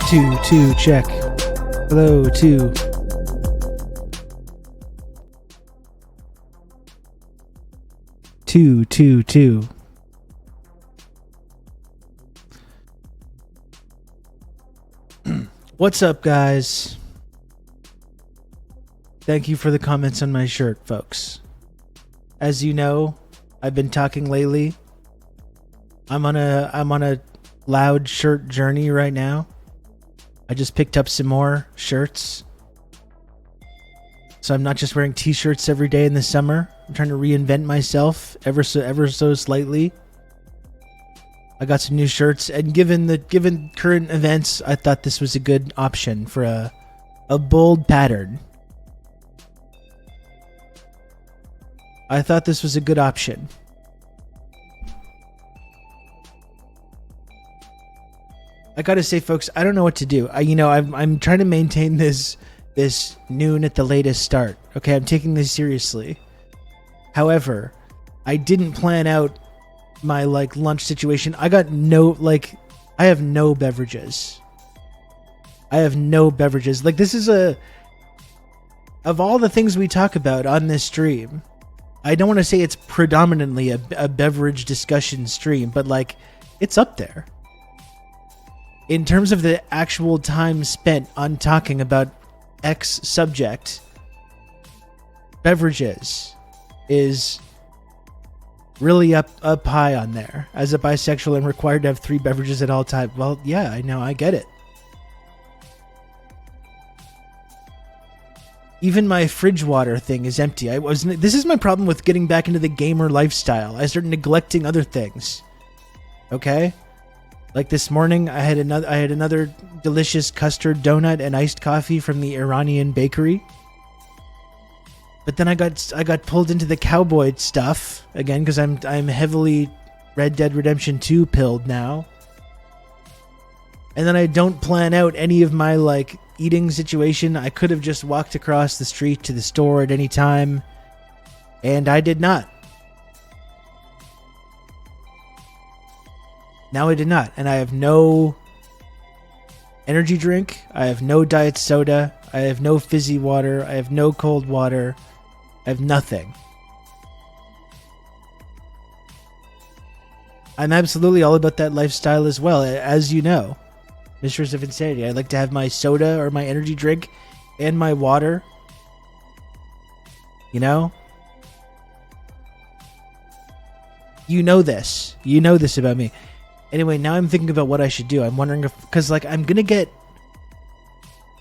Two, check. Hello, two. Two. What's up, guys? Thank you for the comments on my shirt, folks. As you know, I've been talking lately. I'm on a loud shirt journey right now. I just picked up some more shirts. So I'm not just wearing t-shirts every day in the summer. I'm trying to reinvent myself ever so slightly. I got some new shirts, and given current events, I thought this was a good option for a bold pattern. I thought this was a good option. I gotta say, folks, I don't know what to do. I'm trying to maintain this noon at the latest start. Okay, I'm taking this seriously. However, I didn't plan out my lunch situation. I have no beverages. This is of all the things we talk about on this stream, I don't want to say it's predominantly a beverage discussion stream, but it's up there. In terms of the actual time spent on talking about X subject, beverages is really up high on there. As a bisexual, I'm required to have 3 beverages at all times. Well, yeah, I know, I get it. Even my fridge water thing is empty. This is my problem with getting back into the gamer lifestyle. I started neglecting other things. Okay? Like this morning, I had another delicious custard donut and iced coffee from the Iranian bakery. But then I got pulled into the cowboy stuff again because I'm heavily Red Dead Redemption 2 pilled now. And then I don't plan out any of my eating situation. I could have just walked across the street to the store at any time, and I did not. Now I did not, and I have no energy drink, I have no diet soda, I have no fizzy water, I have no cold water, I have nothing. I'm absolutely all about that lifestyle as well, as you know. Mistress of Insanity. I like to have my soda or my energy drink and my water. You know? You know this. You know this about me. Anyway, now I'm thinking about what I should do. I'm wondering if... Because, I'm going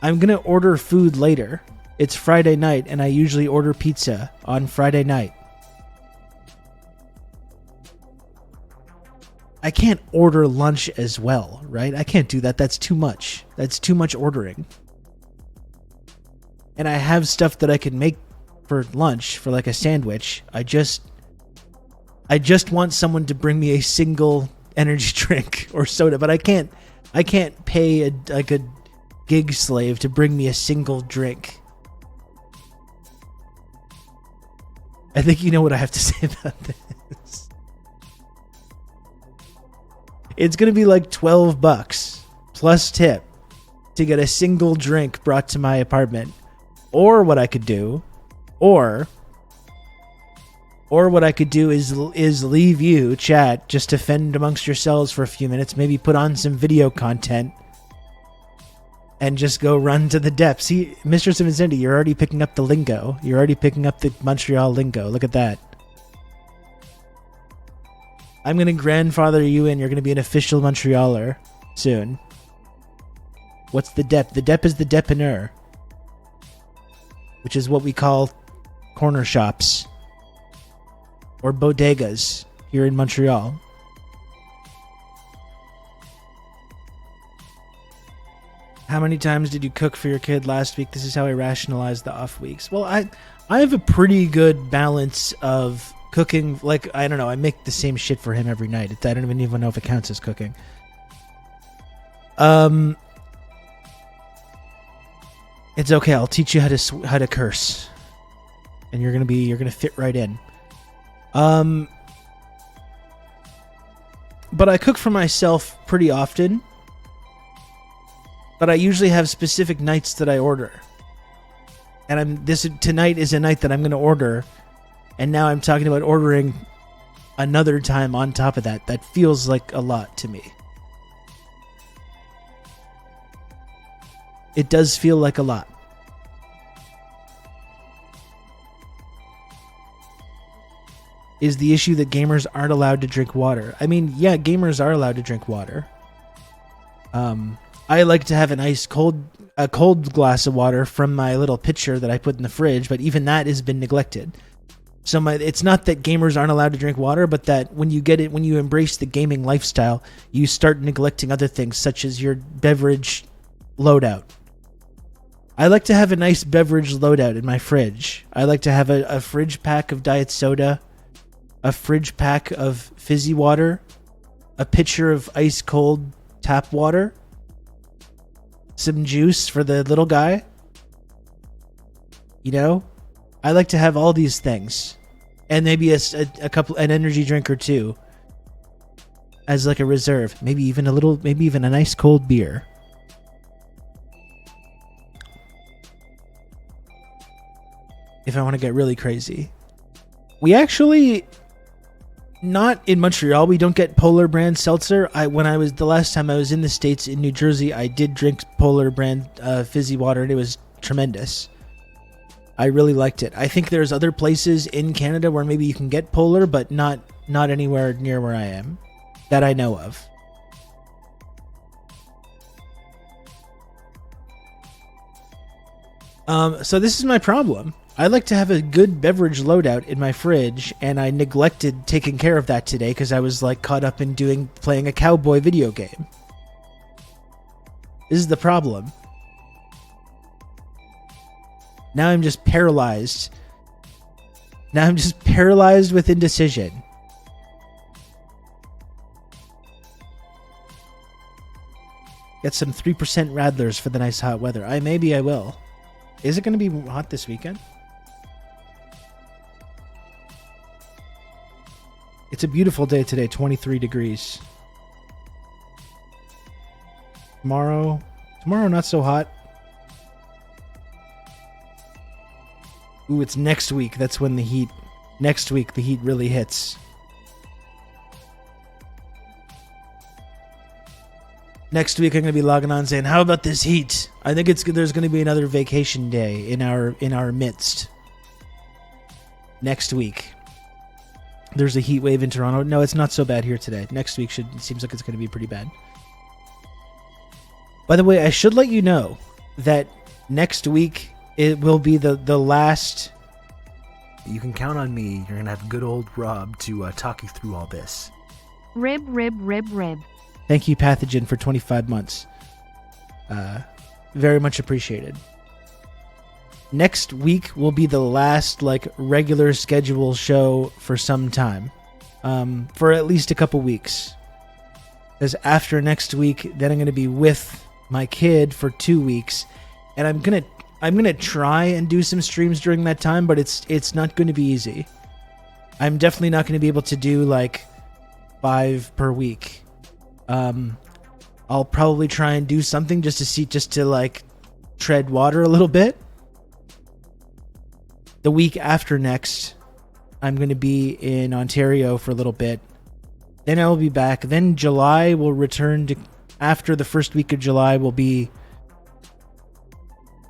to order food later. It's Friday night, and I usually order pizza on Friday night. I can't order lunch as well, right? I can't do that. That's too much. That's too much ordering. And I have stuff that I can make for lunch, for a sandwich. I just want someone to bring me a single energy drink or soda, but I can't pay a gig slave to bring me a single drink. I think you know what I have to say about this. It's going to be $12 plus tip to get a single drink brought to my apartment. Or what I could do, or what I could do is leave you, chat, just to fend amongst yourselves for a few minutes, maybe put on some video content, and just go run to the depths. See, Mistress of Insanity, you're already picking up the lingo. You're already picking up the Montreal lingo. Look at that. I'm going to grandfather you in. You're going to be an official Montrealer soon. What's the dep? The dep is the depanneur, which is what we call corner shops or bodegas here in Montreal. How many times did you cook for your kid last week? This is how I rationalize the off weeks. Well, I have a pretty good balance of cooking. I don't know, I make the same shit for him every night. I don't even know if it counts as cooking. It's okay. I'll teach you how to curse, and you're gonna fit right in. But I cook for myself pretty often. But I usually have specific nights that I order. And tonight is a night that I'm going to order. And now I'm talking about ordering another time on top of that. That feels like a lot to me. It does feel like a lot. Is the issue that gamers aren't allowed to drink water? I mean, yeah, gamers are allowed to drink water. I like to have a cold glass of water from my little pitcher that I put in the fridge, but even that has been neglected. So it's not that gamers aren't allowed to drink water, but that when you embrace the gaming lifestyle, you start neglecting other things such as your beverage loadout. I like to have a nice beverage loadout in my fridge. I like to have a fridge pack of diet soda, a fridge pack of fizzy water, a pitcher of ice cold tap water, some juice for the little guy. You know, I like to have all these things, and maybe an energy drink or two as like a reserve. Maybe even a nice cold beer. If I want to get really crazy. We actually, not in Montreal, we don't get Polar brand seltzer. The last time I was in the States in New Jersey, I did drink Polar brand fizzy water, and it was tremendous. I really liked it. I think there's other places in Canada where maybe you can get Polar, but not anywhere near where I am that I know of. So this is my problem. I like to have a good beverage loadout in my fridge, and I neglected taking care of that today because I was like caught up in playing a cowboy video game. This is the problem. Now I'm just paralyzed. Now I'm just paralyzed with indecision. Get some 3% Radlers for the nice hot weather. Maybe I will. Is it going to be hot this weekend? It's a beautiful day today, 23 degrees. Tomorrow not so hot. Ooh, it's next week. That's when the heat really hits. Next week I'm going to be logging on saying, how about this heat? I think there's going to be another vacation day in our midst. Next week. There's a heat wave in Toronto. No, it's not so bad here today. Next week seems like it's going to be pretty bad. By the way, I should let you know that next week it will be the last. You can count on me. You're going to have good old Rob to talk you through all this. Rib. Thank you, Pathogen, for 25 months. Very much appreciated. Next week will be the last regular schedule show for some time. For at least a couple weeks. Because after next week, then I'm going to be with my kid for 2 weeks. And I'm gonna try and do some streams during that time, but it's not going to be easy. I'm definitely not going to be able to do 5 per week. I'll probably try and do something just to tread water a little bit. The week after next, I'm going to be in Ontario for a little bit. Then I will be back. Then July will return to. After the first week of July will be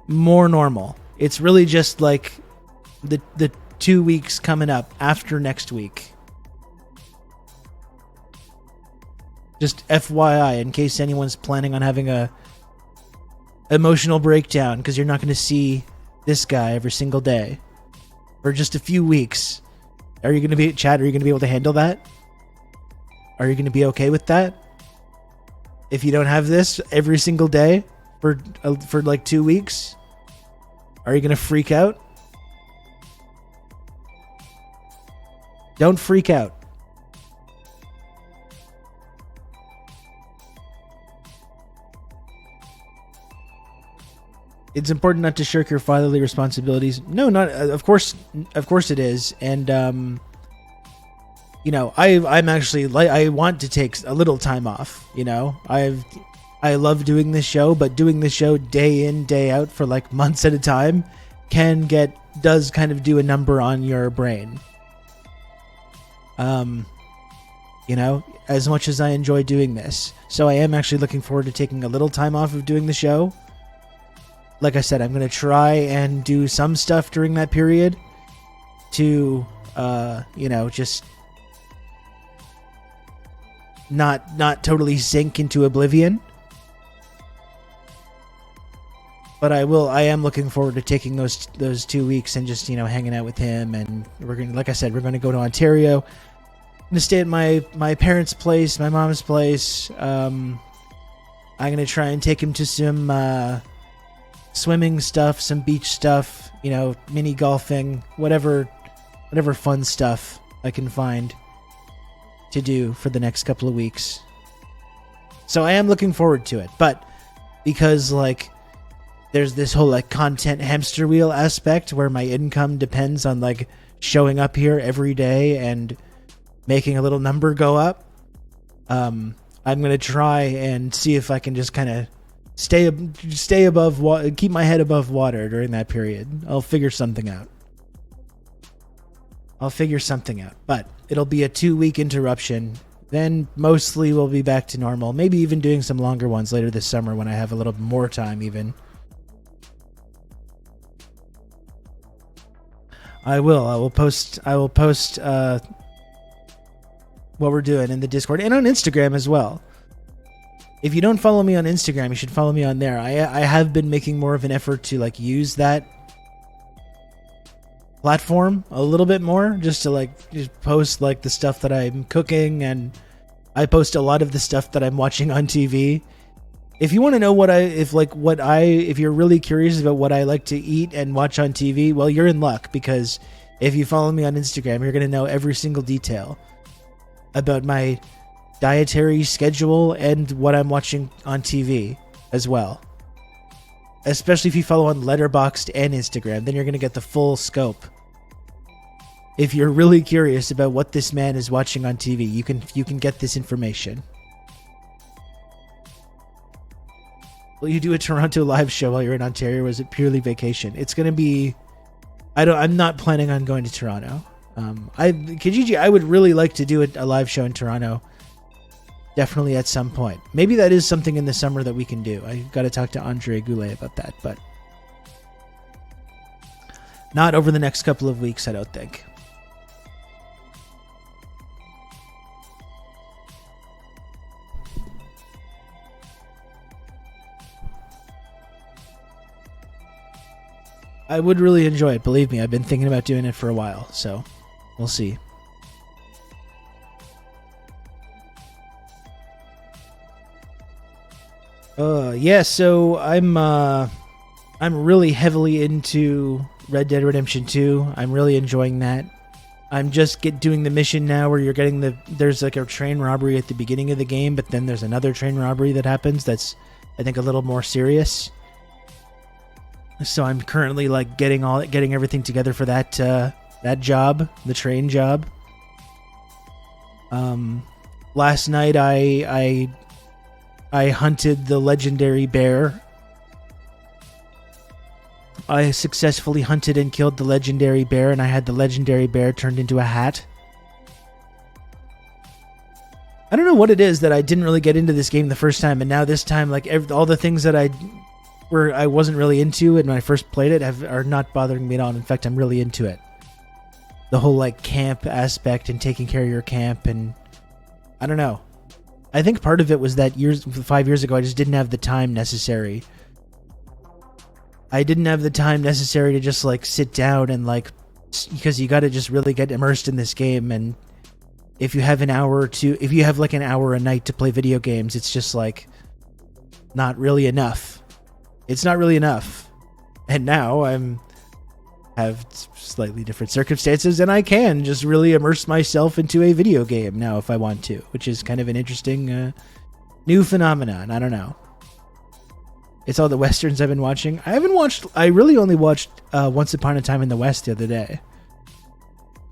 more normal. It's really just the 2 weeks coming up after next week. Just FYI, in case anyone's planning on having a emotional breakdown, because you're not going to see this guy every single day for just a few weeks. Are you going to be, Chad, are you going to be able to handle that? Are you going to be okay with that? If you don't have this every single day for 2 weeks, are you going to freak out? Don't freak out. It's important not to shirk your fatherly responsibilities. No, not of course it is. And I'm actually I want to take a little time off. I love doing this show, but doing this show day in, day out for like months at a time does kind of do a number on your brain. You know, as much as I enjoy doing this. So I am actually looking forward to taking a little time off of doing the show. Like I said, I'm going to try and do some stuff during that period to, you know, just not totally sink into oblivion. But I am looking forward to taking those 2 weeks and just, you know, hanging out with him. And we're going to, like I said, we're going to go to Ontario. I'm going to stay at my parents' place, my mom's place. I'm going to try and take him to some swimming stuff, some beach stuff, you know, mini golfing, whatever fun stuff I can find to do for the next couple of weeks. So I am looking forward to it. But because, like, there's this whole, like, content hamster wheel aspect where my income depends on, like, showing up here every day and making a little number go up. I'm going to try and see if I can just kind of stay above water, keep my head above water during that period. I'll figure something out. But it'll be a 2-week interruption. Then mostly we'll be back to normal. Maybe even doing some longer ones later this summer when I have a little more time even. I will post what we're doing in the Discord and on Instagram as well. If you don't follow me on Instagram, you should follow me on there. I have been making more of an effort to, like, use that platform a little bit more, just to, like, just post, like, the stuff that I'm cooking, and I post a lot of the stuff that I'm watching on TV. If you want to know if you're really curious about what I like to eat and watch on TV, well, you're in luck, because if you follow me on Instagram, you're going to know every single detail about my dietary schedule and what I'm watching on TV as well. Especially if you follow on Letterboxd and Instagram, then you're going to get the full scope. If you're really curious about what this man is watching on TV, you can get this information. Will you do a Toronto live show while you're in Ontario, or is it purely vacation? It's going to be... I'm not planning on going to Toronto. Kijiji, I would really like to do a live show in Toronto. Definitely at some point. Maybe that is something in the summer that we can do. I got to talk to Andre Goulet about that, but not over the next couple of weeks, I don't think. I would really enjoy it, believe me. I've been thinking about doing it for a while, so we'll see. Yeah, so I'm really heavily into Red Dead Redemption 2. I'm really enjoying that. I'm just doing the mission now where you're getting there's like a train robbery at the beginning of the game, but then there's another train robbery that happens that's, I think, a little more serious. So I'm currently, like, getting everything together for that job, the train job. Last night I hunted the legendary bear. I successfully hunted and killed the legendary bear, and I had the legendary bear turned into a hat. I don't know what it is that I didn't really get into this game the first time, and now this time, like, all the things that I wasn't really into it when I first played it are not bothering me at all. In fact, I'm really into it. The whole, like, camp aspect and taking care of your camp, and I don't know. I think part of it was that 5 years ago, I just didn't have the time necessary. I didn't have the time necessary to just, like, sit down and, like, because you got to just really get immersed in this game. And if you have an hour a night to play video games, it's just, like, not really enough. It's not really enough. And now have slightly different circumstances, and I can just really immerse myself into a video game now if I want to, which is kind of an interesting new phenomenon. I don't know. It's all the westerns I've been watching. I really only watched Once Upon a Time in the West the other day.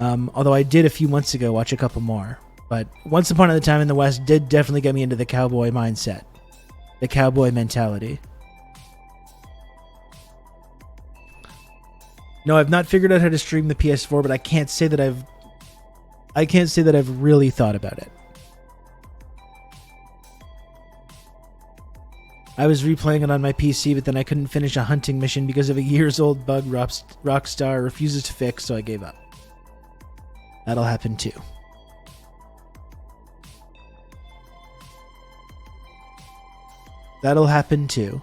Although I did a few months ago watch a couple more. But Once Upon a Time in the West did definitely get me into the cowboy mindset. The cowboy mentality. No, I've not figured out how to stream the PS4, but I can't say that I've really thought about it. I was replaying it on my PC, but then I couldn't finish a hunting mission because of a years-old bug Rockstar refuses to fix, so I gave up. That'll happen too. That'll happen too.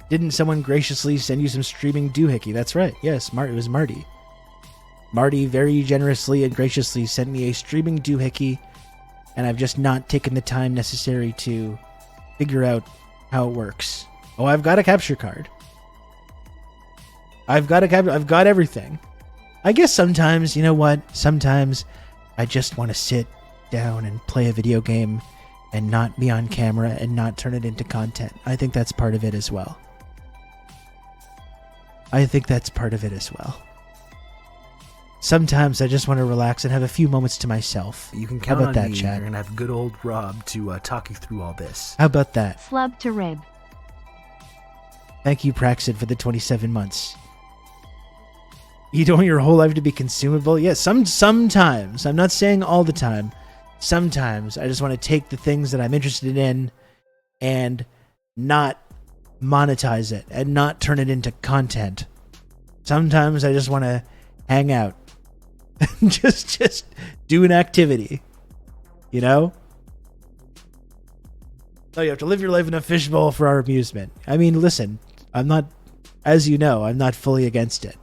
Didn't someone graciously send you some streaming doohickey? That's right. Yes, it was Marty. Marty very generously and graciously sent me a streaming doohickey, and I've just not taken the time necessary to figure out how it works. Oh, I've got a capture card. I've got everything. I guess sometimes, you know what? Sometimes I just want to sit down and play a video game and not be on camera and not turn it into content. I think that's part of it as well. Sometimes I just want to relax and have a few moments to myself. You can count How about on that, me. Chad? You're gonna have good old Rob to talk you through all this. How about that? Flub to rib. Thank you, Praxid, for the 27 months. You don't want your whole life to be consumable? Yes, sometimes. I'm not saying all the time. Sometimes I just want to take the things that I'm interested in and not monetize it and not turn it into content. Sometimes I just want to hang out and just do an activity, you know? No, you have to live your life in a fishbowl for our amusement. I mean, listen, I'm not, as you know, I'm not fully against it.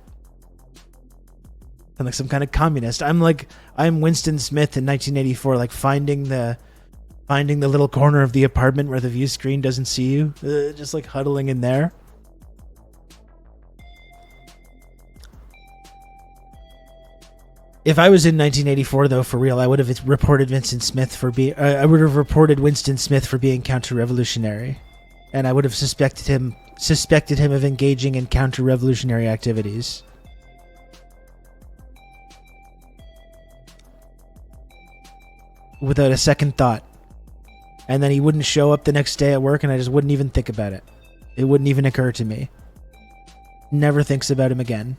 I'm like some kind of communist. I'm Winston Smith in 1984, like finding the little corner of the apartment where the view screen doesn't see you, just like huddling in there. If I was in 1984, though, for real, I would have reported Winston Smith for being counter-revolutionary, and I would have suspected him of engaging in counter-revolutionary activities. Without a second thought. And then he wouldn't show up the next day at work, and I just wouldn't even think about it. It wouldn't even occur to me. Never thinks about him again.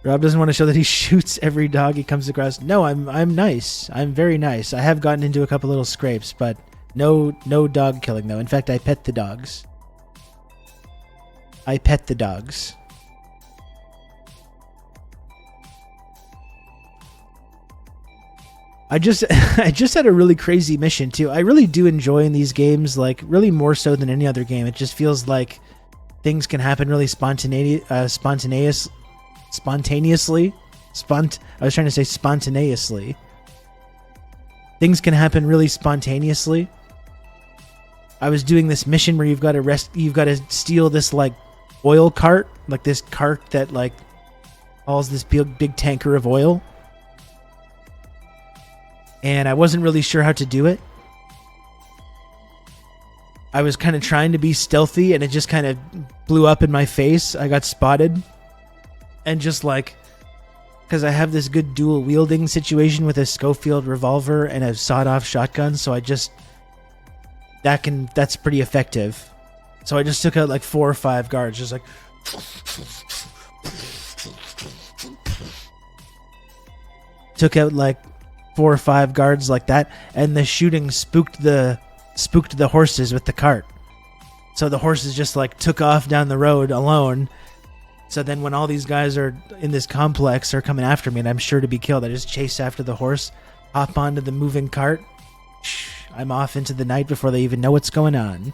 Rob doesn't want to show that he shoots every dog he comes across. No, I'm nice. I'm very nice. I have gotten into a couple little scrapes, but no dog killing though. In fact, I pet the dogs. I just had a really crazy mission too. I really do enjoy in these games, like really more so than any other game. It just feels like things can happen really spontaneously. I was trying to say spontaneously. Things can happen really spontaneously. I was doing this mission where you've got to steal this like oil cart, like this cart that like hauls this big tanker of oil. And I wasn't really sure how to do it. I was kind of trying to be stealthy, and it just kind of blew up in my face. I got spotted. And just like, because I have this good dual wielding situation with a Schofield revolver and a sawed-off shotgun, so that's pretty effective. So I just took out like 4 or 5 guards, just like... Took out like 4 or 5 guards like that, and the shooting spooked the horses with the cart. So the horses just like took off down the road alone. So then when all these guys are in this complex are coming after me and I'm sure to be killed, I just chase after the horse, hop onto the moving cart. I'm off into the night before they even know what's going on.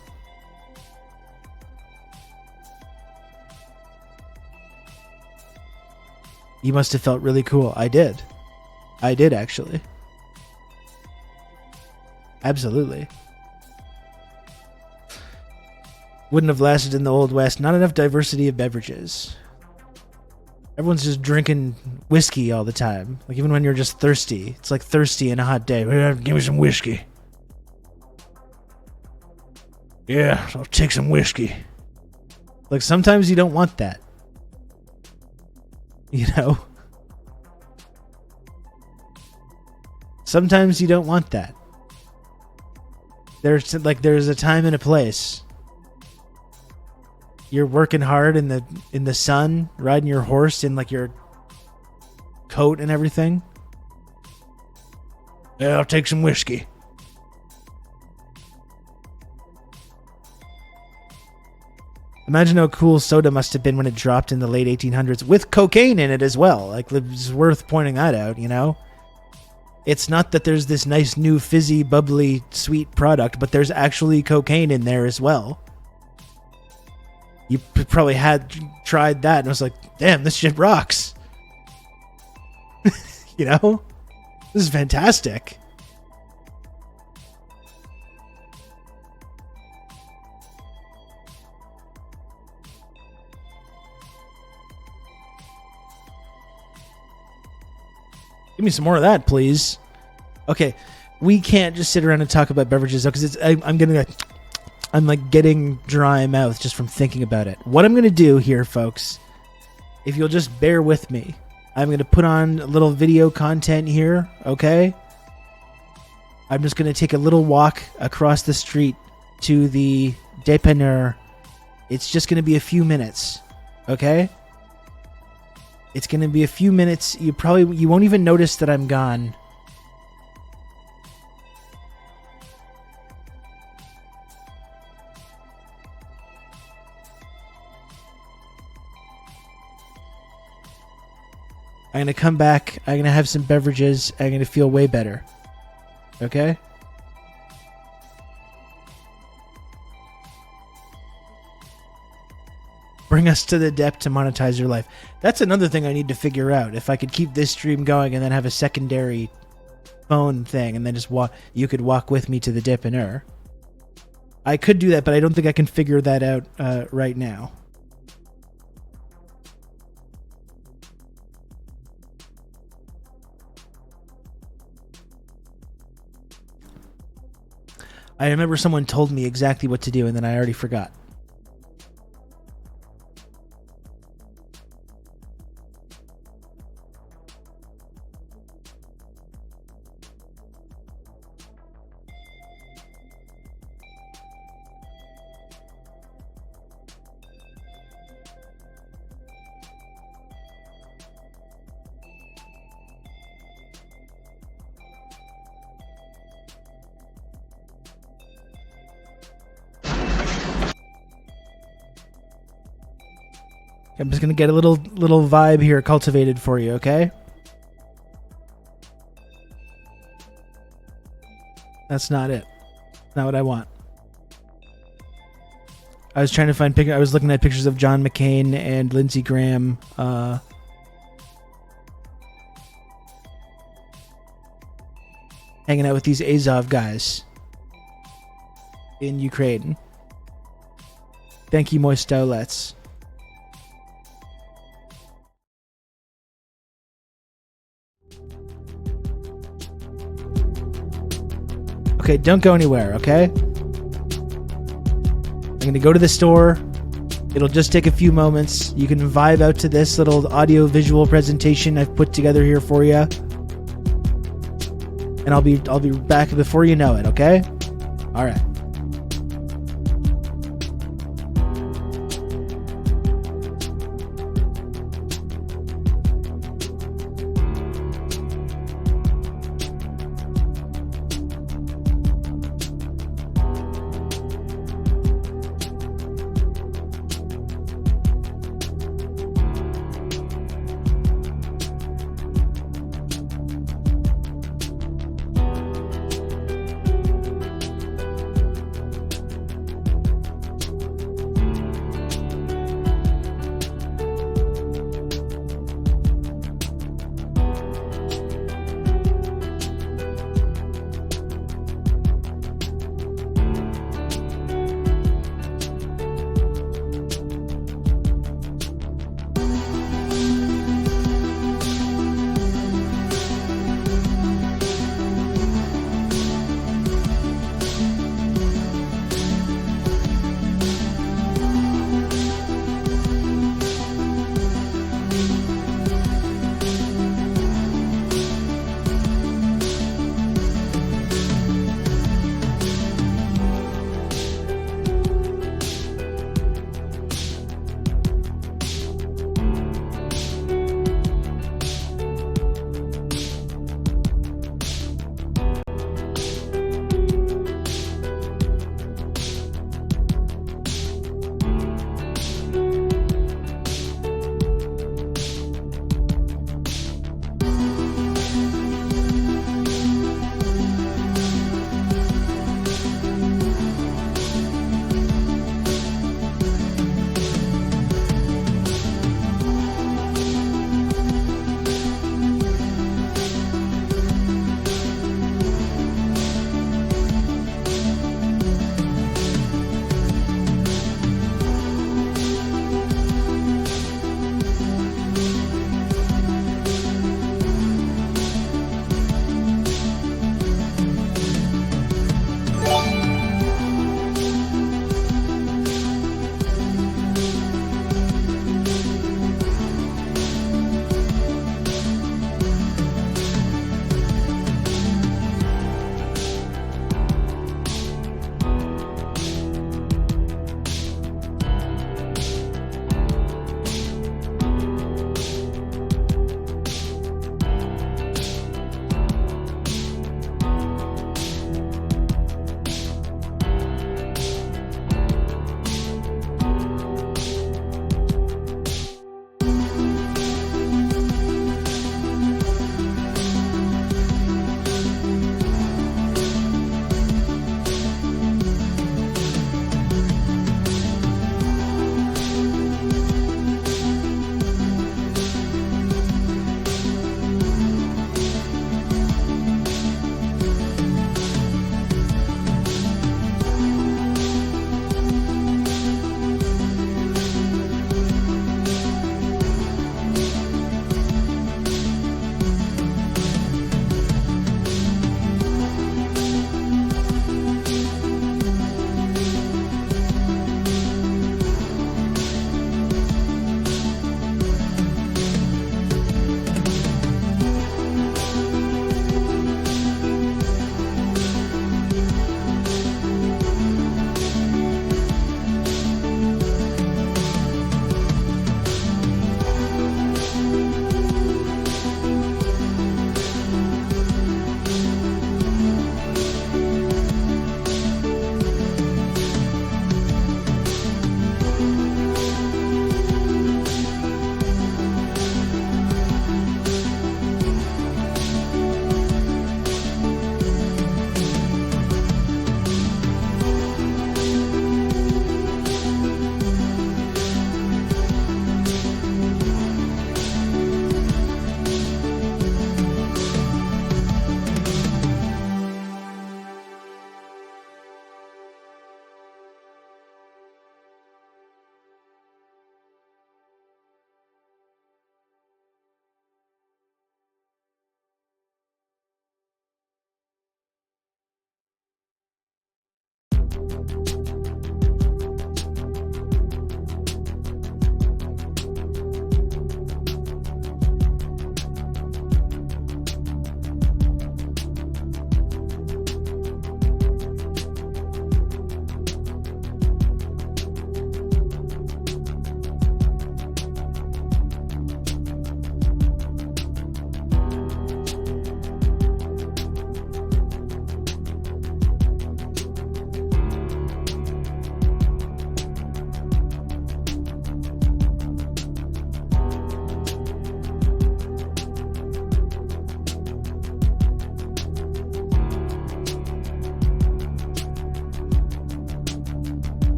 You must have felt really cool. I did actually. Absolutely. Wouldn't have lasted in the Old West. Not enough diversity of beverages. Everyone's just drinking whiskey all the time. Like even when you're just thirsty. It's like thirsty in a hot day. Give me some whiskey. Yeah, I'll take some whiskey. Like sometimes you don't want that. You know? Sometimes you don't want that. There's a time and a place. You're working hard in the sun, riding your horse in like your coat and everything. Yeah, I'll take some whiskey. Imagine how cool soda must have been when it dropped in the late 1800s with cocaine in it as well. Like, it's worth pointing that out, you know? It's not that there's this nice new fizzy, bubbly, sweet product, but there's actually cocaine in there as well. You probably had tried that and was like, damn, this shit rocks. You know? This is fantastic. Give me some more of that, please. Okay, we can't just sit around and talk about beverages though, because I'm like getting dry mouth just from thinking about it. What I'm gonna do here, folks, if you'll just bear with me, I'm gonna put on a little video content here. Okay, I'm just gonna take a little walk across the street to the dépanneur. It's just gonna be a few minutes. Okay. It's going to be a few minutes. You won't even notice that I'm gone. I'm going to come back. I'm going to have some beverages. I'm going to feel way better. Okay? Bring us to the depth to monetize your life. That's another thing I need to figure out. If I could keep this stream going and then have a secondary phone thing and then just you could walk with me to the dépanneur. I could do that, but I don't think I can figure that out right now. I remember someone told me exactly what to do and then I already forgot. I'm just going to get a little vibe here cultivated for you, okay? That's not it. Not what I want. I was trying to find I was looking at pictures of John McCain and Lindsey Graham hanging out with these Azov guys in Ukraine. Thank you, Moist Outlets. Okay, don't go anywhere, okay? I'm going to go to the store. It'll just take a few moments. You can vibe out to this little audio-visual presentation I've put together here for you. And I'll be back before you know it, okay? All right.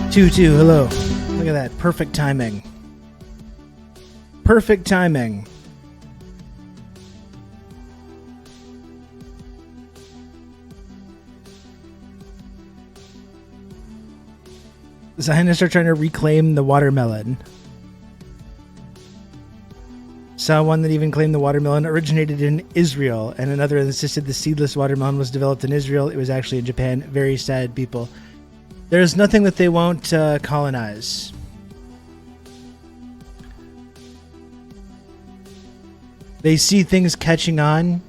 2-2, hello. Look at that. Perfect timing. Perfect timing. Zionists are trying to reclaim the watermelon. Saw one that even claimed the watermelon originated in Israel, and another insisted the seedless watermelon was developed in Israel. It was actually in Japan. Very sad people. There's nothing that they won't colonize. They see things catching on,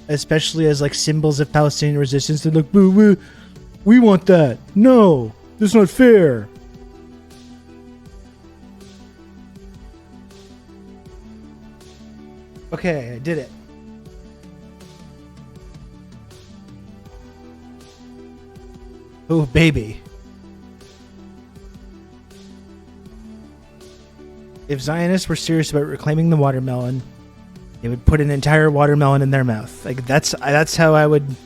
especially as like symbols of Palestinian resistance. They're like, boo, we want that. No, that's not fair. Okay, I did it. Oh, baby. If Zionists were serious about reclaiming the watermelon, they would put an entire watermelon in their mouth. Like that's how I would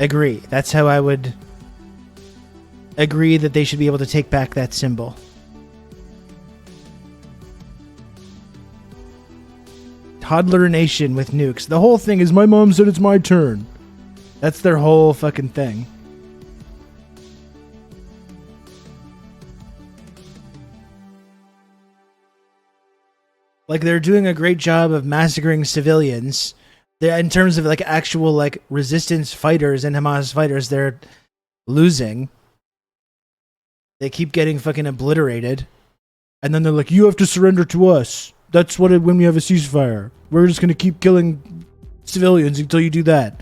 agree. That's how I would agree that they should be able to take back that symbol. Toddler Nation with nukes. The whole thing is my mom said it's my turn. That's their whole fucking thing. Like they're doing a great job of massacring civilians. They're, in terms of like actual like resistance fighters and Hamas fighters, they're losing. They keep getting fucking obliterated. And then they're like, you have to surrender to us. That's what when we have a ceasefire. We're just going to keep killing civilians until you do that.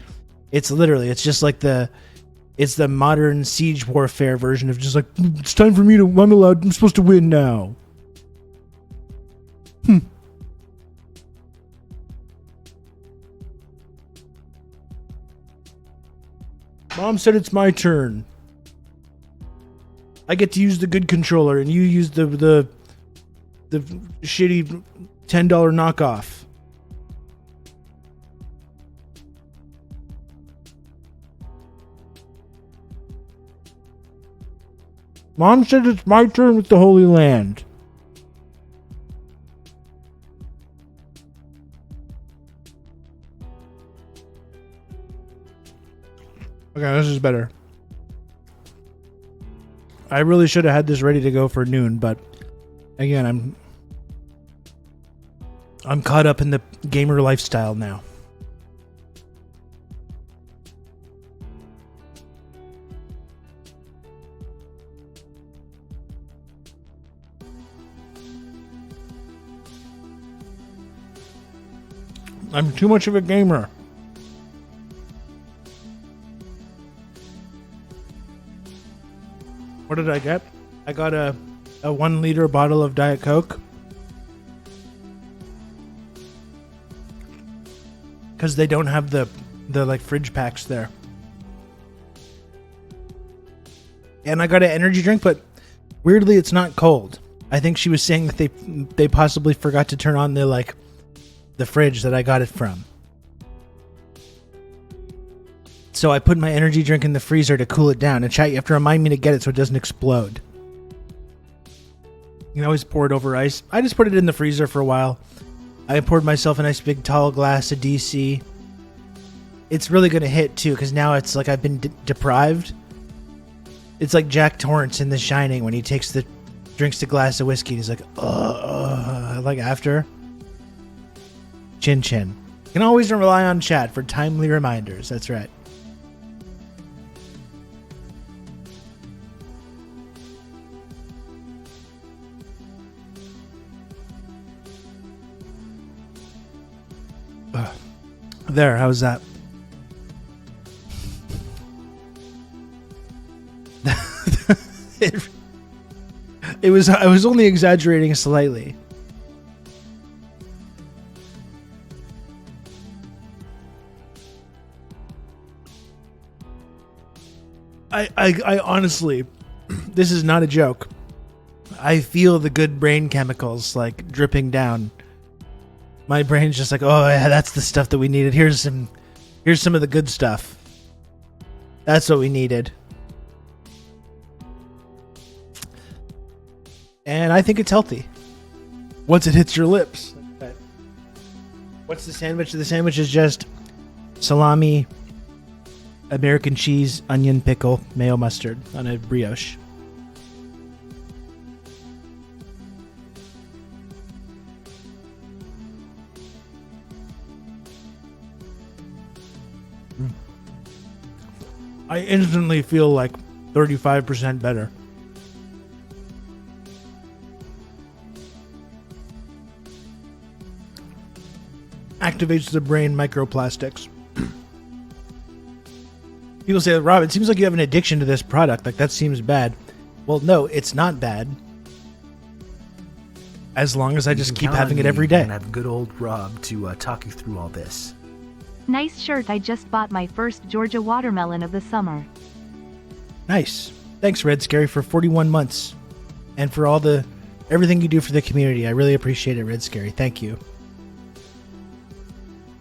It's literally, it's just like it's the modern siege warfare version of just like, it's time for me to, I'm supposed to win now. Mom said it's my turn. I get to use the good controller and you use the shitty $10 knockoff. Mom said it's my turn with the Holy Land. Okay, this is better. I really should have had this ready to go for noon, but again, I'm caught up in the gamer lifestyle now. I'm too much of a gamer. What did I get? I got a 1 liter bottle of Diet Coke. Because they don't have the like fridge packs there. And I got an energy drink, but weirdly it's not cold. I think she was saying that they possibly forgot to turn on the fridge that I got it from. So I put my energy drink in the freezer to cool it down. And chat, you have to remind me to get it so it doesn't explode. You can always pour it over ice. I just put it in the freezer for a while. I poured myself a nice big tall glass of DC. It's really going to hit too, because now it's like I've been deprived. It's like Jack Torrance in The Shining when he drinks the glass of whiskey and he's like, like after. Chin chin. You can always rely on chat for timely reminders. That's right. There, how's that? I was only exaggerating slightly. I honestly, this is not a joke. I feel the good brain chemicals like dripping down. My brain's just like, oh yeah, that's the stuff that we needed. Here's some of the good stuff. That's what we needed. And I think it's healthy. Once it hits your lips. What's the sandwich? The sandwich is just salami, American cheese, onion, pickle, mayo, mustard on a brioche. I instantly feel like 35% better. Activates the brain microplastics. People say, Rob, it seems like you have an addiction to this product. Like, that seems bad. Well, no, it's not bad. As long as I just keep having it every day. And have good old Rob to talk you through all this. Nice shirt. I just bought my first Georgia watermelon of the summer. Nice. Thanks, Red Scary, for 41 months. And for everything you do for the community. I really appreciate it, Red Scary. Thank you.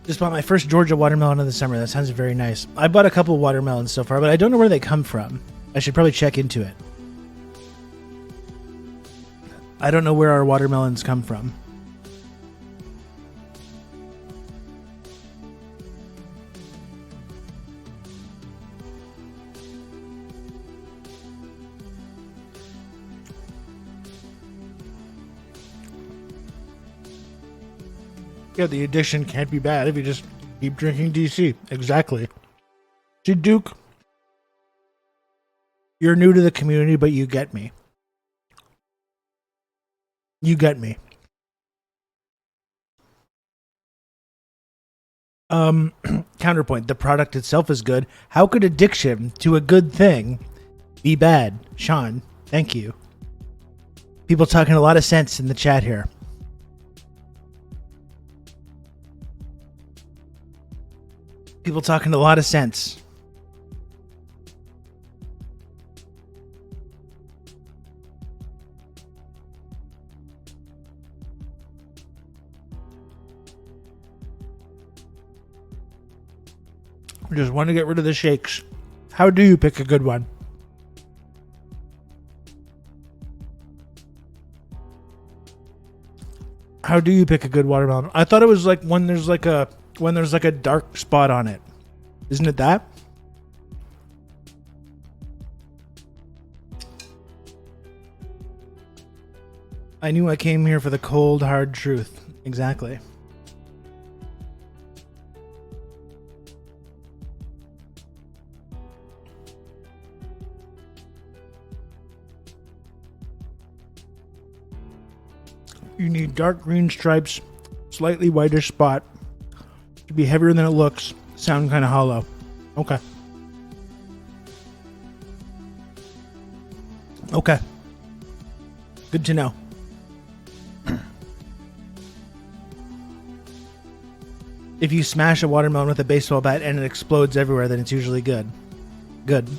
Just bought my first Georgia watermelon of the summer. That sounds very nice. I bought a couple of watermelons so far, but I don't know where they come from. I should probably check into it. I don't know where our watermelons come from. Yeah, the addiction can't be bad if you just keep drinking DC. Exactly. See, Duke, you're new to the community, but you get me. You get me. Counterpoint. The product itself is good. How could addiction to a good thing be bad? Sean, thank you. People talking a lot of sense in the chat here. People talking a lot of sense. Just want to get rid of the shakes. How do you pick a good one? How do you pick a good watermelon? I thought it was like when there's like a dark spot on it. Isn't it that? I knew I came here for the cold, hard truth. Exactly. You need dark green stripes, slightly whiter spot, to be heavier than it looks, sound kind of hollow. Okay. Okay. Good to know. If you smash a watermelon with a baseball bat and it explodes everywhere, then it's usually good. Good.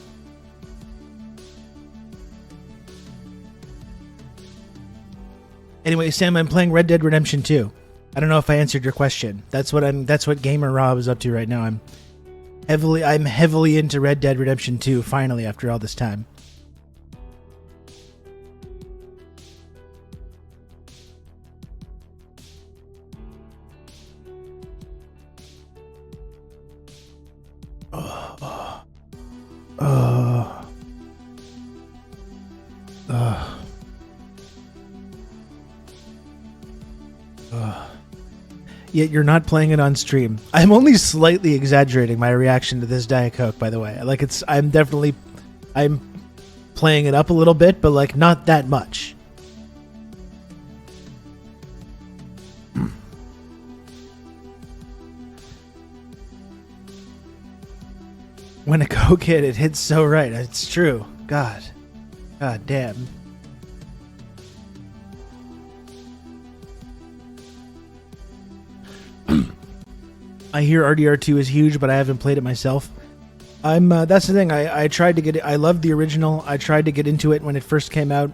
Anyway, Sam, I'm playing Red Dead Redemption 2. I don't know if I answered your question. That's what Gamer Rob is up to right now. I'm heavily into Red Dead Redemption 2 finally after all this time. Yet you're not playing it on stream. I'm only slightly exaggerating my reaction to this Diet Coke, by the way. Like, I'm playing it up a little bit, but like not that much. When a Coke hit, it hits so right. It's true. God damn. I hear RDR2 is huge, but I haven't played it myself. That's the thing. I tried to get it. I loved the original. I tried to get into it when it first came out.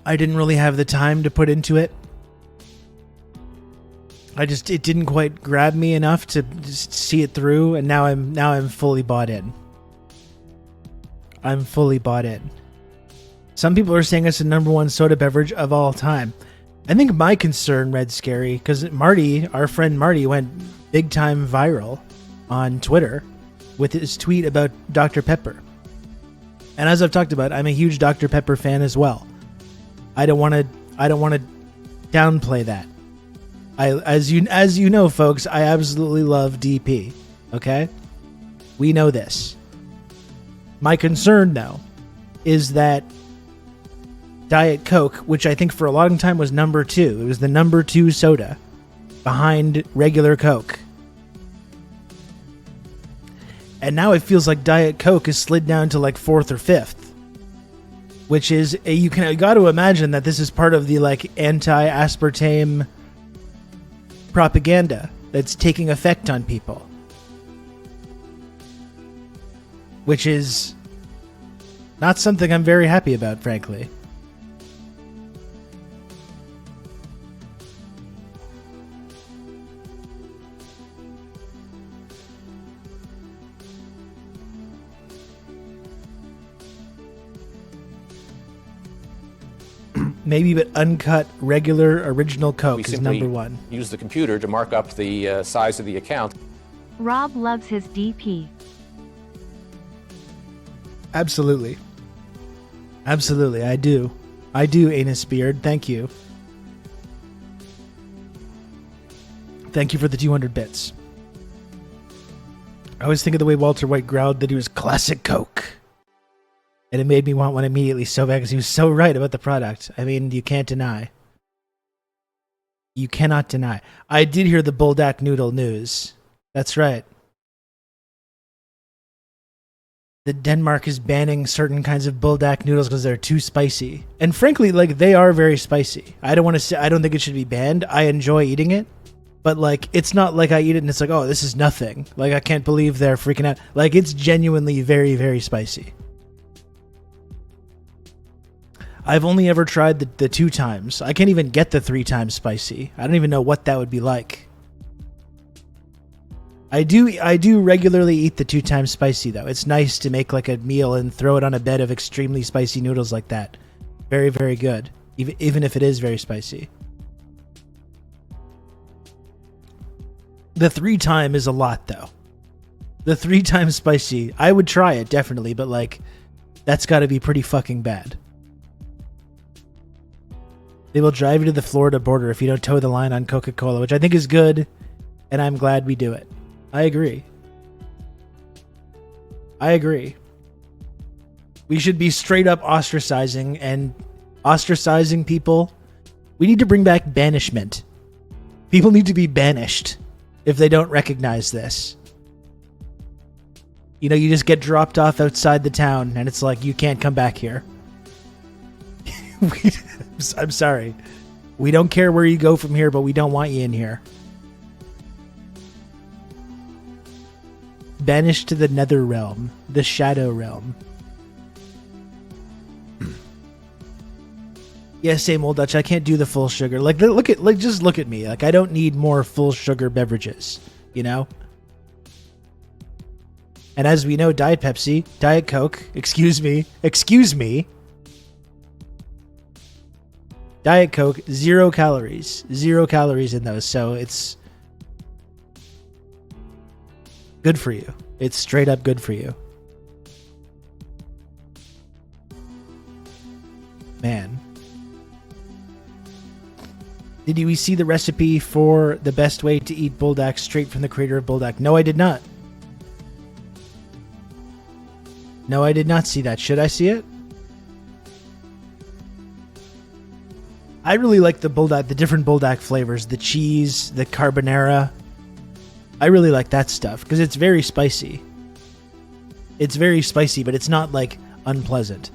I didn't really have the time to put into it. It didn't quite grab me enough to just see it through, and now I'm fully bought in. I'm fully bought in. Some people are saying it's the #1 soda beverage of all time. I think my concern, Red Scary, because Marty, our friend Marty, went big time viral on Twitter with his tweet about Dr. Pepper. And as I've talked about, I'm a huge Dr. Pepper fan as well. I don't want to downplay that. As you know, folks, I absolutely love DP. Okay? We know this. My concern, though, is that Diet Coke, which I think for a long time was #2. It was the #2 soda behind regular Coke. And now it feels like Diet Coke has slid down to like 4th or 5th. Which is, you got to imagine that this is part of the like anti-aspartame propaganda that's taking effect on people. Which is not something I'm very happy about, frankly. Maybe, but uncut, regular, original Coke is #1. Use the computer to mark up the size of the account. Rob loves his DP. Absolutely. Absolutely, I do. I do, Anus Beard. Thank you. Thank you for the 200 bits. I always think of the way Walter White growled that he was classic Coke. And it made me want one immediately so bad because he was so right about the product. I mean, you can't deny. You cannot deny. I did hear the Buldak noodle news. That's right. That Denmark is banning certain kinds of Buldak noodles because they're too spicy. And frankly, like, they are very spicy. I don't think it should be banned. I enjoy eating it. But, like, it's not like I eat it and it's like, oh, this is nothing. Like, I can't believe they're freaking out. Like, it's genuinely very, very spicy. I've only ever tried the 2 times. I can't even get the 3 times spicy. I don't even know what that would be like. I do regularly eat the 2 times spicy, though. It's nice to make like a meal and throw it on a bed of extremely spicy noodles like that. Very, very good. Even if it is very spicy. The 3 time is a lot, though. The 3 times spicy, I would try it, definitely, but like, that's gotta be pretty fucking bad. They will drive you to the Florida border if you don't toe the line on Coca-Cola, which I think is good, and I'm glad we do it. I agree. I agree. We should be straight up ostracizing people. We need to bring back banishment. People need to be banished if they don't recognize this. You know, you just get dropped off outside the town, and it's like, you can't come back here. I'm sorry. We don't care where you go from here, but we don't want you in here. Banished to the nether realm, the shadow realm. Yeah, same old Dutch. I can't do the full sugar. Like, just look at me. Like, I don't need more full sugar beverages, you know? And as we know, Diet Pepsi, Diet Coke, excuse me, Diet Coke, 0 calories. 0 calories in those, so it's good for you. It's straight up good for you. Man. Did you see the recipe for the best way to eat Buldak straight from the creator of Buldak? No, I did not. No, I did not see that. Should I see it? I really like the Buldak, the different Buldak flavors, the cheese, the carbonara. I really like that stuff because it's very spicy. It's very spicy, but it's not like unpleasant.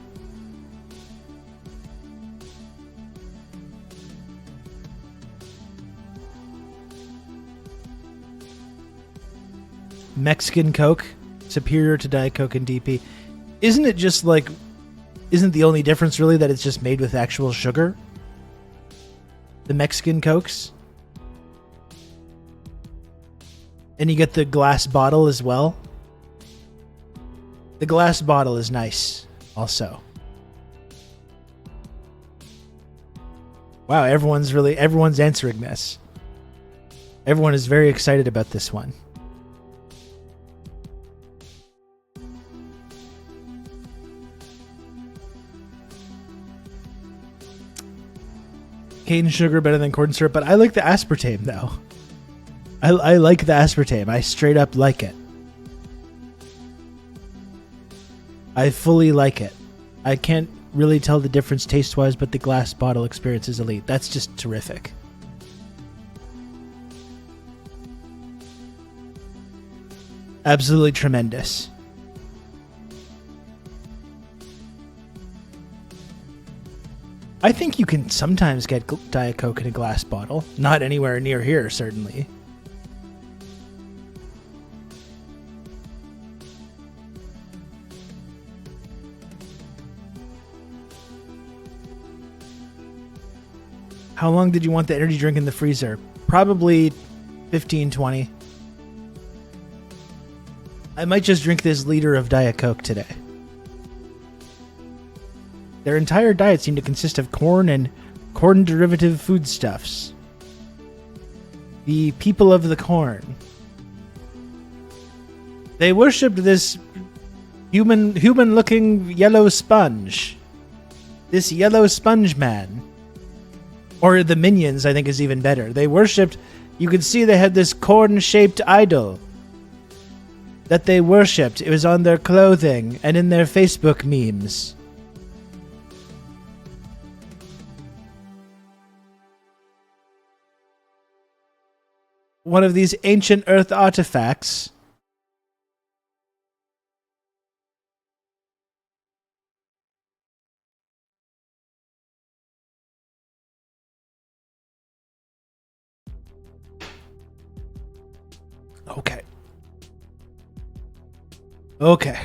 Mexican Coke, superior to Diet Coke and DP. Isn't it just like, isn't the only difference really that it's just made with actual sugar? The Mexican Cokes? And you get the glass bottle as well? The glass bottle is nice, also. Wow, everyone's answering this. Everyone is very excited about this one. Cane sugar better than corn syrup, but I like the aspartame though. I like the aspartame. I straight up like it. I fully like it. I can't really tell the difference taste-wise, but the glass bottle experience is elite. That's just terrific. Absolutely tremendous. I think you can sometimes get Diet Coke in a glass bottle. Not anywhere near here, certainly. How long did you want the energy drink in the freezer? Probably 15, 20. I might just drink this liter of Diet Coke today. Their entire diet seemed to consist of corn and corn derivative foodstuffs. The people of the corn. They worshipped this human-looking yellow sponge. This yellow sponge man. Or the minions, I think, is even better. They worshipped... You could see they had this corn-shaped idol that they worshipped. It was on their clothing and in their Facebook memes. One of these ancient Earth artifacts. Okay. Okay.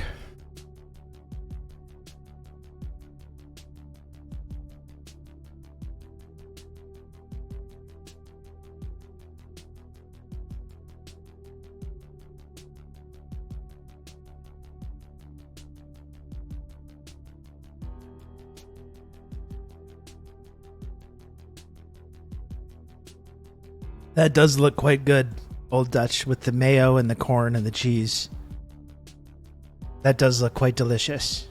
That does look quite good, Old Dutch, with the mayo and the corn and the cheese. That does look quite delicious.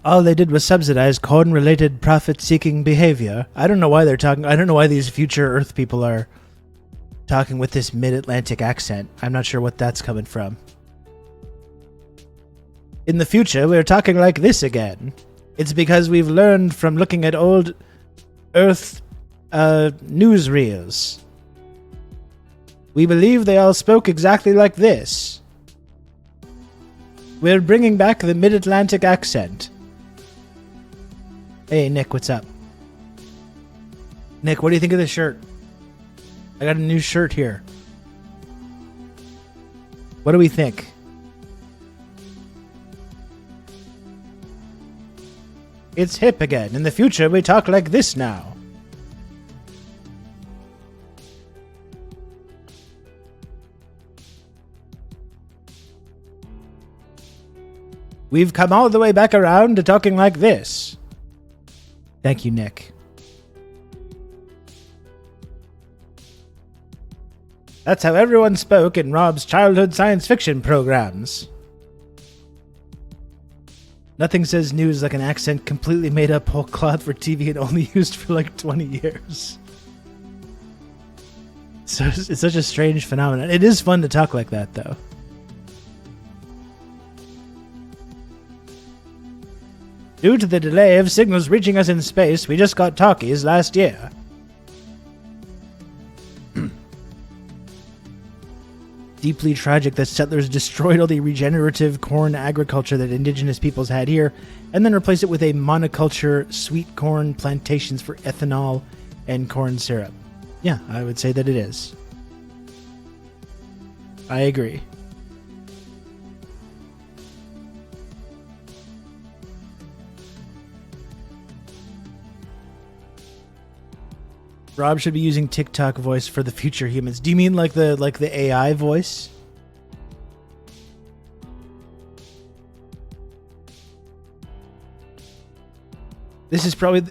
All they did was subsidize corn-related profit-seeking behavior. I don't know why they're talking... I don't know why these future Earth people are talking with this mid-Atlantic accent. I'm not sure what that's coming from. In the future, we're talking like this again. It's because we've learned from looking at old Earth newsreels. We believe they all spoke exactly like this. We're bringing back the mid-Atlantic accent. Hey, Nick, what's up? Nick, what do you think of this shirt? I got a new shirt here. What do we think? It's hip again. In the future, we talk like this now. We've come all the way back around to talking like this. Thank you, Nick. That's how everyone spoke in Rob's childhood science fiction programs. Nothing says news like an accent completely made up whole cloth for TV and only used for like 20 years. So it's such a strange phenomenon. It is fun to talk like that, though. Due to the delay of signals reaching us in space, we just got talkies last year. Deeply tragic that settlers destroyed all the regenerative corn agriculture that indigenous peoples had here, and then replaced it with a monoculture sweet corn plantations for ethanol and corn syrup. Yeah, I would say that it is. I agree. Rob should be using TikTok voice for the future humans. Do you mean like the AI voice? This is probably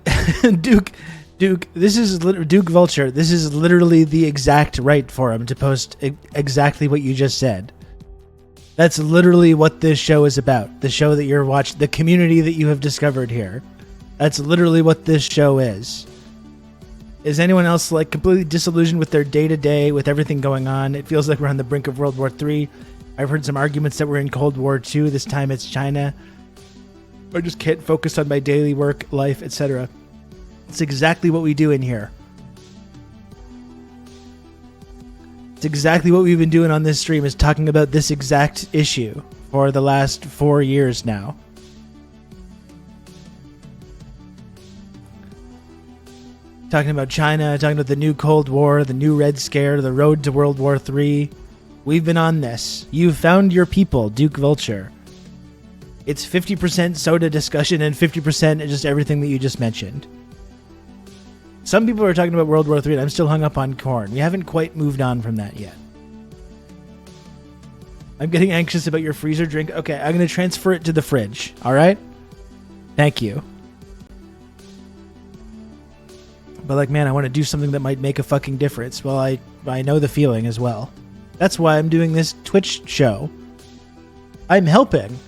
Duke. This is Duke Vulture. This is literally the exact right for him to post exactly what you just said. That's literally what this show is about. The show that you're watching, the community that you have discovered here. That's literally what this show is. Is anyone else like completely disillusioned with their day-to-day, with everything going on? It feels like we're on the brink of World War III. I've heard some arguments that we're in Cold War II. This time it's China. I just can't focus on my daily work, life, etc. It's exactly what we do in here. It's exactly what we've been doing on this stream, is talking about this exact issue for the last 4 years now. Talking about China, talking about the new Cold War, the new Red Scare, the road to World War III. We've been on this. You've found your people, Duke Vulture. It's 50% soda discussion and 50% just everything that you just mentioned. Some people are talking about World War III, and I'm still hung up on corn. We haven't quite moved on from that yet. I'm getting anxious about your freezer drink. Okay, I'm going to transfer it to the fridge. All right? Thank you. But like, man, I want to do something that might make a fucking difference. Well, I know the feeling as well. That's why I'm doing this Twitch show. I'm helping.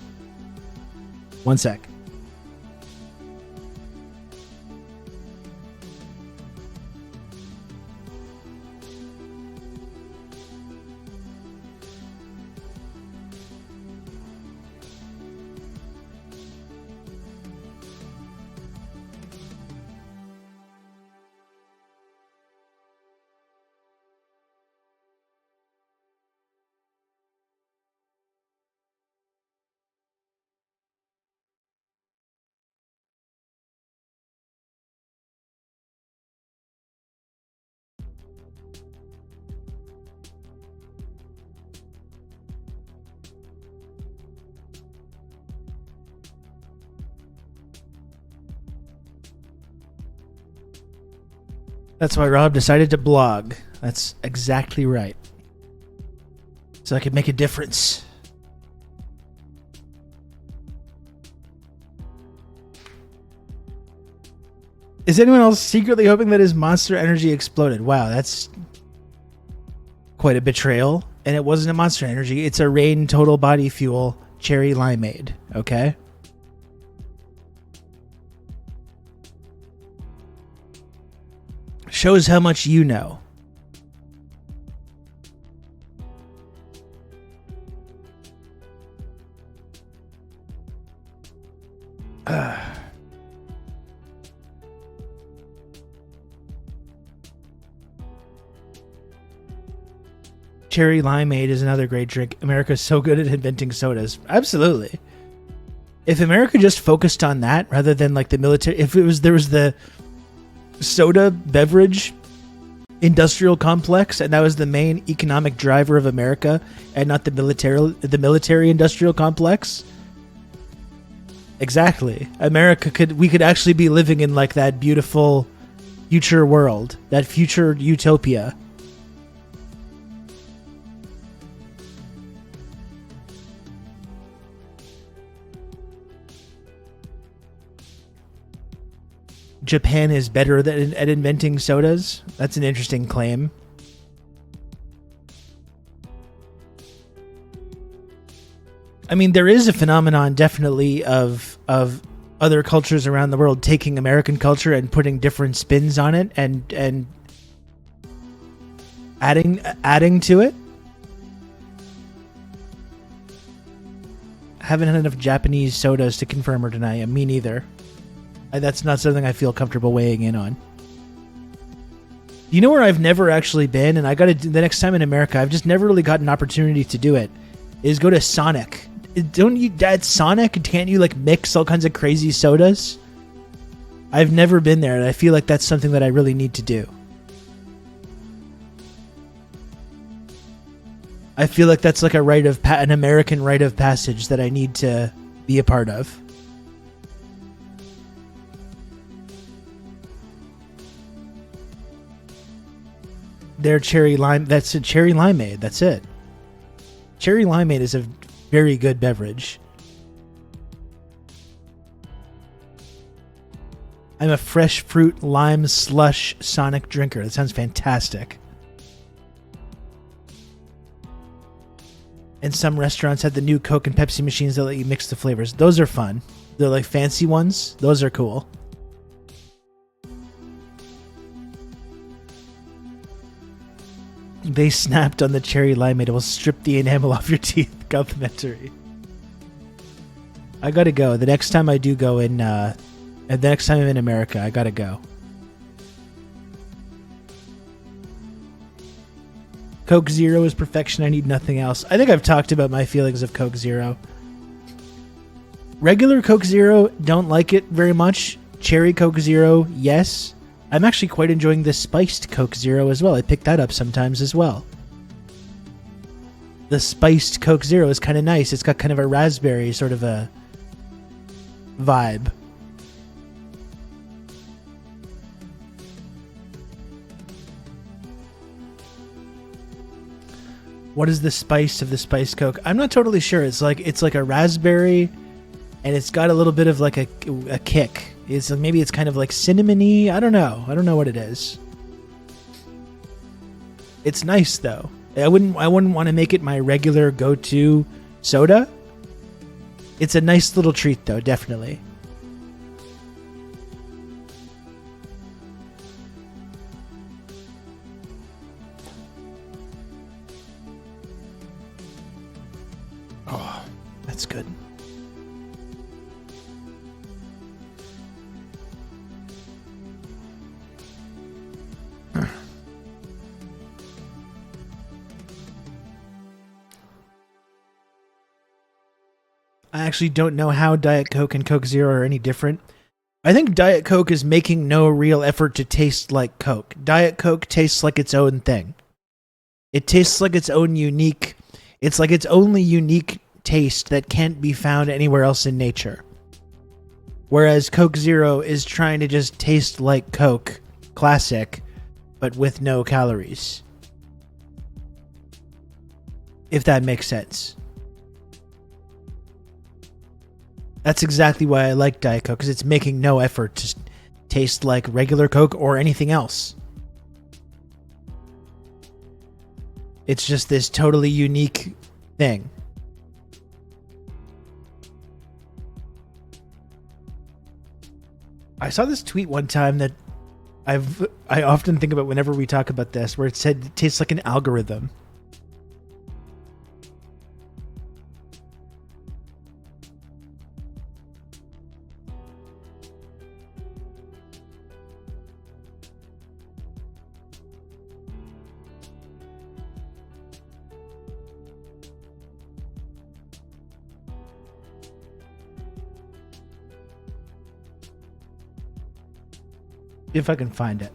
One sec. That's why Rob decided to blog. That's exactly right. So I could make a difference. Is anyone else secretly hoping that his Monster Energy exploded? Wow, that's quite a betrayal. And it wasn't a Monster Energy. It's a Rain Total Body Fuel Cherry Limeade. Okay? Shows how much you know. Cherry Limeade is another great drink. America's so good at inventing sodas. Absolutely. If America just focused on that rather than like the military, if there was the soda beverage industrial complex and that was the main economic driver of America and not the military industrial complex. Exactly. We could actually be living in like that beautiful future world, that future utopia. Japan is better at inventing sodas. That's an interesting claim. I mean, there is a phenomenon definitely of other cultures around the world taking American culture and putting different spins on it and adding to it. Haven't had enough Japanese sodas to confirm or deny. Me neither. That's not something I feel comfortable weighing in on. You know where I've never actually been, and I got to the next time in America, I've just never really got an opportunity to do it, is go to Sonic. Don't you, at Sonic, can't you like mix all kinds of crazy sodas? I've never been there, and I feel like that's something that I really need to do. I feel like that's like an American rite of passage that I need to be a part of. their cherry lime. That's a cherry limeade. That's it. Cherry limeade is a very good beverage. I'm a fresh fruit lime slush Sonic drinker. That sounds fantastic. And some restaurants have the new Coke and Pepsi machines that let you mix the flavors. Those are fun. They're like fancy ones. Those are cool. They snapped on the cherry limeade. It will strip the enamel off your teeth. Complimentary. I gotta go. The next time I do go in, the next time I'm in America, I gotta go. Coke Zero is perfection. I need nothing else. I think I've talked about my feelings of Coke Zero. Regular Coke Zero, don't like it very much. Cherry Coke Zero, yes. I'm actually quite enjoying the spiced Coke Zero as well. I pick that up sometimes as well. The spiced Coke Zero is kind of nice. It's got kind of a raspberry sort of a vibe. What is the spice of the spiced Coke? I'm not totally sure. It's like a raspberry, and it's got a little bit of like a kick. Maybe it's kind of like cinnamony. I don't know what it is. It's nice though. I wouldn't want to make it my regular go-to soda. It's a nice little treat though, definitely. Oh, that's good. I actually don't know how Diet Coke and Coke Zero are any different. I think Diet Coke is making no real effort to taste like Coke. Diet Coke tastes like its own thing. It tastes like its own unique... It's like its only unique taste that can't be found anywhere else in nature. Whereas Coke Zero is trying to just taste like Coke, classic, but with no calories. If that makes sense. That's exactly why I like Diet Coke, because it's making no effort to taste like regular Coke or anything else. It's just this totally unique thing. I saw this tweet one time that I often think about whenever we talk about this, where it said it tastes like an algorithm. If I can find it.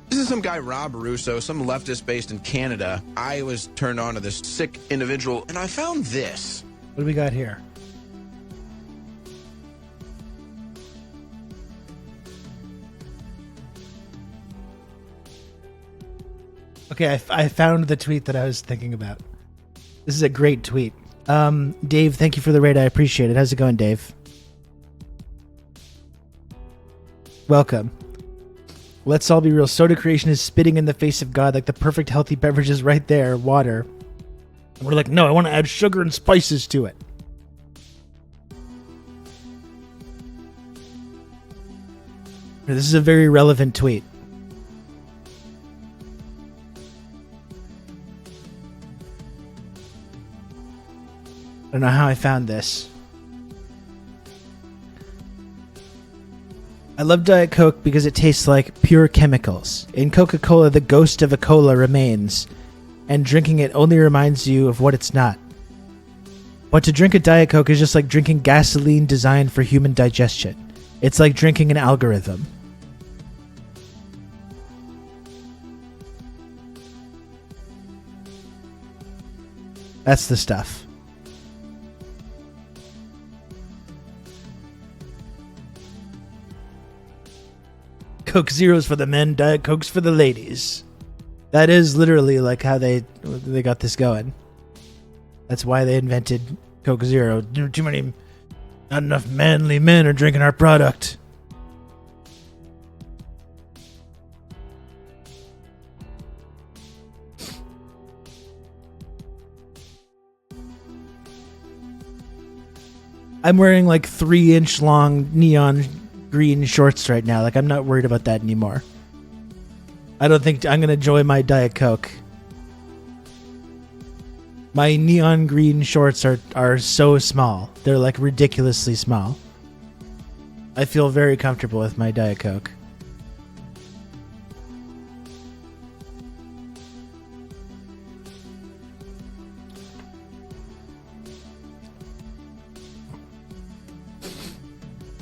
This is some guy, Rob Russo, some leftist based in Canada. I was turned on to this sick individual, and I found this. What do we got here? Okay, I found the tweet that I was thinking about. This is a great tweet. Dave, thank you for the raid. I appreciate it. How's it going, Dave? Welcome. Let's all be real. Soda creation is spitting in the face of God, like the perfect healthy beverage is right there, water. And we're like, no, I want to add sugar and spices to it. This is a very relevant tweet. I don't know how I found this. I love Diet Coke because it tastes like pure chemicals. In Coca-Cola, the ghost of a cola remains, and drinking it only reminds you of what it's not. But to drink a Diet Coke is just like drinking gasoline designed for human digestion. It's like drinking an algorithm. That's the stuff. Coke Zeros for the men, Diet Cokes for the ladies. That is literally like how they got this going. That's why they invented Coke Zero. Too many, not enough manly men are drinking our product. I'm wearing like 3-inch long neon green shorts right now. Like, I'm not worried about that anymore. I don't think I'm going to enjoy my Diet Coke. My neon green shorts are so small. They're like ridiculously small. I feel very comfortable with my Diet Coke.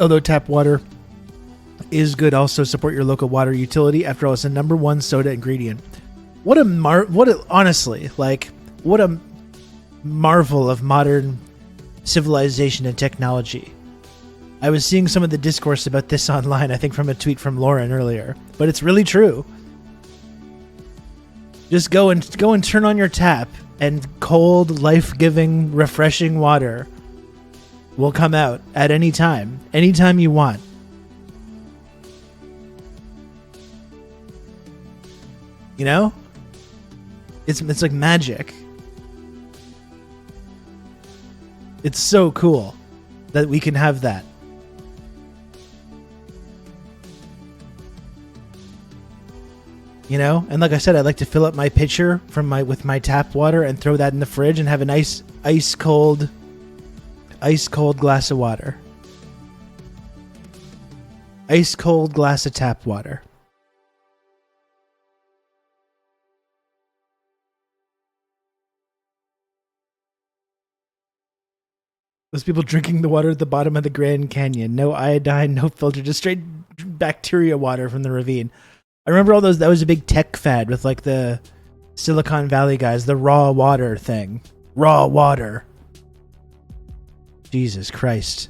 Although tap water is good, also support your local water utility. After all, it's the #1 soda ingredient. What a marvel of modern civilization and technology. I was seeing some of the discourse about this online, I think from a tweet from Lauren earlier, but it's really true. Just go and turn on your tap, and cold, life-giving, refreshing water will come out at any time you want. You know? It's like magic. It's so cool that we can have that. You know? And like I said, I like to fill up my pitcher with my tap water and throw that in the fridge and have a nice ice cold glass of water. Ice cold glass of tap water. Those people drinking the water at the bottom of the Grand Canyon. No iodine, no filter, just straight bacteria water from the ravine. I remember all those. That was a big tech fad with like the Silicon Valley guys, the raw water thing. Raw water. Jesus Christ.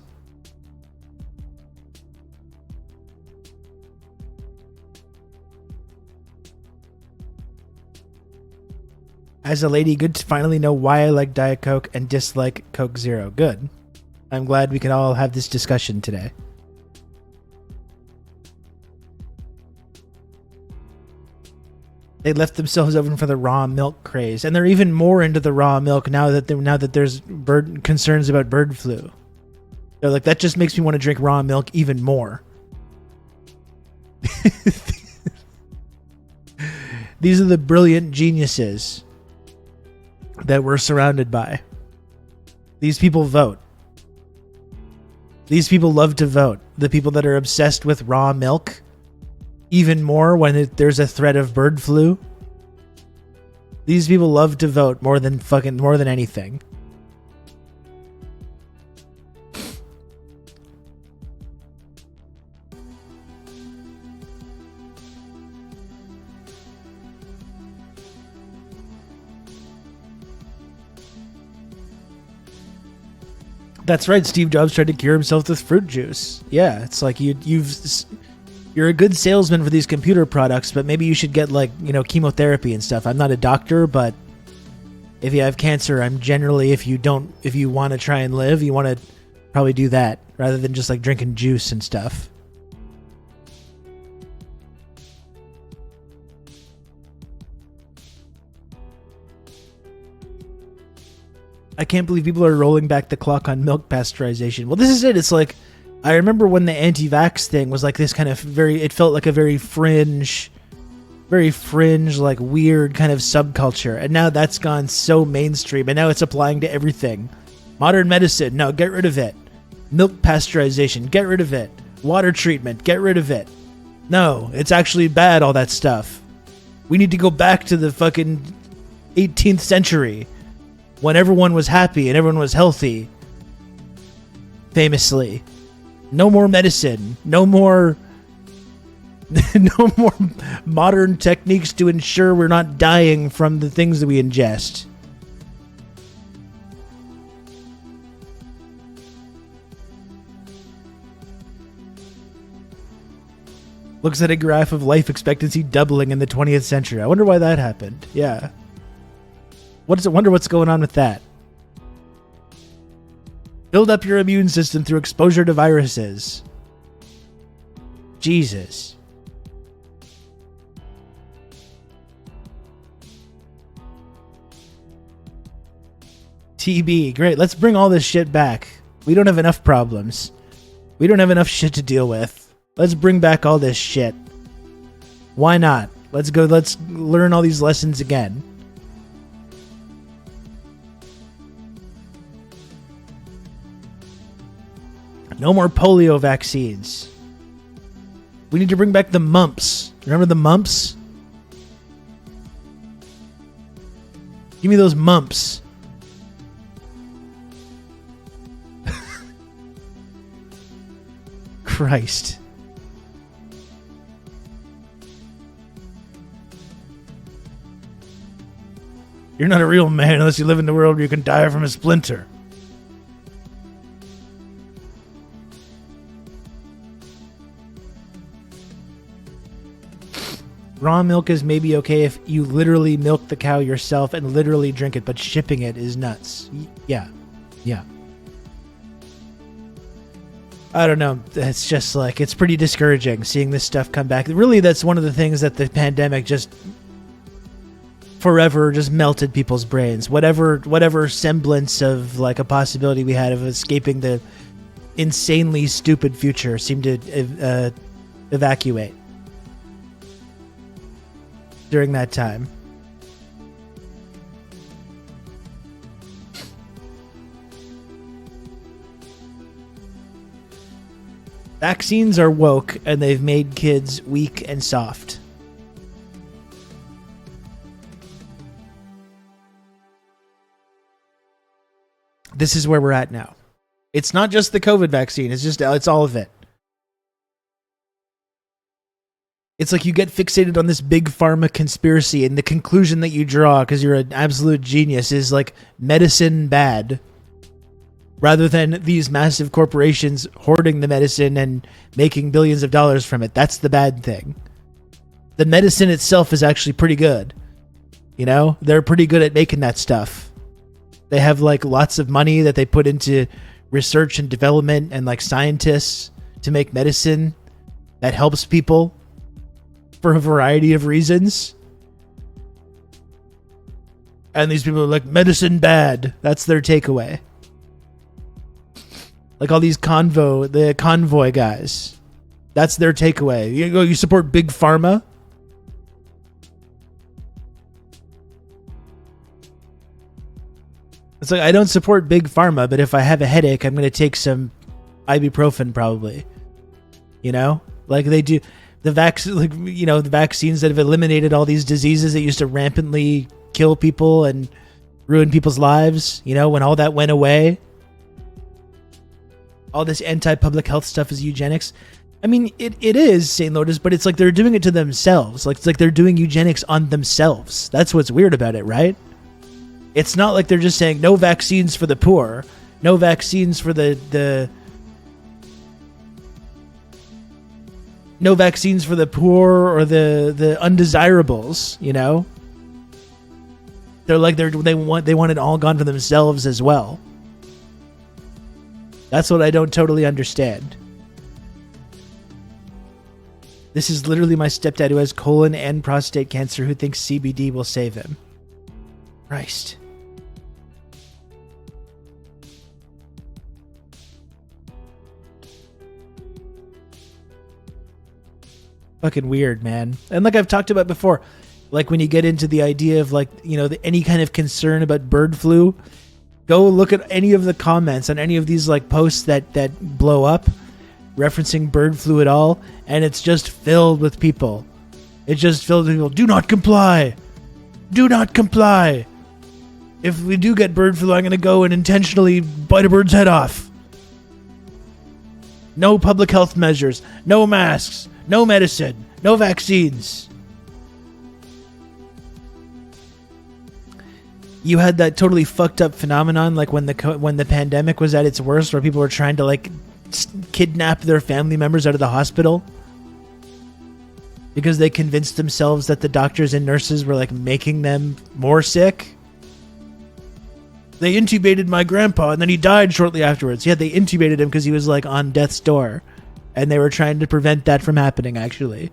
As a lady, good to finally know why I like Diet Coke and dislike Coke Zero. Good. I'm glad we can all have this discussion today. They left themselves open for the raw milk craze, and they're even more into the raw milk now that there's concerns about bird flu. They're like, that just makes me want to drink raw milk even more. These are the brilliant geniuses that we're surrounded by. These people vote. These people love to vote. The people that are obsessed with raw milk, even more when there's a threat of bird flu. These people love to vote more than anything. That's right. Steve Jobs tried to cure himself with fruit juice. Yeah, it's like you're a good salesman for these computer products, but maybe you should get chemotherapy and stuff. I'm not a doctor, but if you have cancer, I'm generally if you want to try and live, you want to probably do that rather than just like drinking juice and stuff. I can't believe people are rolling back the clock on milk pasteurization. Well, this is it. It's like, I remember when the anti-vax thing was like this kind of it felt like a very fringe, like weird kind of subculture. And now that's gone so mainstream, and now it's applying to everything. Modern medicine, no, get rid of it. Milk pasteurization, get rid of it. Water treatment, get rid of it. No, it's actually bad, all that stuff. We need to go back to the fucking 18th century when everyone was happy and everyone was healthy. Famously. No more medicine. No more modern techniques to ensure we're not dying from the things that we ingest. Looks at a graph of life expectancy doubling in the 20th century. I wonder why that happened. Yeah. Wonder what's going on with that. Build up your immune system through exposure to viruses. Jesus. TB. Great. Let's bring all this shit back. We don't have enough problems. We don't have enough shit to deal with. Let's bring back all this shit. Why not? Let's go. Let's learn all these lessons again. No more polio vaccines. We need to bring back the mumps. Remember the mumps? Give me those mumps. Christ. You're not a real man unless you live in the world where you can die from a splinter. Raw milk is maybe okay if you literally milk the cow yourself and literally drink it, but shipping it is nuts. Yeah. Yeah. I don't know. It's just like, it's pretty discouraging seeing this stuff come back. Really, that's one of the things that the pandemic just forever just melted people's brains. Whatever semblance of like a possibility we had of escaping the insanely stupid future seemed to evacuate during that time. Vaccines are woke, and they've made kids weak and soft. This is where we're at now. It's not just the COVID vaccine. It's all of it. It's like you get fixated on this big pharma conspiracy, and the conclusion that you draw, because you're an absolute genius, is like medicine bad. Rather than these massive corporations hoarding the medicine and making billions of dollars from it. That's the bad thing. The medicine itself is actually pretty good. You know? They're pretty good at making that stuff. They have like lots of money that they put into research and development and like scientists to make medicine that helps people for a variety of reasons. And these people are like, medicine bad. That's their takeaway. Like all these convoy guys. That's their takeaway. You support big pharma? It's like, I don't support big pharma, but if I have a headache, I'm going to take some ibuprofen probably. You know? Like they do the vaccines that have eliminated all these diseases that used to rampantly kill people and ruin people's lives, you know, when all that went away. All this anti-public health stuff is eugenics. I mean, it is, St. Lotus, but it's like they're doing it to themselves. Like, it's like they're doing eugenics on themselves. That's what's weird about it, right? It's not like they're just saying no vaccines for the poor, no vaccines for no vaccines for the poor or the undesirables, you know? They're like they want it all gone for themselves as well. That's what I don't totally understand. This is literally my stepdad who has colon and prostate cancer who thinks CBD will save him. Christ. Fucking weird, man. And like I've talked about before, like when you get into the idea of like, you know, any kind of concern about bird flu, go look at any of the comments on any of these like posts that blow up referencing bird flu at all, and it's just filled with people. It's just filled with people. Do not comply. Do not comply. If we do get bird flu, I'm going to go and intentionally bite a bird's head off. No public health measures. No masks. No medicine. No vaccines. You had that totally fucked up phenomenon like when the pandemic was at its worst, where people were trying to like kidnap their family members out of the hospital. because they convinced themselves that the doctors and nurses were like making them more sick. They intubated my grandpa and then he died shortly afterwards. Yeah, they intubated him because he was like on death's door, and they were trying to prevent that from happening, actually.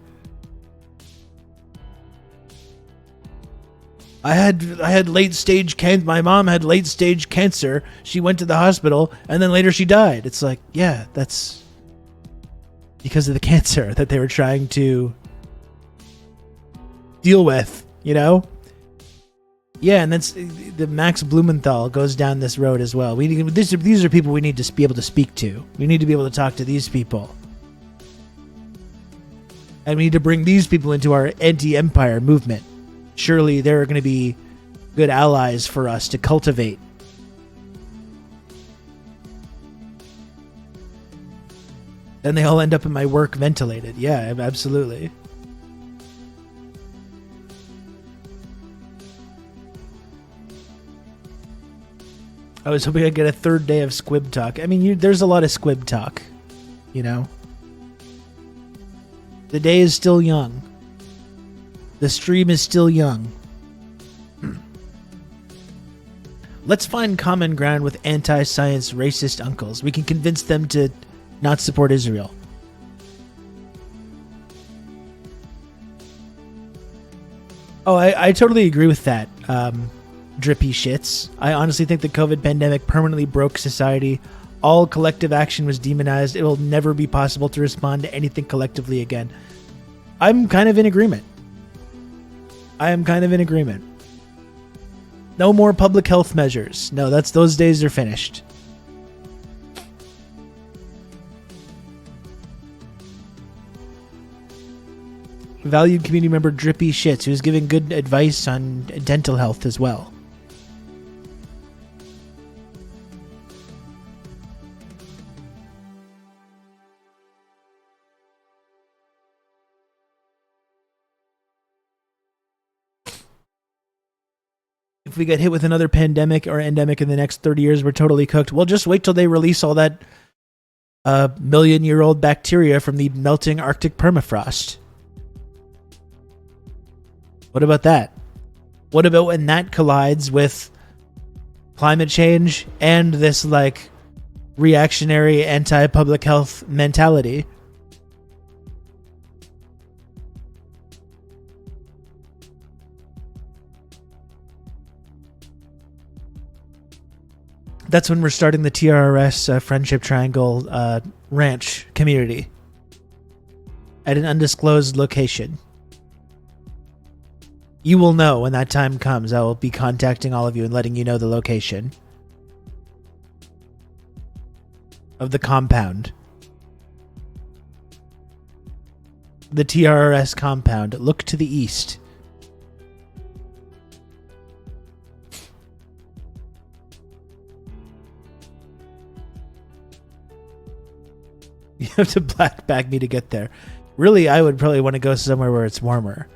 I had late stage cancer. My mom had late stage cancer. She went to the hospital and then later she died. It's like, yeah, that's because of the cancer that they were trying to deal with, you know? Yeah, and that's the Max Blumenthal goes down this road as well. These are people we need to be able to speak to. We need to be able to talk to these people. And we need to bring these people into our anti-empire movement. Surely they're going to be good allies for us to cultivate. Then they all end up in my work ventilated. Yeah, absolutely. I was hoping I'd get a third day of squib talk. I mean, there's a lot of squib talk, you know? The day is still young. The stream is still young. Let's find common ground with anti-science racist uncles. We can convince them to not support Israel. Oh, I totally agree with that, drippy shits. I honestly think the COVID pandemic permanently broke society. All collective action was demonized. It will never be possible to respond to anything collectively again. I'm kind of in agreement. No more public health measures. No, those days are finished. Valued community member Drippy Shits, who's giving good advice on dental health as well. If we get hit with another pandemic or endemic in the next 30 years, we're totally cooked. Well, just wait till they release all that million-year-old bacteria from the melting Arctic permafrost. What about that? What about when that collides with climate change and this, like, reactionary anti-public health mentality? That's when we're starting the TRRS Friendship Triangle ranch community at an undisclosed location. You will know when that time comes. I will be contacting all of you and letting you know the location of the compound. The TRRS compound. Look to the east. You have to black bag me to get there. Really, I would probably want to go somewhere where it's warmer.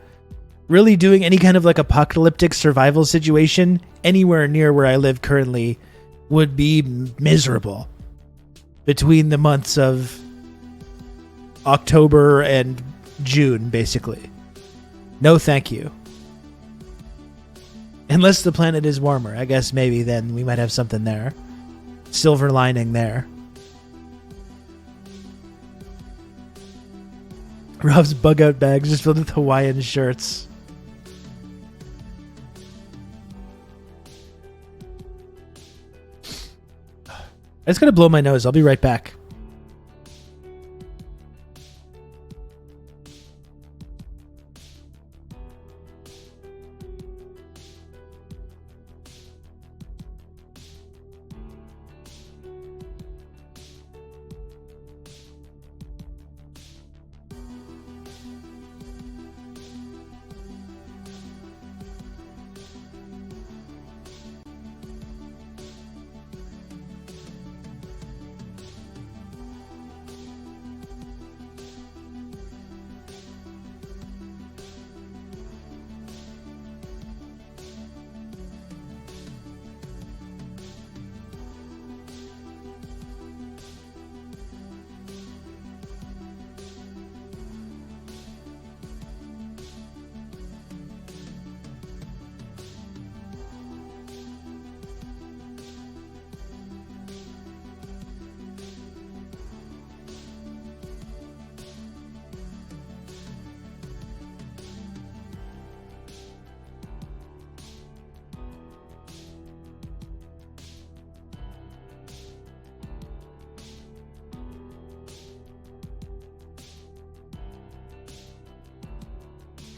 Really doing any kind of like apocalyptic survival situation anywhere near where I live currently would be miserable. Between the months of October and June, basically. No thank you. Unless the planet is warmer. I guess maybe then we might have something there. Silver lining there. Rob's bug out bags just filled with Hawaiian shirts. I just gotta blow my nose. I'll be right back.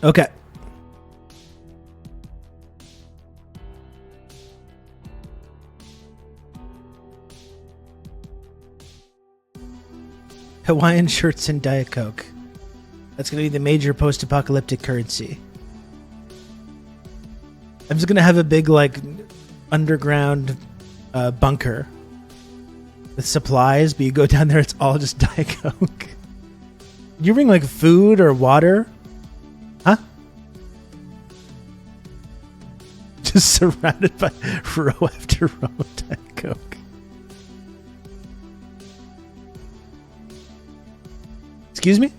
Okay. Hawaiian shirts and Diet Coke. That's going to be the major post-apocalyptic currency. I'm just going to have a big, like, underground bunker with supplies, but you go down there, it's all just Diet Coke. Do you bring, like, food or water? Huh? Just surrounded by row after row of Diet Coke. Excuse me?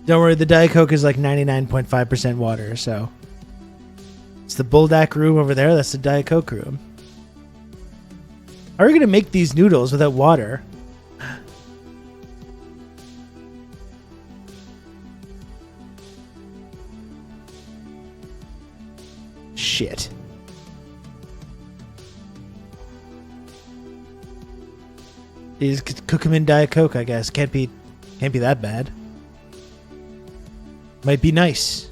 Don't worry, the Diet Coke is like 99.5% water, so... It's the Buldak room over there, that's the Diet Coke room. How are we going to make these noodles without water? Shit. You just cook them in Diet Coke, I guess. Can't be that bad. Might be nice.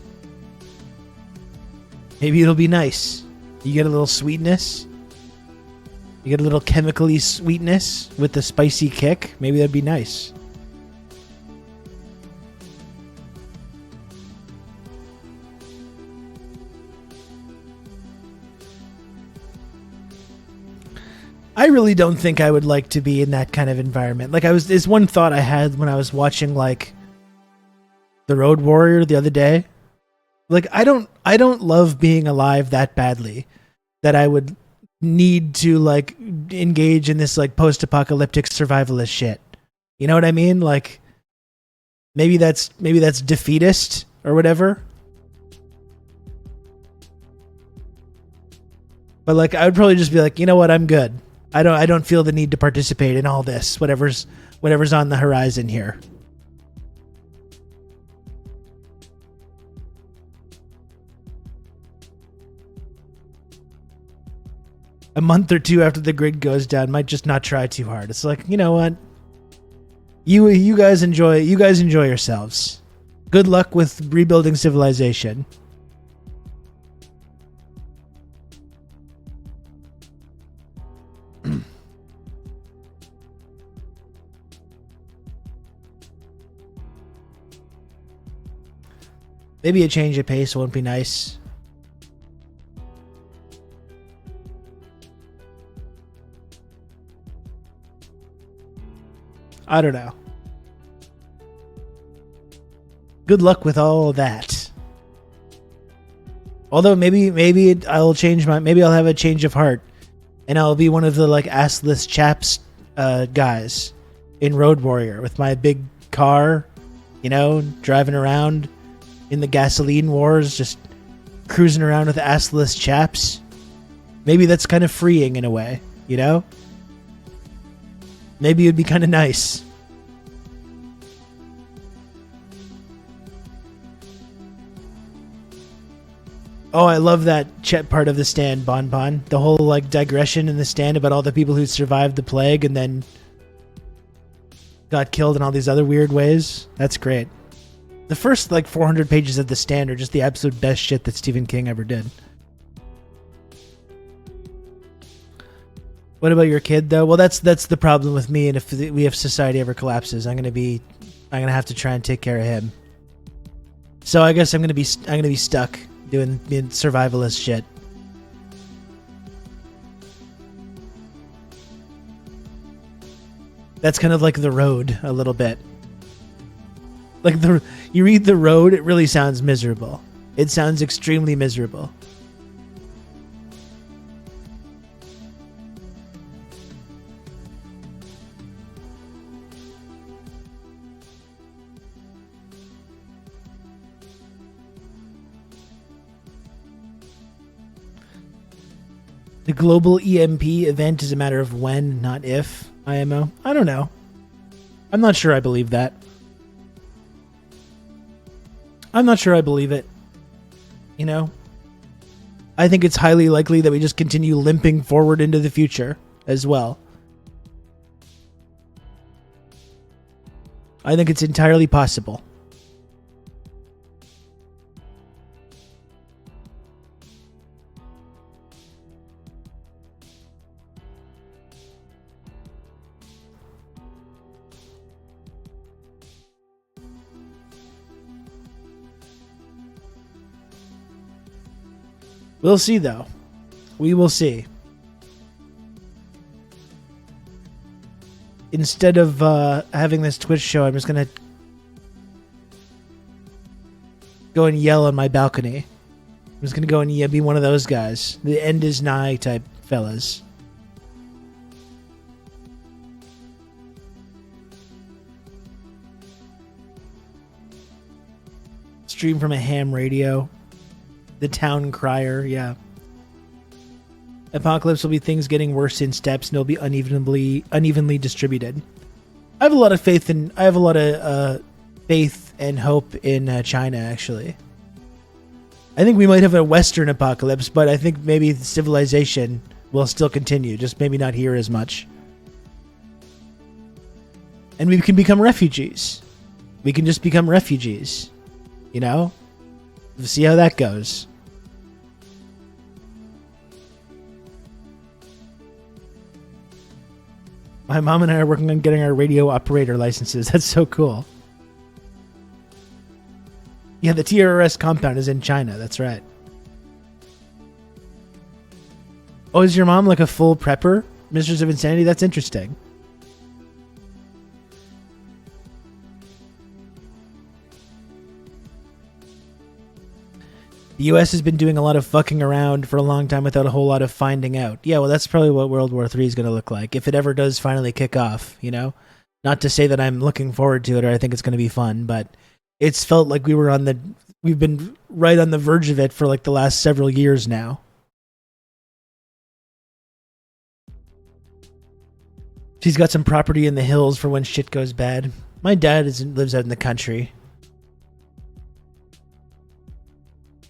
Maybe it'll be nice. You get a little sweetness. You get a little chemically sweetness with the spicy kick. Maybe that'd be nice. I really don't think I would like to be in that kind of environment. Like there's one thought I had when I was watching like The Road Warrior the other day. Like I don't love being alive that badly that I would need to like engage in this like post-apocalyptic survivalist shit. You know what I mean? Like maybe that's defeatist or whatever. But like I would probably just be like, you know what, I'm good. I don't feel the need to participate in all this, whatever's on the horizon here. A month or two after the grid goes down, might just not try too hard. It's like, you know what? You guys enjoy yourselves. Good luck with rebuilding civilization. Maybe a change of pace won't be nice. I don't know. Good luck with all that. Although maybe I'll have a change of heart, and I'll be one of the like assless chaps guys in Road Warrior with my big car, you know, driving around in the gasoline wars, just cruising around with assless chaps. Maybe that's kind of freeing in a way, you know? Maybe it'd be kind of nice. Oh, I love that Chet part of the stand, Bon Bon. The whole like digression in the stand about all the people who survived the plague and then got killed in all these other weird ways. That's great. The first like 400 pages of the stand are just the absolute best shit that Stephen King ever did. What about your kid though? Well, that's the problem with me, and if society ever collapses, I'm gonna have to try and take care of him. So I guess I'm gonna be stuck doing survivalist shit. That's kind of like The Road a little bit. Like you read The Road, it really sounds miserable. It sounds extremely miserable. The global EMP event is a matter of when, not if, IMO. I don't know. I'm not sure I believe that. I'm not sure I believe it. You know? I think it's highly likely that we just continue limping forward into the future as well. I think it's entirely possible. We'll see, though. We will see. Instead of having this Twitch show, I'm just going to go and yell on my balcony. I'm just going to go and be one of those guys. The end is nigh type fellas. Stream from a ham radio. The town crier, yeah. Apocalypse will be things getting worse in steps, and it'll be unevenly distributed. I have a lot of faith and hope in China. Actually, I think we might have a Western apocalypse, but I think maybe civilization will still continue, just maybe not here as much. And we can become refugees. We can just become refugees. You know, we'll see how that goes. My mom and I are working on getting our radio operator licenses. That's so cool. Yeah, the TRRS compound is in China. That's right. Oh, is your mom like a full prepper? Mistress of Insanity? That's interesting. The US has been doing a lot of fucking around for a long time without a whole lot of finding out. Yeah, well, that's probably what World War III is going to look like, if it ever does finally kick off, you know? Not to say that I'm looking forward to it or I think it's going to be fun, but it's felt like we've been right on the verge of it for like the last several years now. She's got some property in the hills for when shit goes bad. My dad lives out in the country.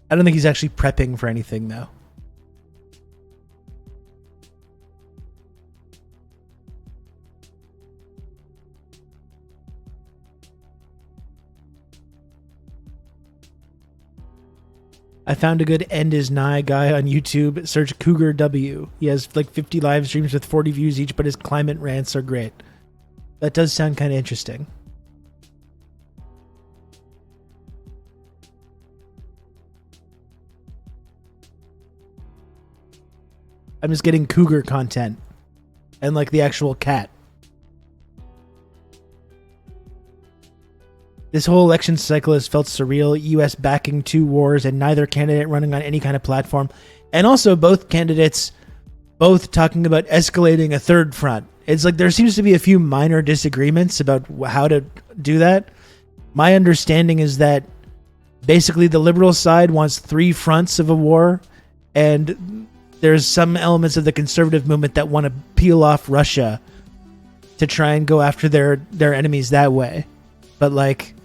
I don't think he's actually prepping for anything, though. I found a good End Is Nigh guy on YouTube. Search Cougar W. He has like 50 live streams with 40 views each, but his climate rants are great. That does sound kind of interesting. I'm just getting cougar content and like the actual cat. This whole election cycle has felt surreal. US backing two wars and neither candidate running on any kind of platform. And also both candidates both talking about escalating a third front. It's like there seems to be a few minor disagreements about how to do that. My understanding is that basically the liberal side wants three fronts of a war, and there's some elements of the conservative movement that want to peel off Russia to try and go after their enemies that way. But like,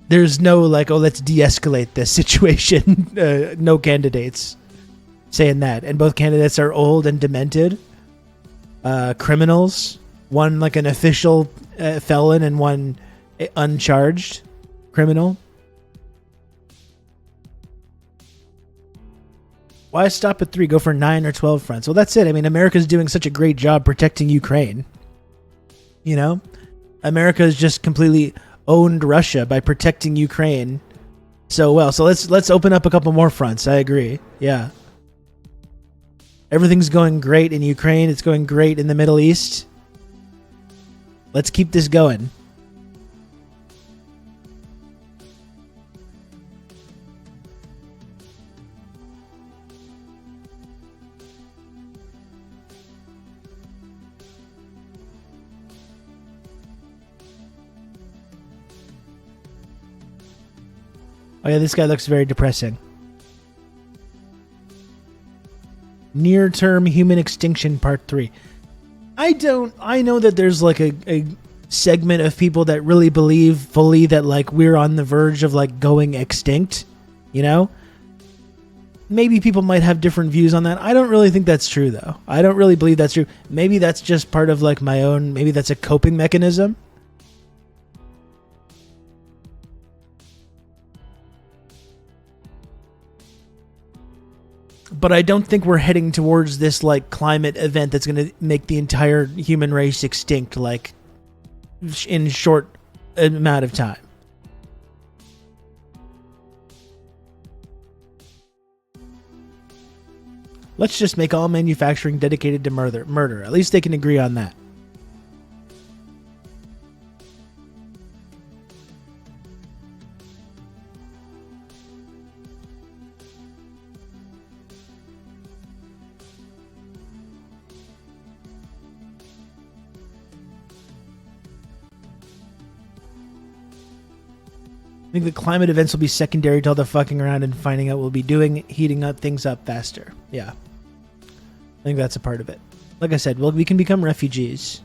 there's no like, oh, let's de-escalate this situation. No candidates saying that. And both candidates are old and demented. Criminals. One like an official felon and one uncharged criminal. Why stop at 3? Go for 9 or 12 fronts. Well, that's it. I mean, America's doing such a great job protecting Ukraine. You know? America's just completely owned Russia by protecting Ukraine so well. So let's open up a couple more fronts. I agree. Yeah. Everything's going great in Ukraine. It's going great in the Middle East. Let's keep this going. Oh yeah, this guy looks very depressing. Near-term human extinction part 3. I know that there's like a segment of people that really believe fully that like we're on the verge of like going extinct, you know? Maybe people might have different views on that. I don't really think that's true though. I don't really believe that's true. Maybe that's just part of like my own, maybe that's a coping mechanism. But I don't think we're heading towards this like climate event that's going to make the entire human race extinct like in short amount of time. Let's just make all manufacturing dedicated to murder. At least they can agree on that. I think the climate events will be secondary to all the fucking around and finding out what we'll be doing, heating up things up faster. Yeah. I think that's a part of it. Like I said, we can become refugees.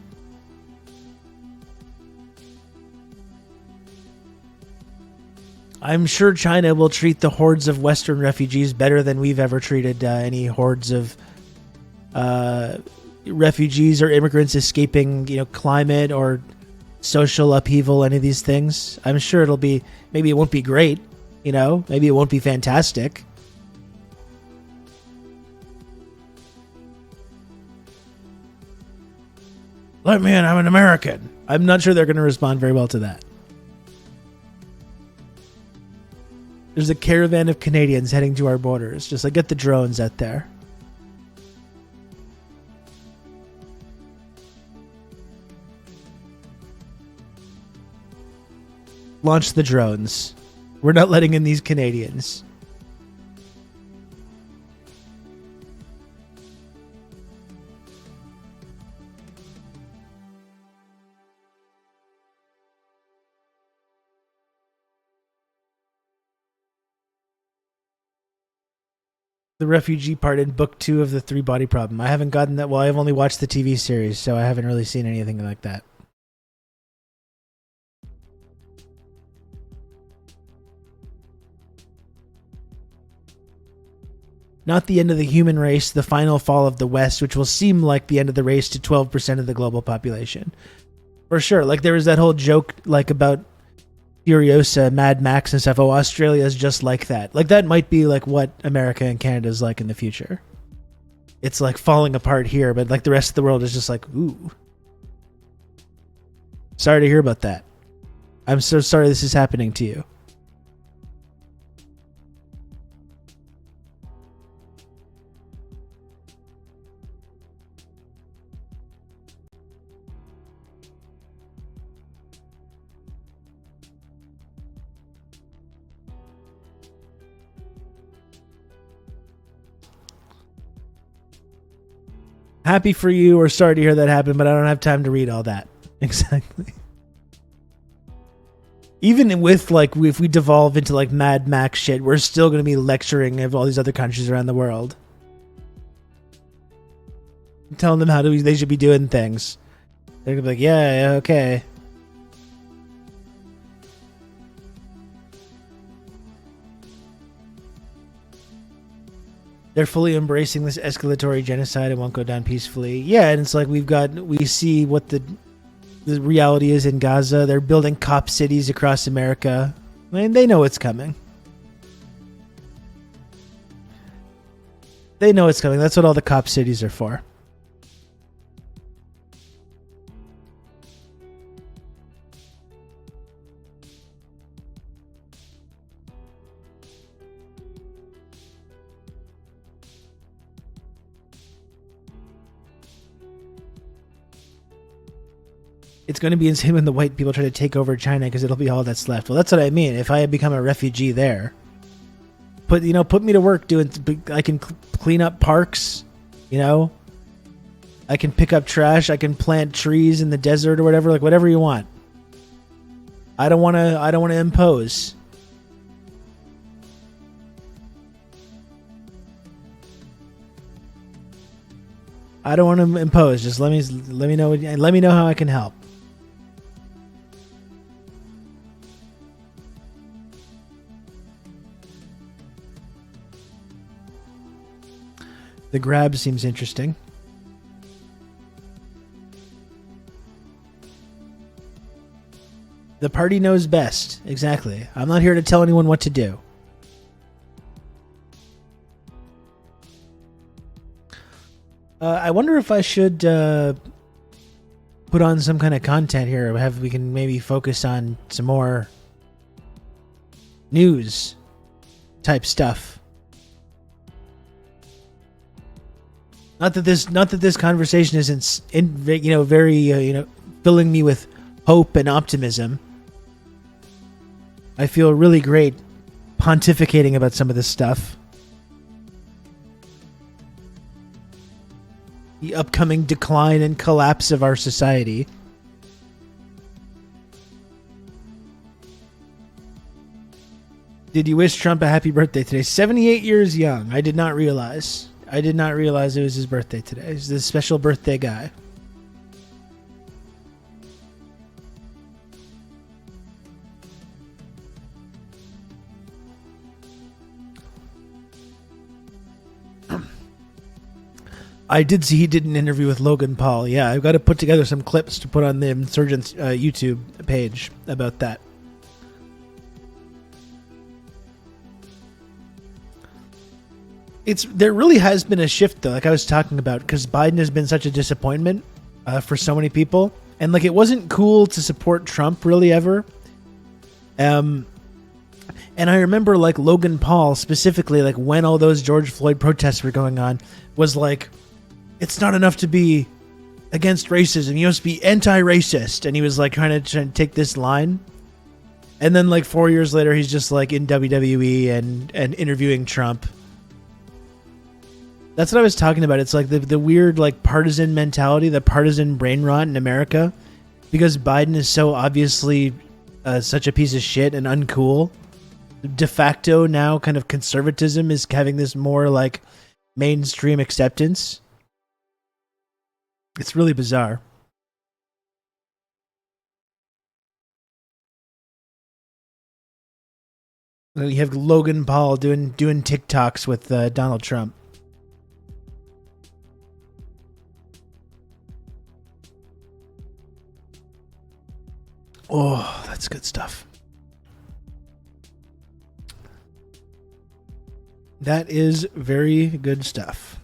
I'm sure China will treat the hordes of Western refugees better than we've ever treated any hordes of refugees or immigrants escaping, climate or social upheaval, any of these things. I'm sure it'll be, maybe it won't be great, maybe it won't be fantastic. Let me in, I'm an American. I'm not sure they're going to respond very well to that. There's a caravan of Canadians heading to our borders. Just like, get the drones out there. Launch the drones. We're not letting in these Canadians. The refugee part in book 2 of the 3-body problem. I haven't gotten that. Well, I've only watched the TV series, so I haven't really seen anything like that. Not the end of the human race, the final fall of the West, which will seem like the end of the race to 12% of the global population. For sure. Like, there was that whole joke, like, about Furiosa, Mad Max and stuff. Oh, Australia's just like that. Like, that might be, like, what America and Canada is like in the future. It's, like, falling apart here, but, like, the rest of the world is just like, ooh. Sorry to hear about that. I'm so sorry this is happening to you. Happy for you or sorry to hear that happen, but I don't have time to read all that. Exactly. Even with, like, if we devolve into, like, Mad Max shit, we're still going to be lecturing of all these other countries around the world. Telling them how they should be doing things. They're going to be like, yeah, okay. They're fully embracing this escalatory genocide. It won't go down peacefully. Yeah, and it's like we see what the reality is in Gaza. They're building cop cities across America. I mean, they know it's coming. They know it's coming. That's what all the cop cities are for. It's going to be insane when the white people try to take over China because it'll be all that's left. Well, that's what I mean. If I had become a refugee there, put me to work doing. I can clean up parks. I can pick up trash. I can plant trees in the desert or whatever. Like, whatever you want. I don't want to impose. I don't want to impose. Just let me know. Let me know how I can help. The grab seems interesting. The party knows best. Exactly. I'm not here to tell anyone what to do. I wonder if I should put on some kind of content here. We can maybe focus on some more news type stuff. Not that this conversation isn't very filling me with hope and optimism. I feel really great pontificating about some of this stuff. The upcoming decline and collapse of our society. Did you wish Trump a happy birthday today? 78 years young. I did not realize. It was his birthday today. He's the special birthday guy. I did see he did an interview with Logan Paul. Yeah, I've got to put together some clips to put on the Insurgents YouTube page about that. There really has been a shift, though, like I was talking about, because Biden has been such a disappointment for so many people. And like it wasn't cool to support Trump really ever. And I remember like Logan Paul specifically, like when all those George Floyd protests were going on, was like, it's not enough to be against racism. You must be anti-racist. And he was like trying to take this line. And then like 4 years later, he's just like in WWE and interviewing Trump. That's what I was talking about. It's like the weird like partisan mentality, the partisan brain rot in America. Because Biden is so obviously such a piece of shit and uncool. De facto now kind of conservatism is having this more like mainstream acceptance. It's really bizarre. You have Logan Paul doing TikToks with Donald Trump. Oh, that's good stuff. That is very good stuff.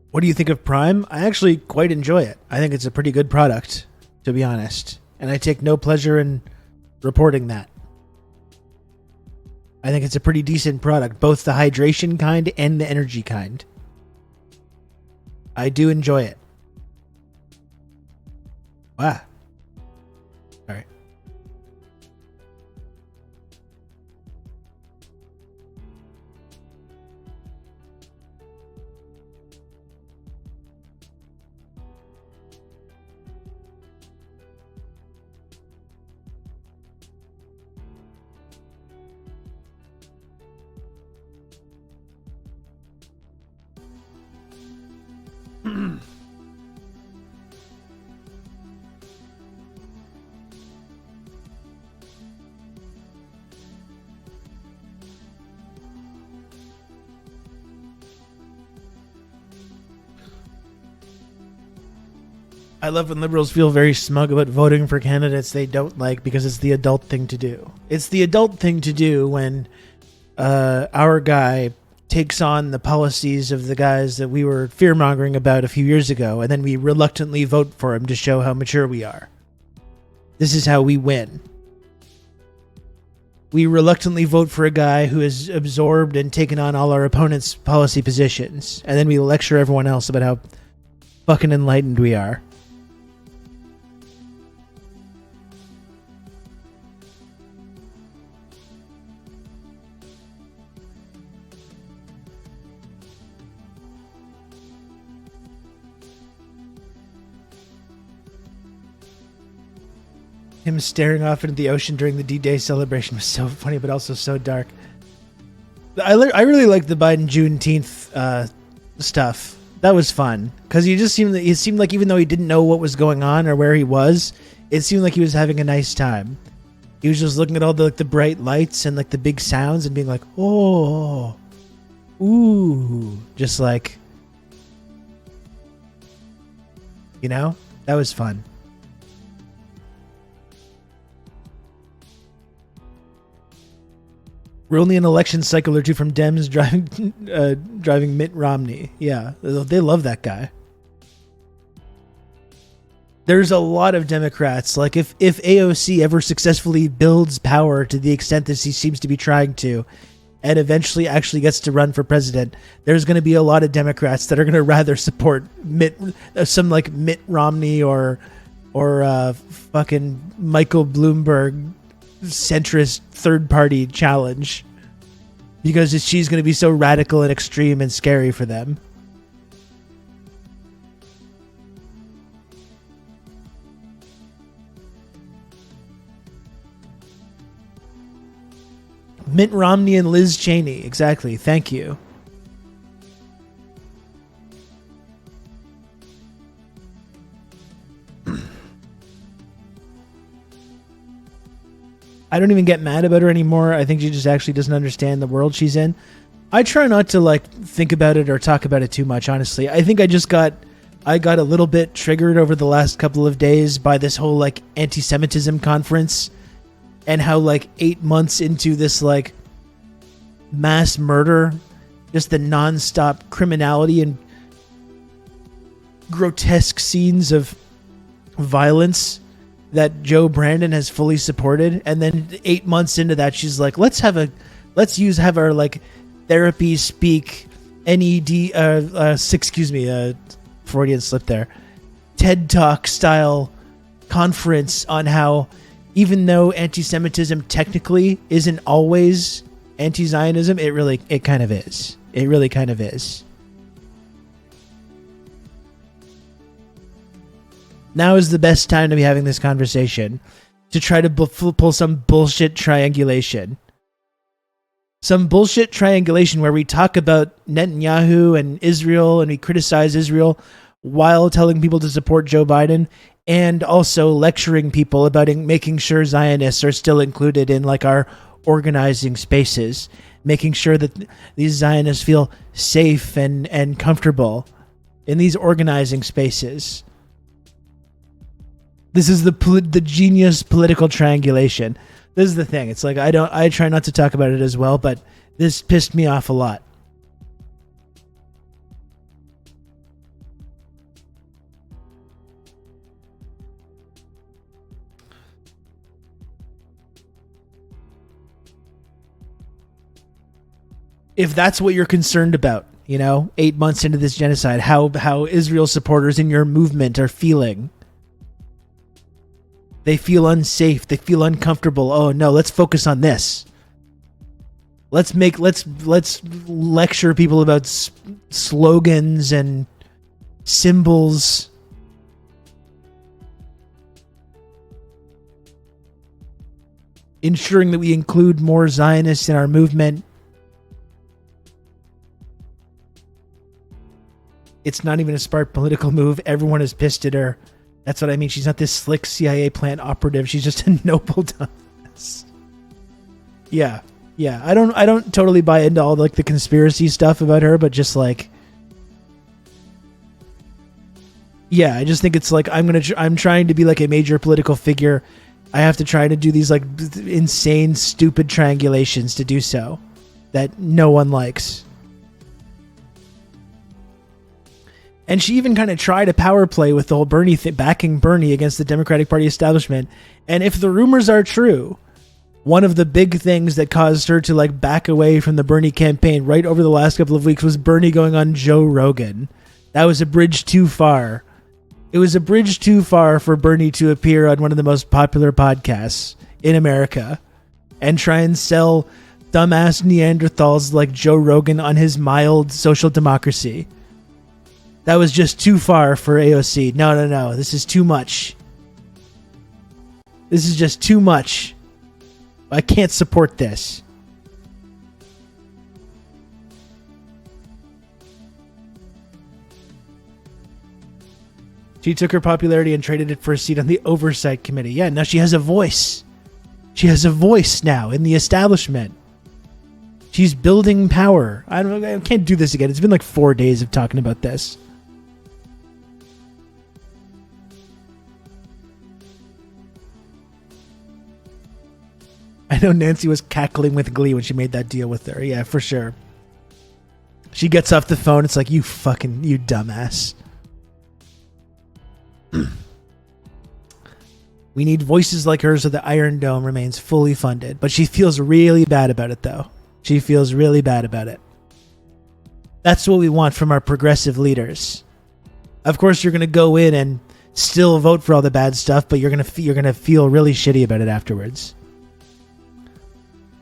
What do you think of Prime? I actually quite enjoy it. I think it's a pretty good product, to be honest. And I take no pleasure in reporting that. I think it's a pretty decent product, both the hydration kind and the energy kind. I do enjoy it. Wow. All right. I love when liberals feel very smug about voting for candidates they don't like because it's the adult thing to do. It's the adult thing to do when our guy takes on the policies of the guys that we were fear-mongering about a few years ago, and then we reluctantly vote for him to show how mature we are. This is how we win. We reluctantly vote for a guy who has absorbed and taken on all our opponents' policy positions, and then we lecture everyone else about how fucking enlightened we are. Him staring off into the ocean during the D-Day celebration was so funny, but also so dark. I really liked the Biden Juneteenth stuff. That was fun because it seemed like even though he didn't know what was going on or where he was, it seemed like he was having a nice time. He was just looking at all the bright lights and like the big sounds and being like, oh, ooh, just like, you know, that was fun. We're only an election cycle or two from Dems driving Mitt Romney. Yeah, they love that guy. There's a lot of Democrats, like if AOC ever successfully builds power to the extent that he seems to be trying to, and eventually actually gets to run for president, there's going to be a lot of Democrats that are going to rather support Mitt Romney or fucking Michael Bloomberg centrist third party challenge, because she's going to be so radical and extreme and scary for them. Mitt Romney and Liz Cheney. Exactly. Thank you. I don't even get mad about her anymore. I think she just actually doesn't understand the world she's in. I try not to like think about it or talk about it too much, honestly. I think I got a little bit triggered over the last couple of days by this whole like anti-Semitism conference, and how like 8 months into this like mass murder, just the nonstop criminality and grotesque scenes of violence that Joe Brandon has fully supported. And then 8 months into that, she's like, let's have our like therapy speak Freudian slip there, TED Talk style conference on how even though anti-Semitism technically isn't always anti-Zionism, it kind of is. It really kind of is. Now is the best time to be having this conversation, to try to pull some bullshit triangulation. Some bullshit triangulation where we talk about Netanyahu and Israel and we criticize Israel while telling people to support Joe Biden, and also lecturing people about making sure Zionists are still included in like our organizing spaces, making sure that these Zionists feel safe and comfortable in these organizing spaces. This is the genius political triangulation. This is the thing. It's like I try not to talk about it as well, but this pissed me off a lot. If that's what you're concerned about, 8 months into this genocide, how Israel supporters in your movement are feeling. They feel unsafe. They feel uncomfortable. Oh no, let's focus on this. Let's lecture people about slogans and symbols. Ensuring that we include more Zionists in our movement. It's not even a smart political move. Everyone is pissed at her. That's what I mean. She's not this slick CIA plant operative. She's just a noble dumbass. Yeah. I don't totally buy into all like the conspiracy stuff about her, but just like, yeah, I just think it's like I'm trying to be like a major political figure. I have to try to do these like insane, stupid triangulations to do so that no one likes. And she even kind of tried a power play with the whole Bernie backing Bernie against the Democratic Party establishment. And if the rumors are true, one of the big things that caused her to like back away from the Bernie campaign right over the last couple of weeks was Bernie going on Joe Rogan. That was a bridge too far. It was a bridge too far for Bernie to appear on one of the most popular podcasts in America and try and sell dumbass Neanderthals like Joe Rogan on his mild social democracy. That was just too far for AOC. No. This is too much. This is just too much. I can't support this. She took her popularity and traded it for a seat on the Oversight Committee. Yeah, now she has a voice. She has a voice now in the establishment. She's building power. I can't do this again. It's been like 4 days of talking about this. I know Nancy was cackling with glee when she made that deal with her. Yeah, for sure. She gets off the phone. It's like, you dumbass. We need voices like hers so the Iron Dome remains fully funded. But she feels really bad about it, though. She feels really bad about it. That's what we want from our progressive leaders. Of course, you're going to go in and still vote for all the bad stuff, but you're going to feel really shitty about it afterwards.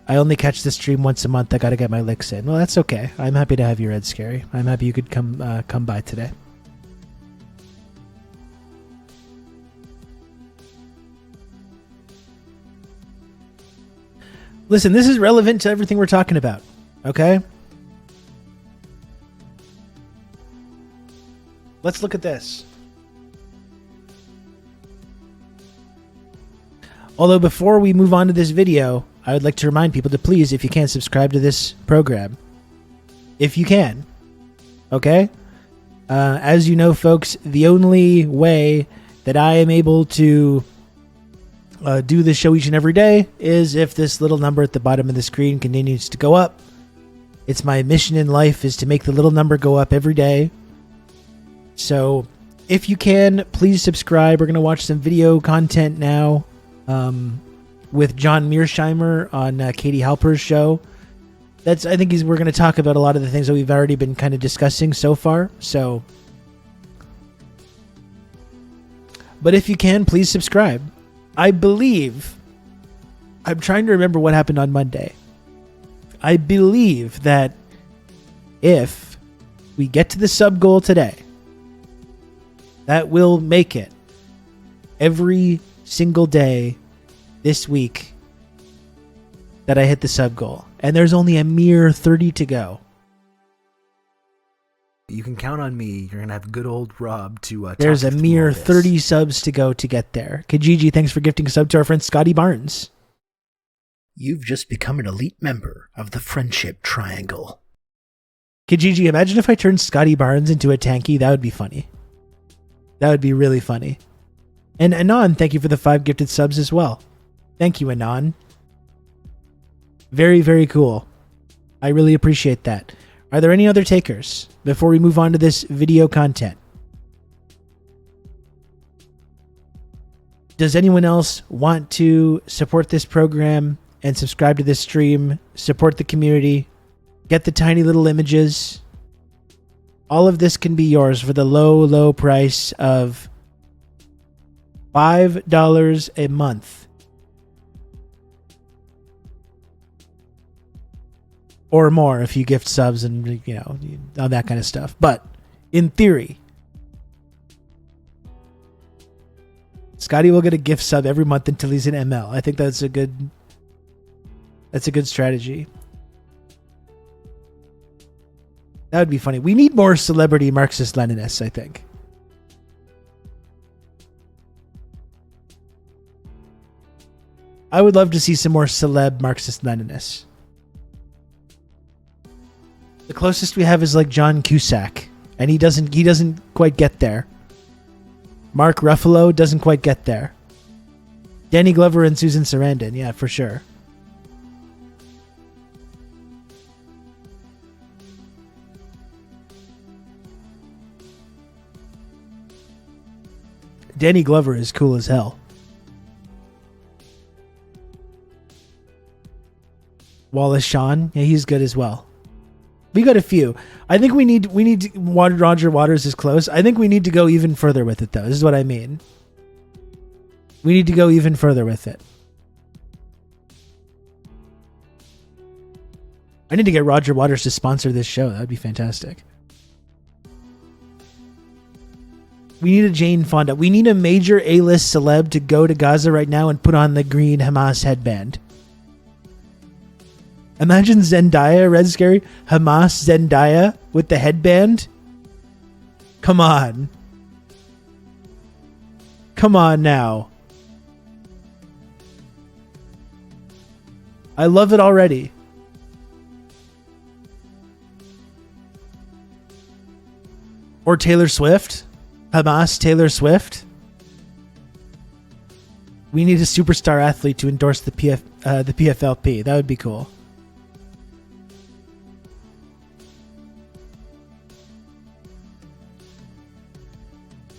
I only catch the stream once a month. I got to get my licks in. Well, that's okay. I'm happy to have you, Red Scary. I'm happy you could come by today. Listen, this is relevant to everything we're talking about, okay? Let's look at this. Although before we move on to this video, I would like to remind people to please, if you can, subscribe to this program. If you can. Okay? As you know, folks, the only way that I am able to do this show each and every day is if this little number at the bottom of the screen continues to go up. It's my mission in life is to make the little number go up every day. So if you can, please subscribe. We're going to watch some video content now with John Mearsheimer on Katie Halper's show. I think we're going to talk about a lot of the things that we've already been kind of discussing so far. So, but if you can, please subscribe. I believe, I'm trying to remember what happened on Monday. I believe that if we get to the sub goal today, that will make it every single day this week that I hit the sub goal. And there's only a mere 30 to go. You can count on me. You're going to have good old Rob to there's talk a you mere through all this. 30 subs to go to get there. Kijiji, thanks for gifting a sub to our friend Scotty Barnes. You've just become an elite member of the Friendship Triangle. Kijiji, imagine if I turned Scotty Barnes into a tanky. That would be funny. That would be really funny. And Anon, thank you for the 5 gifted subs as well. Thank you, Anon. Very, very cool. I really appreciate that. Are there any other takers before we move on to this video content? Does anyone else want to support this program and subscribe to this stream, support the community, get the tiny little images? All of this can be yours for the low, low price of $5 a month. Or more if you gift subs and, all that kind of stuff. But in theory, Scotty will get a gift sub every month until he's in ML. I think that's a good strategy. That would be funny. We need more celebrity Marxist-Leninists, I think. I would love to see some more celeb Marxist-Leninists. The closest we have is like John Cusack, and he doesn't quite get there. Mark Ruffalo doesn't quite get there. Danny Glover and Susan Sarandon, yeah, for sure. Danny Glover is cool as hell. Wallace Shawn, yeah, he's good as well. We got a few. I think we need Roger Waters is close. I think we need to go even further with it, though. This is what I mean. We need to go even further with it. I need to get Roger Waters to sponsor this show. That would be fantastic. We need a Jane Fonda. We need a major A-list celeb to go to Gaza right now and put on the green Hamas headband. Imagine Zendaya, Red Scary, Hamas Zendaya with the headband. Come on. Come on now. I love it already. Or Taylor Swift. Hamas Taylor Swift. We need a superstar athlete to endorse the PFLP. That would be cool.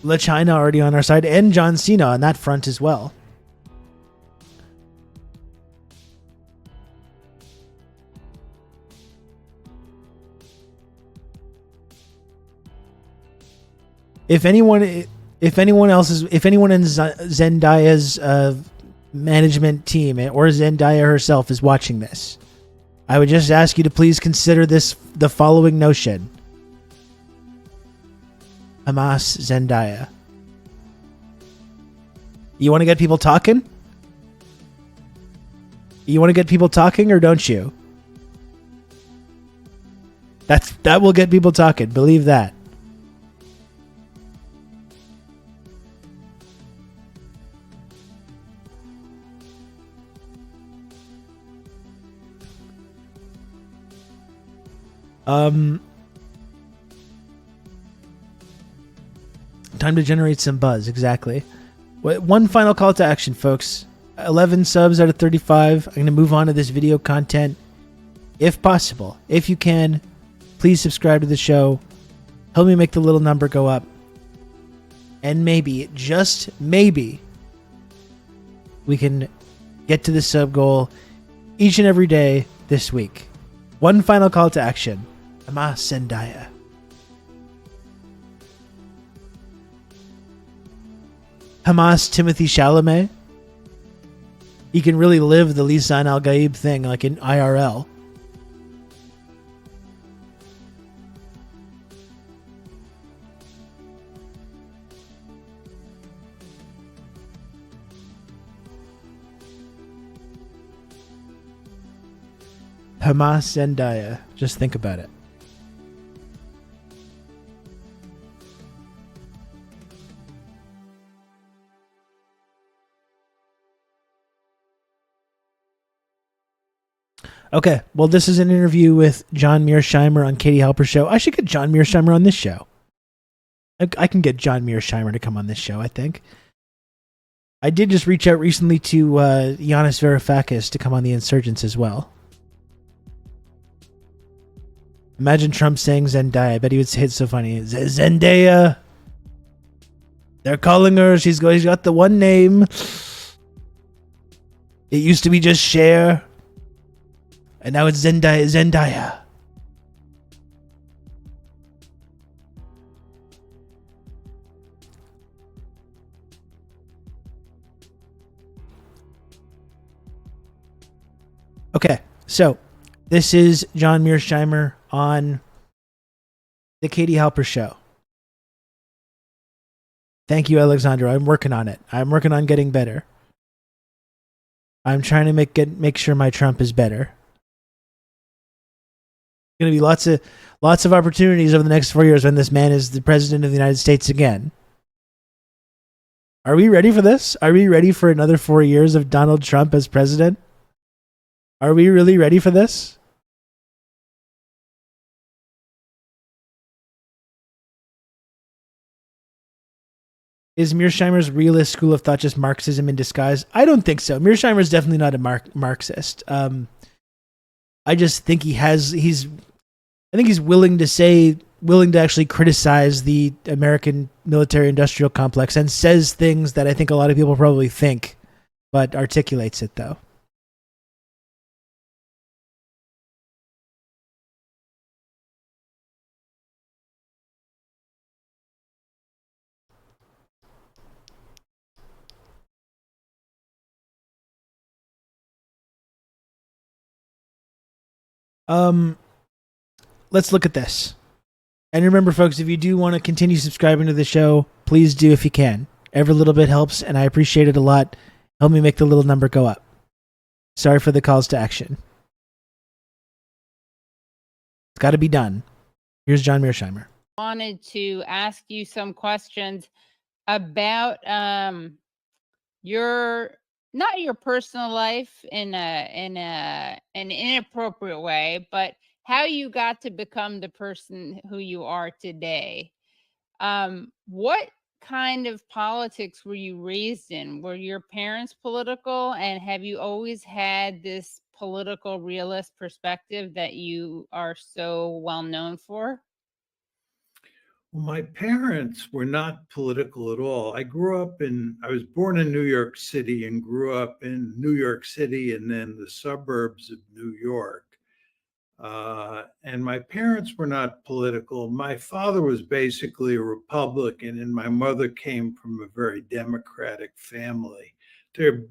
La China already on our side, and John Cena on that front as well. If anyone in Zendaya's management team or Zendaya herself is watching this, I would just ask you to please consider the following notion. Hamas Zendaya. You want to get people talking? You want to get people talking, or don't you? That will get people talking. Believe that. Time to generate some buzz. Exactly. One final call to action, folks. 11 subs out of 35. I'm going to move on to this video content. If possible, if you can, please subscribe to the show. Help me make the little number go up. And maybe, just maybe, we can get to the sub goal each and every day this week. One final call to action. Hamas Zendaya. Hamas Timothy Chalamet. He can really live the Lisan Al Gaib thing like in IRL. Hamas Zendaya. Just think about it. Okay, well, this is an interview with John Mearsheimer on Katie Halper's show. I should get John Mearsheimer on this show. I can get John Mearsheimer to come on this show, I think. I did just reach out recently to Yanis Varoufakis to come on the Insurgents as well. Imagine Trump saying Zendaya. I bet he would say it's so funny. Zendaya. They're calling her. She's got the one name. It used to be just Cher. And now it's Zendaya. Okay, so this is John Mearsheimer on the Katie Halper show. Thank you, Alexandra. I'm working on it. I'm working on getting better. I'm trying to make sure my Trump is better. Going to be lots of opportunities over the next 4 years when this man is the president of the United States again. Are we ready for this? Are we ready for another 4 years of Donald Trump as president? Are we really ready for this? Is Mearsheimer's realist school of thought just Marxism in disguise? I don't think so. Mearsheimer is definitely not a Marxist. I just think he's willing to actually criticize the American military-industrial complex and says things that I think a lot of people probably think, but articulates it though. Let's look at this. And remember, folks, if you do want to continue subscribing to the show, please do if you can. Every little bit helps, and I appreciate it a lot. Help me make the little number go up. Sorry for the calls to action. It's got to be done. Here's John Mearsheimer. Wanted to ask you some questions about not your personal life in an inappropriate way, but how you got to become the person who you are today. What kind of politics were you raised in? Were your parents political? And have you always had this political realist perspective that you are so well known for? Well, my parents were not political at all. I was born in New York City and grew up in New York City and then the suburbs of New York. And my parents were not political. My father was basically a Republican, and my mother came from a very Democratic family. They're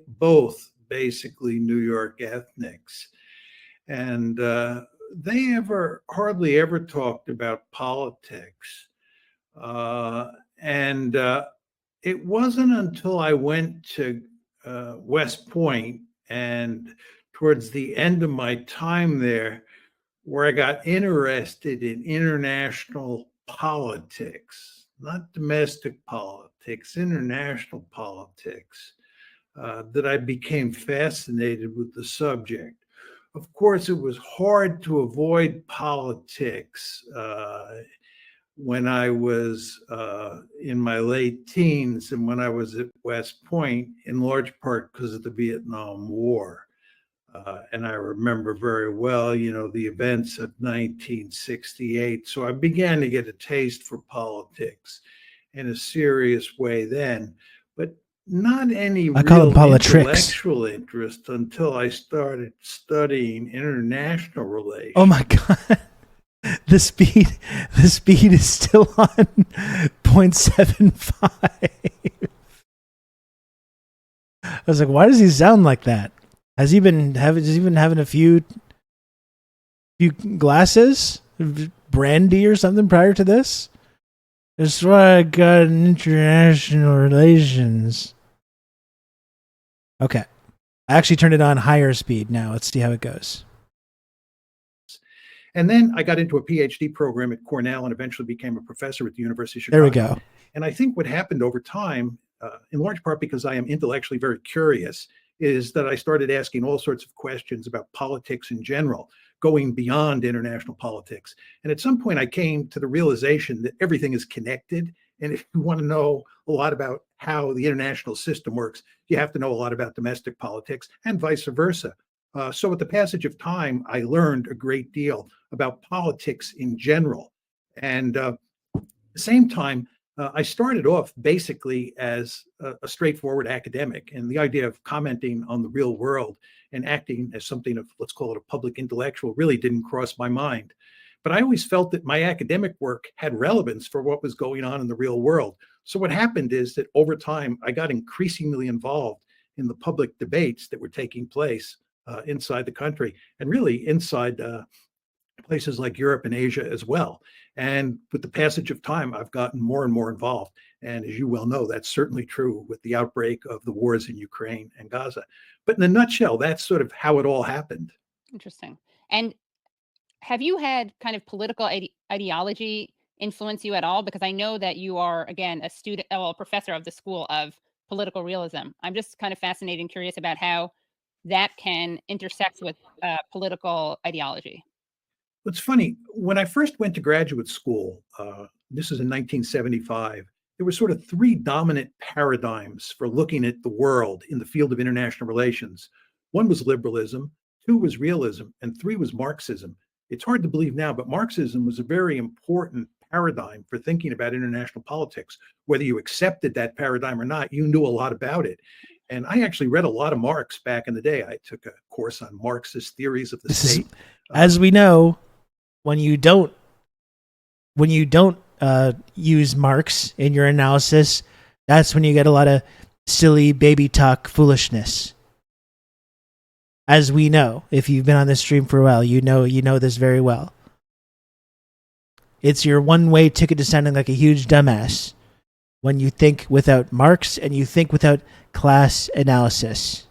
both basically New York ethnics. And they hardly ever talked about politics. And it wasn't until I went to West Point and towards the end of my time there where I got interested in international politics, not domestic politics, international politics, that I became fascinated with the subject. Of course, it was hard to avoid politics when I was in my late teens and when I was at West Point, in large part because of the Vietnam War. And I remember very well, the events of 1968. So I began to get a taste for politics in a serious way then, but not any I call real them politricks. intellectual interest until I started studying international relations. Oh my God. The speed is still on 0.75. I was like, why does he sound like that? Has he been having a few glasses of brandy or something prior to this? That's why I got in international relations. Okay. I actually turned it on higher speed now. Let's see how it goes. And then I got into a PhD program at Cornell and eventually became a professor at the University of Chicago. There we go. And I think what happened over time, in large part because I am intellectually very curious, is that I started asking all sorts of questions about politics in general, going beyond international politics. And at some point I came to the realization that everything is connected. And if you want to know a lot about how the international system works, you have to know a lot about domestic politics and vice versa. So with the passage of time, I learned a great deal about politics in general. And at the same time, I started off basically as a straightforward academic, and the idea of commenting on the real world and acting as something of, let's call it a public intellectual, really didn't cross my mind. But I always felt that my academic work had relevance for what was going on in the real world. So what happened is that over time, I got increasingly involved in the public debates that were taking place inside the country and really inside places like Europe and Asia as well. And with the passage of time, I've gotten more and more involved. And as you well know, that's certainly true with the outbreak of the wars in Ukraine and Gaza. But in a nutshell, that's sort of how it all happened. Interesting. And have you had kind of political ideology influence you at all? Because I know that you are, again, a professor of the School of Political Realism. I'm just kind of fascinated and curious about how that can intersect with political ideology. It's funny, when I first went to graduate school, this is in 1975, there were sort of three dominant paradigms for looking at the world in the field of international relations. One was liberalism, two was realism, and three was Marxism. It's hard to believe now, but Marxism was a very important paradigm for thinking about international politics. Whether you accepted that paradigm or not, you knew a lot about it. And I actually read a lot of Marx back in the day. I took a course on Marxist theories of the state. As we know, when you don't use Marx in your analysis, that's when you get a lot of silly baby talk foolishness. As we know, if you've been on this stream for a while, you know this very well. It's your one-way ticket to sounding like a huge dumbass when you think without Marx and you think without class analysis.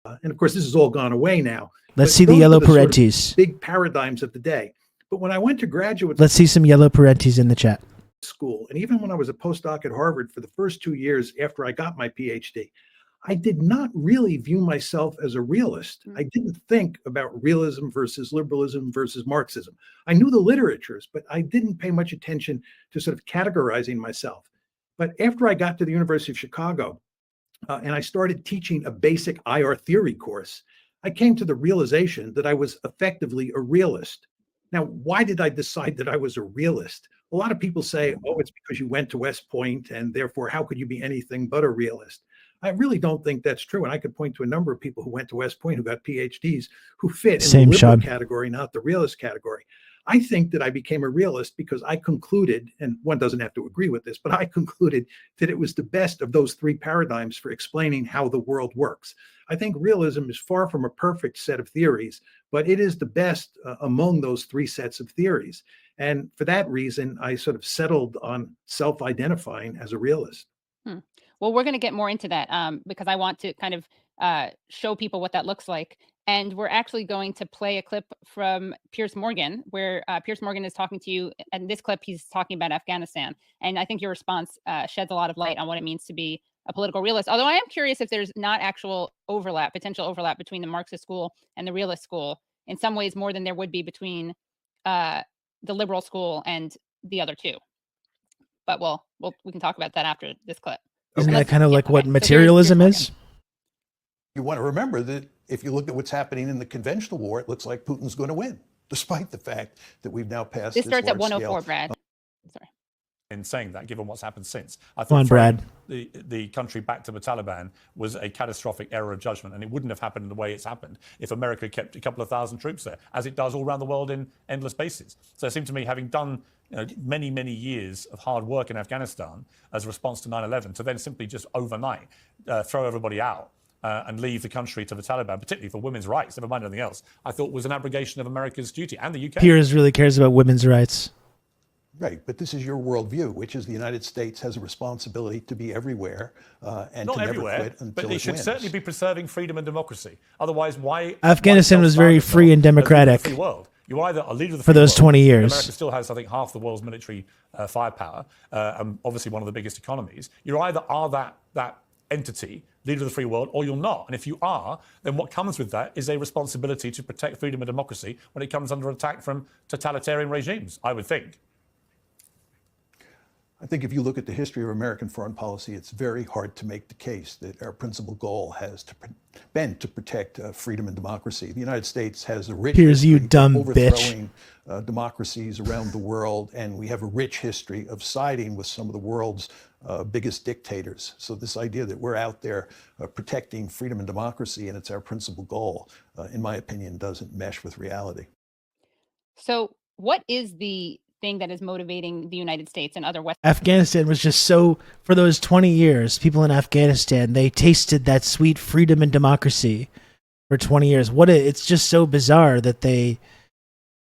And of course, this has all gone away now. Let's see the yellow parentheses. Sort of big paradigms of the day. But when I went to graduate Let's see some yellow parentheses in the chat. School, and even when I was a postdoc at Harvard for the first 2 years after I got my PhD, I did not really view myself as a realist. I didn't think about realism versus liberalism versus Marxism. I knew the literatures, but I didn't pay much attention to sort of categorizing myself. But after I got to the University of Chicago, and I started teaching a basic IR theory course, I came to the realization that I was effectively a realist. Now, why did I decide that I was a realist? A lot of people say, oh, it's because you went to West Point, and therefore, how could you be anything but a realist? I really don't think that's true. And I could point to a number of people who went to West Point who got PhDs who fit in the liberal Sean. category, not the realist category. I think that I became a realist because I concluded, and one doesn't have to agree with this, but I concluded that it was the best of those three paradigms for explaining how the world works. I think realism is far from a perfect set of theories, but it is the best among those three sets of theories. And for that reason, I sort of settled on self-identifying as a realist. Well, we're going to get more into that because I want to kind of show people what that looks like. And we're actually going to play a clip from Piers Morgan, where Piers Morgan is talking to you. And this clip, he's talking about Afghanistan. And I think your response sheds a lot of light on what it means to be a political realist. Although I am curious if there's not actual overlap, potential overlap between the Marxist school and the realist school, in some ways more than there would be between the liberal school and the other two. But we can talk about that after this clip. Isn't that kind of like what materialism is? You want to remember that if you look at what's happening in the conventional war, it looks like Putin's going to win, despite the fact that we've now passed This starts at large 104, scale. Brad. Sorry. In saying that, given what's happened since, I Come thought on, Brad. the country back to the Taliban was a catastrophic error of judgment, and it wouldn't have happened in the way it's happened if America kept a couple of thousand troops there, as it does all around the world in endless bases. So it seemed to me, having done many, many years of hard work in Afghanistan as a response to 9/11, to then simply just overnight throw everybody out and leave the country to the Taliban, particularly for women's rights, never mind anything else, I thought was an abrogation of America's duty and the UK. Piers really cares about women's rights. Right, but this is your worldview, which is the United States has a responsibility to be everywhere and Not to never everywhere, quit until but they it should wins. certainly be preserving freedom and democracy. Otherwise, why? Afghanistan why was very self-start free and yourself as a leader of democratic the free world? You either are leader of the for free those world, 20 years. America still has, I think, half the world's military firepower, and obviously one of the biggest economies. You either are that entity, leader of the free world, or you're not. And if you are, then what comes with that is a responsibility to protect freedom and democracy when it comes under attack from totalitarian regimes, I would think. I think if you look at the history of American foreign policy, it's very hard to make the case that our principal goal has been to protect freedom and democracy. The United States has a rich Piers, you history dumb of overthrowing democracies around the world, and we have a rich history of siding with some of the world's biggest dictators. So this idea that we're out there protecting freedom and democracy and it's our principal goal, in my opinion, doesn't mesh with reality. So what is the thing that is motivating the United States and other West? Afghanistan was just so, for those 20 years, people in Afghanistan, they tasted that sweet freedom and democracy for 20 years. It's just so bizarre that they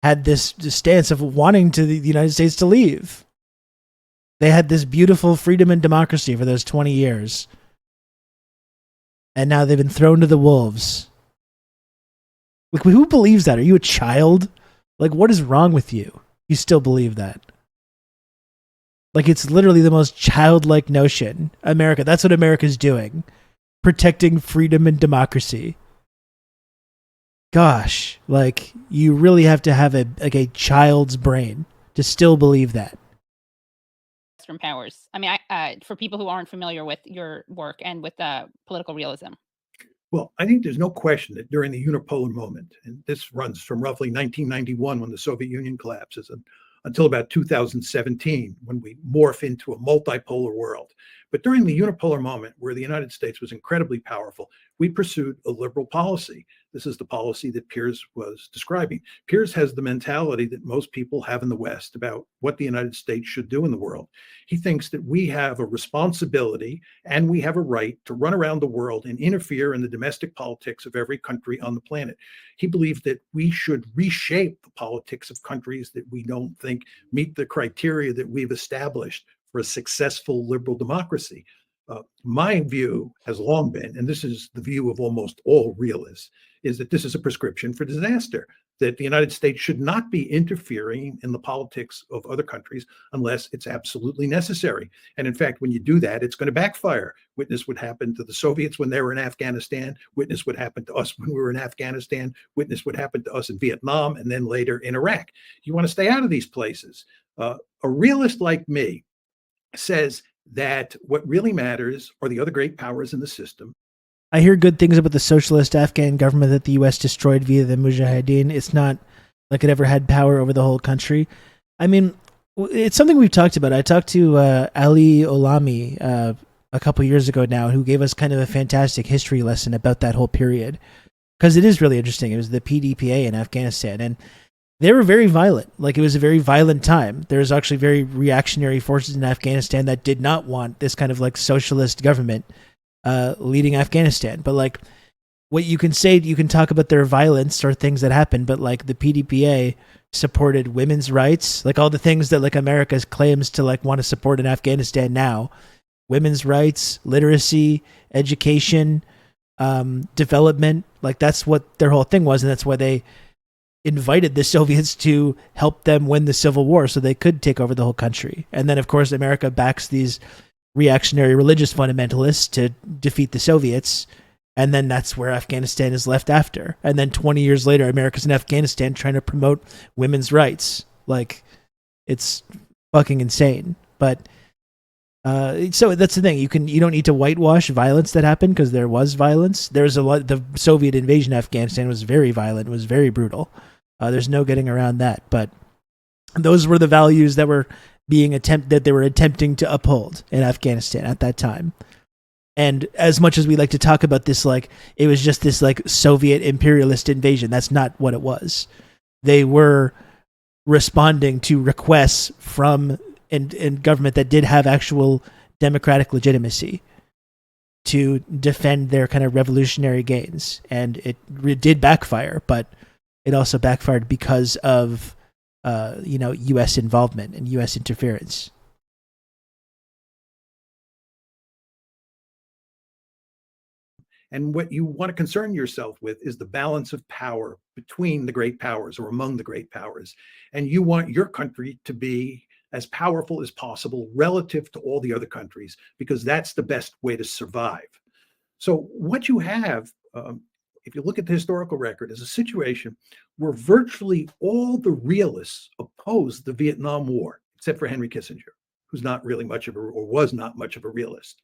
had this stance of wanting the United States to leave. They had this beautiful freedom and democracy for those 20 years. And now they've been thrown to the wolves. Like, who believes that? Are you a child? Like, what is wrong with you? You still believe that? Like, it's literally the most childlike notion. America, that's what America's doing. Protecting freedom and democracy. Gosh, like, you really have to have a child's brain to still believe that. Western powers. I mean, for people who aren't familiar with your work and with political realism. Well, I think there's no question that during the unipolar moment, and this runs from roughly 1991 when the Soviet Union collapses until about 2017 when we morph into a multipolar world. But during the unipolar moment where the United States was incredibly powerful, we pursued a liberal policy. This is the policy that Piers was describing. Piers has the mentality that most people have in the West about what the United States should do in the world. He thinks that we have a responsibility and we have a right to run around the world and interfere in the domestic politics of every country on the planet. He believes that we should reshape the politics of countries that we don't think meet the criteria that we've established for a successful liberal democracy. My view has long been, and this is the view of almost all realists, is that this is a prescription for disaster, that the United States should not be interfering in the politics of other countries unless it's absolutely necessary. And in fact, when you do that, it's going to backfire. Witness what happened to the Soviets when they were in Afghanistan, witness what happened to us when we were in Afghanistan, witness what happened to us in Vietnam, and then later in Iraq. You want to stay out of these places. A realist like me says that what really matters are the other great powers in the system. I hear good things about the socialist Afghan government that the U.S. destroyed via the Mujahideen. It's not like it ever had power over the whole country. I mean, it's something we've talked about. I talked to Ali Olami a couple years ago now, who gave us kind of a fantastic history lesson about that whole period, because it is really interesting. It was the PDPA in Afghanistan, and they were very violent. Like, it was a very violent time. There was actually very reactionary forces in Afghanistan that did not want this kind of like socialist government leading Afghanistan. But like, what you can say, you can talk about their violence or things that happened, but like the PDPA supported women's rights, like all the things that like America claims to like want to support in Afghanistan now: women's rights, literacy, education, development. Like, that's what their whole thing was, and that's why they invited the Soviets to help them win the Civil War so they could take over the whole country. And then, of course, America backs these reactionary religious fundamentalists to defeat the Soviets. And then that's where Afghanistan is left after. And then 20 years later, America's in Afghanistan trying to promote women's rights. Like, it's fucking insane. But so that's the thing. You don't need to whitewash violence that happened, because there was violence. There's a lot. The Soviet invasion of Afghanistan was very violent. It was very brutal. There's no getting around that. But those were the values that were that they were attempting to uphold in Afghanistan at that time. And as much as we like to talk about this, like it was just this like Soviet imperialist invasion, that's not what it was. They were responding to requests from and government that did have actual democratic legitimacy to defend their kind of revolutionary gains. And it did backfire, but it also backfired because of U.S. involvement and U.S. interference. And what you want to concern yourself with is the balance of power between the great powers or among the great powers. And you want your country to be as powerful as possible relative to all the other countries, because that's the best way to survive. So what you have, if you look at the historical record, is a situation where virtually all the realists opposed the Vietnam War, except for Henry Kissinger, who's not really much of or was not much of a realist.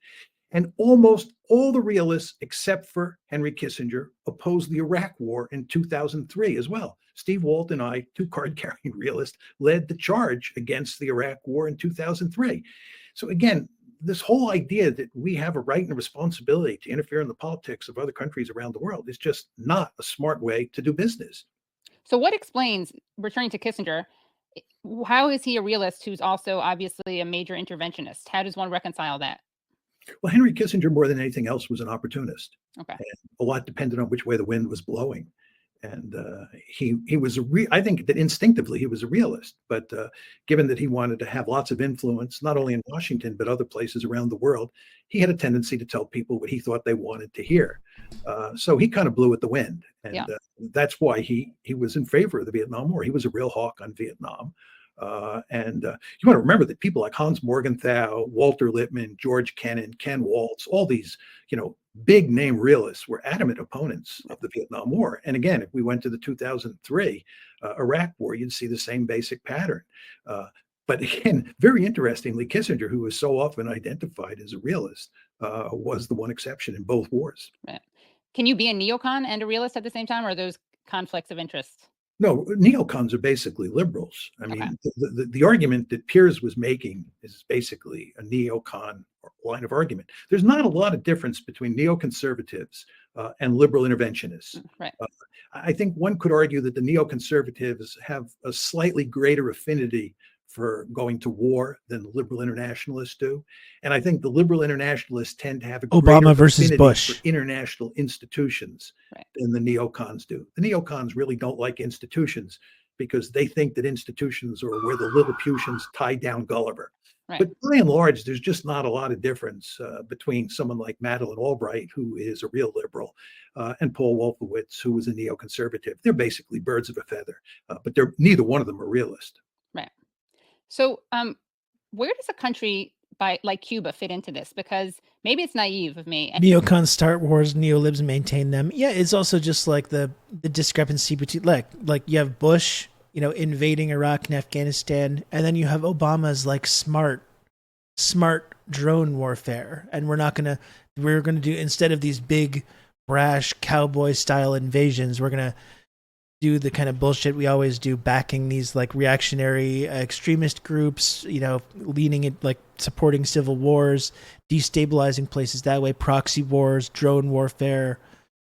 And almost all the realists, except for Henry Kissinger, opposed the Iraq War in 2003 as well. Steve Walt and I, two card-carrying realists, led the charge against the Iraq War in 2003. So again, this whole idea that we have a right and a responsibility to interfere in the politics of other countries around the world is just not a smart way to do business. So what explains, returning to Kissinger, how is he a realist who's also obviously a major interventionist? How does one reconcile that? Well, Henry Kissinger, more than anything else, was an opportunist. Okay. And a lot depended on which way the wind was blowing. And he was I think that instinctively he was a realist, but given that he wanted to have lots of influence, not only in Washington, but other places around the world, he had a tendency to tell people what he thought they wanted to hear. So he kind of blew at the wind. And that's why he was in favor of the Vietnam War. He was a real hawk on Vietnam. And you want to remember that people like Hans Morgenthau, Walter Lippmann, George Kennan, Ken Waltz, all these, big name realists were adamant opponents of the Vietnam War. And again, if we went to the 2003 Iraq War, you'd see the same basic pattern. But again, very interestingly, Kissinger, who was so often identified as a realist, was the one exception in both wars. Right. Can you be a neocon and a realist at the same time, or are those conflicts of interest? No, neocons are basically liberals. I mean, the argument that Piers was making is basically a neocon line of argument. There's not a lot of difference between neoconservatives and liberal interventionists. Right. I think one could argue that the neoconservatives have a slightly greater affinity for going to war than the liberal internationalists do. And I think the liberal internationalists tend to have a Obama versus Bush for international institutions than the neocons do. The neocons really don't like institutions because they think that institutions are where the Lilliputians tie down Gulliver. Right. But by and large, there's just not a lot of difference between someone like Madeleine Albright, who is a real liberal, and Paul Wolfowitz, who was a neoconservative. They're basically birds of a feather, but neither one of them are realist. Right. So, where does a country like Cuba fit into this? Because maybe it's naive of me. Neocons start wars, neolibs maintain them. Yeah, it's also just like the discrepancy between like you have Bush, invading Iraq and Afghanistan, and then you have Obama's like smart drone warfare, and we're gonna do, instead of these big brash cowboy style invasions, we're gonna do the kind of bullshit we always do, backing these like reactionary extremist groups, leaning it, like supporting civil wars, destabilizing places that way, proxy wars, drone warfare,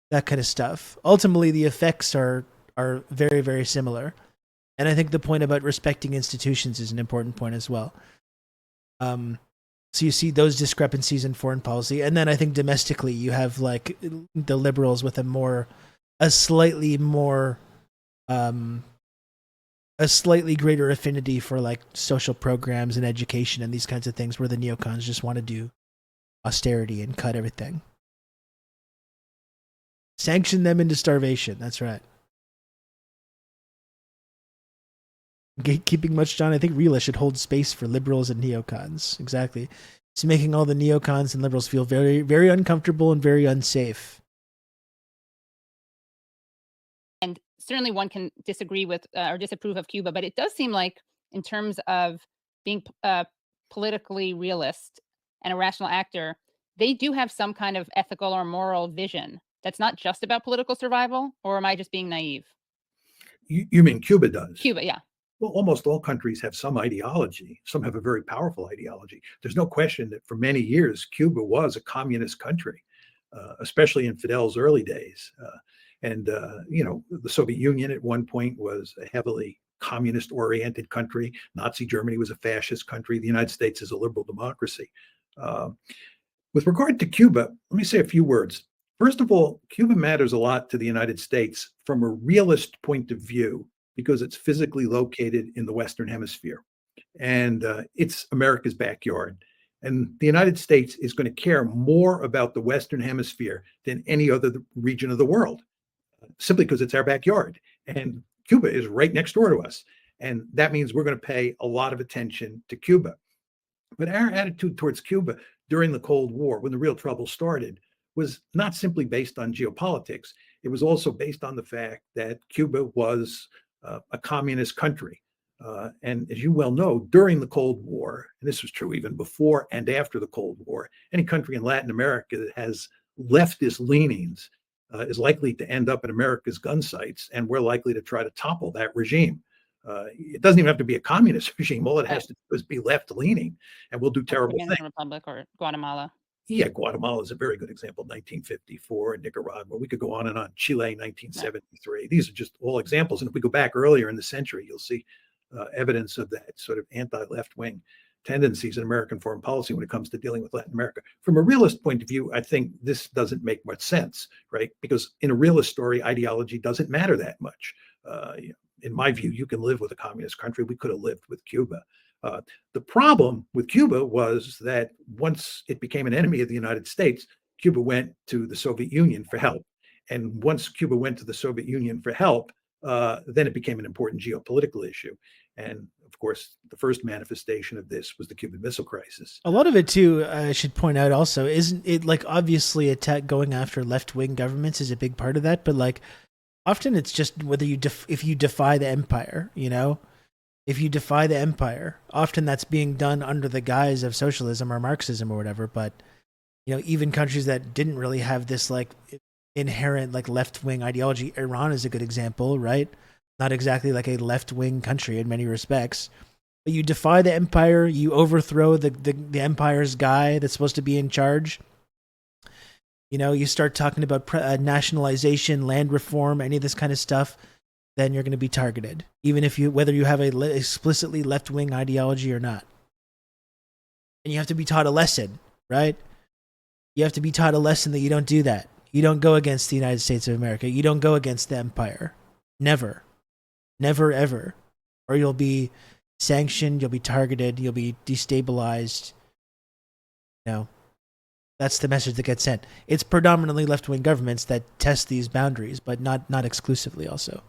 that kind of stuff. Ultimately, the effects are very, very similar. And I think the point about respecting institutions is an important point as well. So you see those discrepancies in foreign policy. And then I think domestically, you have like the liberals with a slightly greater affinity for like social programs and education and these kinds of things, where the neocons just want to do austerity and cut everything. Sanction them into starvation. That's right. Gatekeeping much, John? I think Rila should hold space for liberals and neocons. Exactly. It's making all the neocons and liberals feel very, very uncomfortable and very unsafe. And certainly one can disagree with or disapprove of Cuba, but it does seem like, in terms of being politically realist and a rational actor, they do have some kind of ethical or moral vision that's not just about political survival. Or am I just being naive? You mean Cuba does? Cuba, yeah. Well, almost all countries have some ideology. Some have a very powerful ideology. There's no question that for many years, Cuba was a communist country, especially in Fidel's early days. The Soviet Union at one point was a heavily communist-oriented country. Nazi Germany was a fascist country. The United States is a liberal democracy. With regard to Cuba, let me say a few words. First of all, Cuba matters a lot to the United States from a realist point of view, because it's physically located in the Western Hemisphere, and it's America's backyard. And the United States is going to care more about the Western Hemisphere than any other region of the world, simply because it's our backyard. And Cuba is right next door to us. And that means we're going to pay a lot of attention to Cuba. But our attitude towards Cuba during the Cold War, when the real trouble started, was not simply based on geopolitics. It was also based on the fact that Cuba was a communist country. And as you well know, during the Cold War, and this was true even before and after the Cold War, any country in Latin America that has leftist leanings is likely to end up in America's gun sights, and we're likely to try to topple that regime. It doesn't even have to be a communist regime. All it has to do is be left-leaning, and we'll do terrible things. Dominican Republic or Guatemala. Yeah, Guatemala is a very good example. 1954, and Nicaragua. We could go on and on. Chile, 1973. These are just all examples. And if we go back earlier in the century, you'll see evidence of that sort of anti-left-wing tendencies in American foreign policy when it comes to dealing with Latin America. From a realist point of view, I think this doesn't make much sense, right? Because in a realist story, ideology doesn't matter that much. In my view, you can live with a communist country. We could have lived with Cuba. The problem with Cuba was that once it became an enemy of the United States, Cuba went to the Soviet Union for help. And once Cuba went to the Soviet Union for help, then it became an important geopolitical issue. And of course, the first manifestation of this was the Cuban Missile Crisis. A lot of it, too, I should point out also, isn't it like obviously going after left-wing governments is a big part of that, but like often it's just whether if you defy the empire, if you defy the empire, often that's being done under the guise of socialism or Marxism or whatever. But, even countries that didn't really have this like inherent like left-wing ideology, Iran is a good example, right? Not exactly like a left-wing country in many respects, but you defy the empire, you overthrow the empire's guy that's supposed to be in charge. You start talking about nationalization, land reform, any of this kind of stuff, then you're going to be targeted, even whether you have a explicitly left-wing ideology or not. And you have to be taught a lesson, right? You have to be taught a lesson that you don't do that. You don't go against the United States of America. You don't go against the empire. Never. Never, ever. Or you'll be sanctioned, you'll be targeted, you'll be destabilized. That's the message that gets sent. It's predominantly left-wing governments that test these boundaries, but not exclusively also.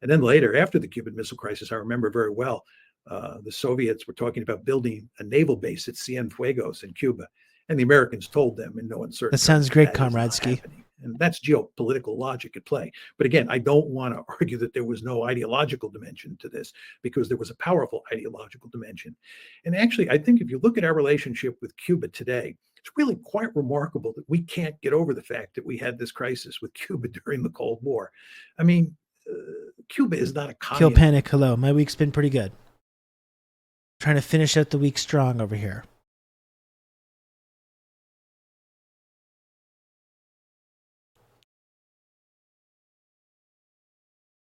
And then later, after the Cuban Missile Crisis, I remember very well, the Soviets were talking about building a naval base at Cienfuegos in Cuba. And the Americans told them in no uncertain That sounds great, that is not Comradsky. happening. And that's geopolitical logic at play. But again, I don't want to argue that there was no ideological dimension to this, because there was a powerful ideological dimension. And actually, I think if you look at our relationship with Cuba today, it's really quite remarkable that we can't get over the fact that we had this crisis with Cuba during the Cold War. I mean, Cuba is not a Kill communist. Panic, hello. My week's been pretty good. Trying to finish out the week strong over here.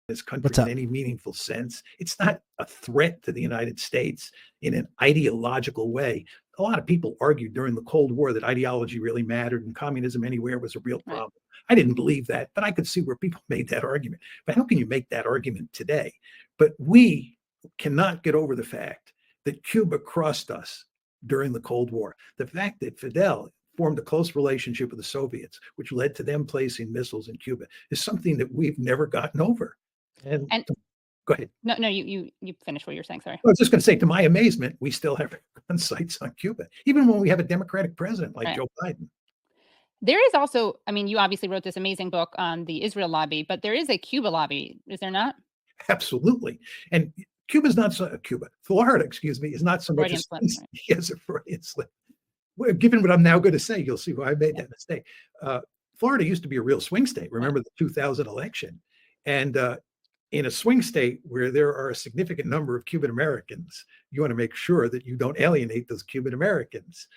This country What's up? in any meaningful sense. It's not a threat to the United States in an ideological way. A lot of people argued during the Cold War that ideology really mattered and communism anywhere was a real problem. I didn't believe that, but I could see where people made that argument. But how can you make that argument today? But we cannot get over the fact that Cuba crossed us during the Cold War. The fact that Fidel formed a close relationship with the Soviets, which led to them placing missiles in Cuba, is something that we've never gotten over. And go ahead. No, you finish what you're saying. Sorry. I was just going to say, to my amazement, we still have gun sights on Cuba, even when we have a Democratic president like Joe Biden. There is also, I mean, you obviously wrote this amazing book on the Israel lobby, but there is a Cuba lobby, is there not? Absolutely. And Cuba's not so, Florida, excuse me, is not so much as yes, a Freudian slip. Well, given what I'm now going to say, you'll see why I made that mistake. Florida used to be a real swing state. Remember the 2000 election? And in a swing state where there are a significant number of Cuban Americans, you want to make sure that you don't alienate those Cuban Americans.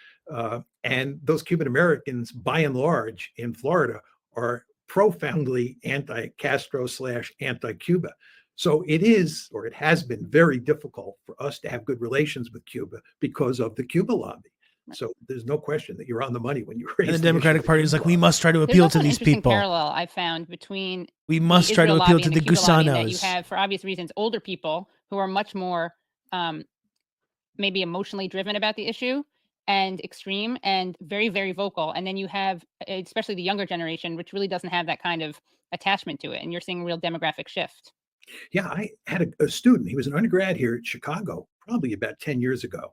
And those Cuban Americans, by and large, in Florida, are profoundly anti-Castro / anti-Cuba. So it is, or it has been, very difficult for us to have good relations with Cuba because of the Cuba lobby. So there's no question that you're on the money when you raise. And the Democratic Party is like, we must try to appeal to these people. Parallel I found between we must try to appeal to the gusanos. That you have, for obvious reasons, older people who are much more maybe emotionally driven about the issue and extreme and very, very vocal. And then you have, especially the younger generation, which really doesn't have that kind of attachment to it. And you're seeing a real demographic shift. Yeah, I had a student. He was an undergrad here at Chicago, probably about 10 years ago,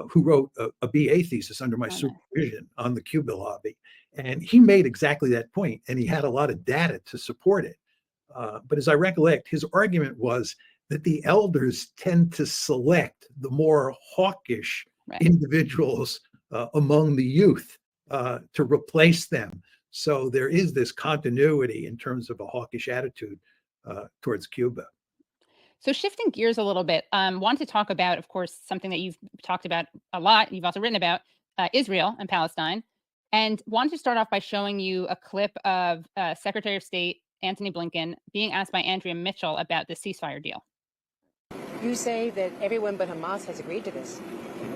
who wrote a BA thesis under my supervision on the Cuba lobby. And he made exactly that point, and he had a lot of data to support it. But as I recollect, his argument was that the elders tend to select the more hawkish individuals among the youth to replace them. So there is this continuity in terms of a hawkish attitude towards Cuba. So shifting gears a little bit, want to talk about, of course, something that you've talked about a lot. You've also written about Israel and Palestine, and wanted to start off by showing you a clip of Secretary of State Antony Blinken being asked by Andrea Mitchell about the ceasefire deal. You say that everyone but Hamas has agreed to this.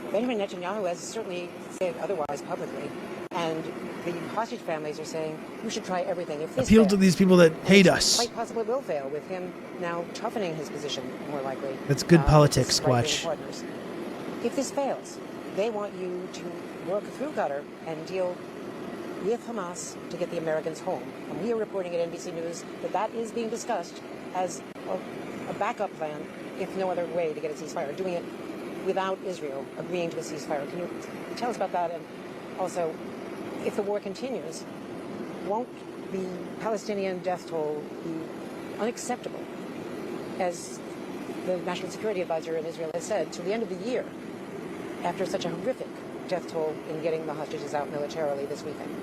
Benjamin Netanyahu has certainly said otherwise publicly. And the hostage families are saying we should try everything. If this appeal to these people that hate us. Quite possibly will fail, with him now toughening his position more likely. That's good politics, Squatch. If this fails, they want you to work through Qatar and deal with Hamas to get the Americans home. And we are reporting at NBC News that that is being discussed as a backup plan, if no other way to get a ceasefire, doing it without Israel agreeing to a ceasefire. Can you tell us about that? And also, if the war continues, won't the Palestinian death toll be unacceptable, as the National Security Advisor in Israel has said, to the end of the year, after such a horrific death toll in getting the hostages out militarily this weekend?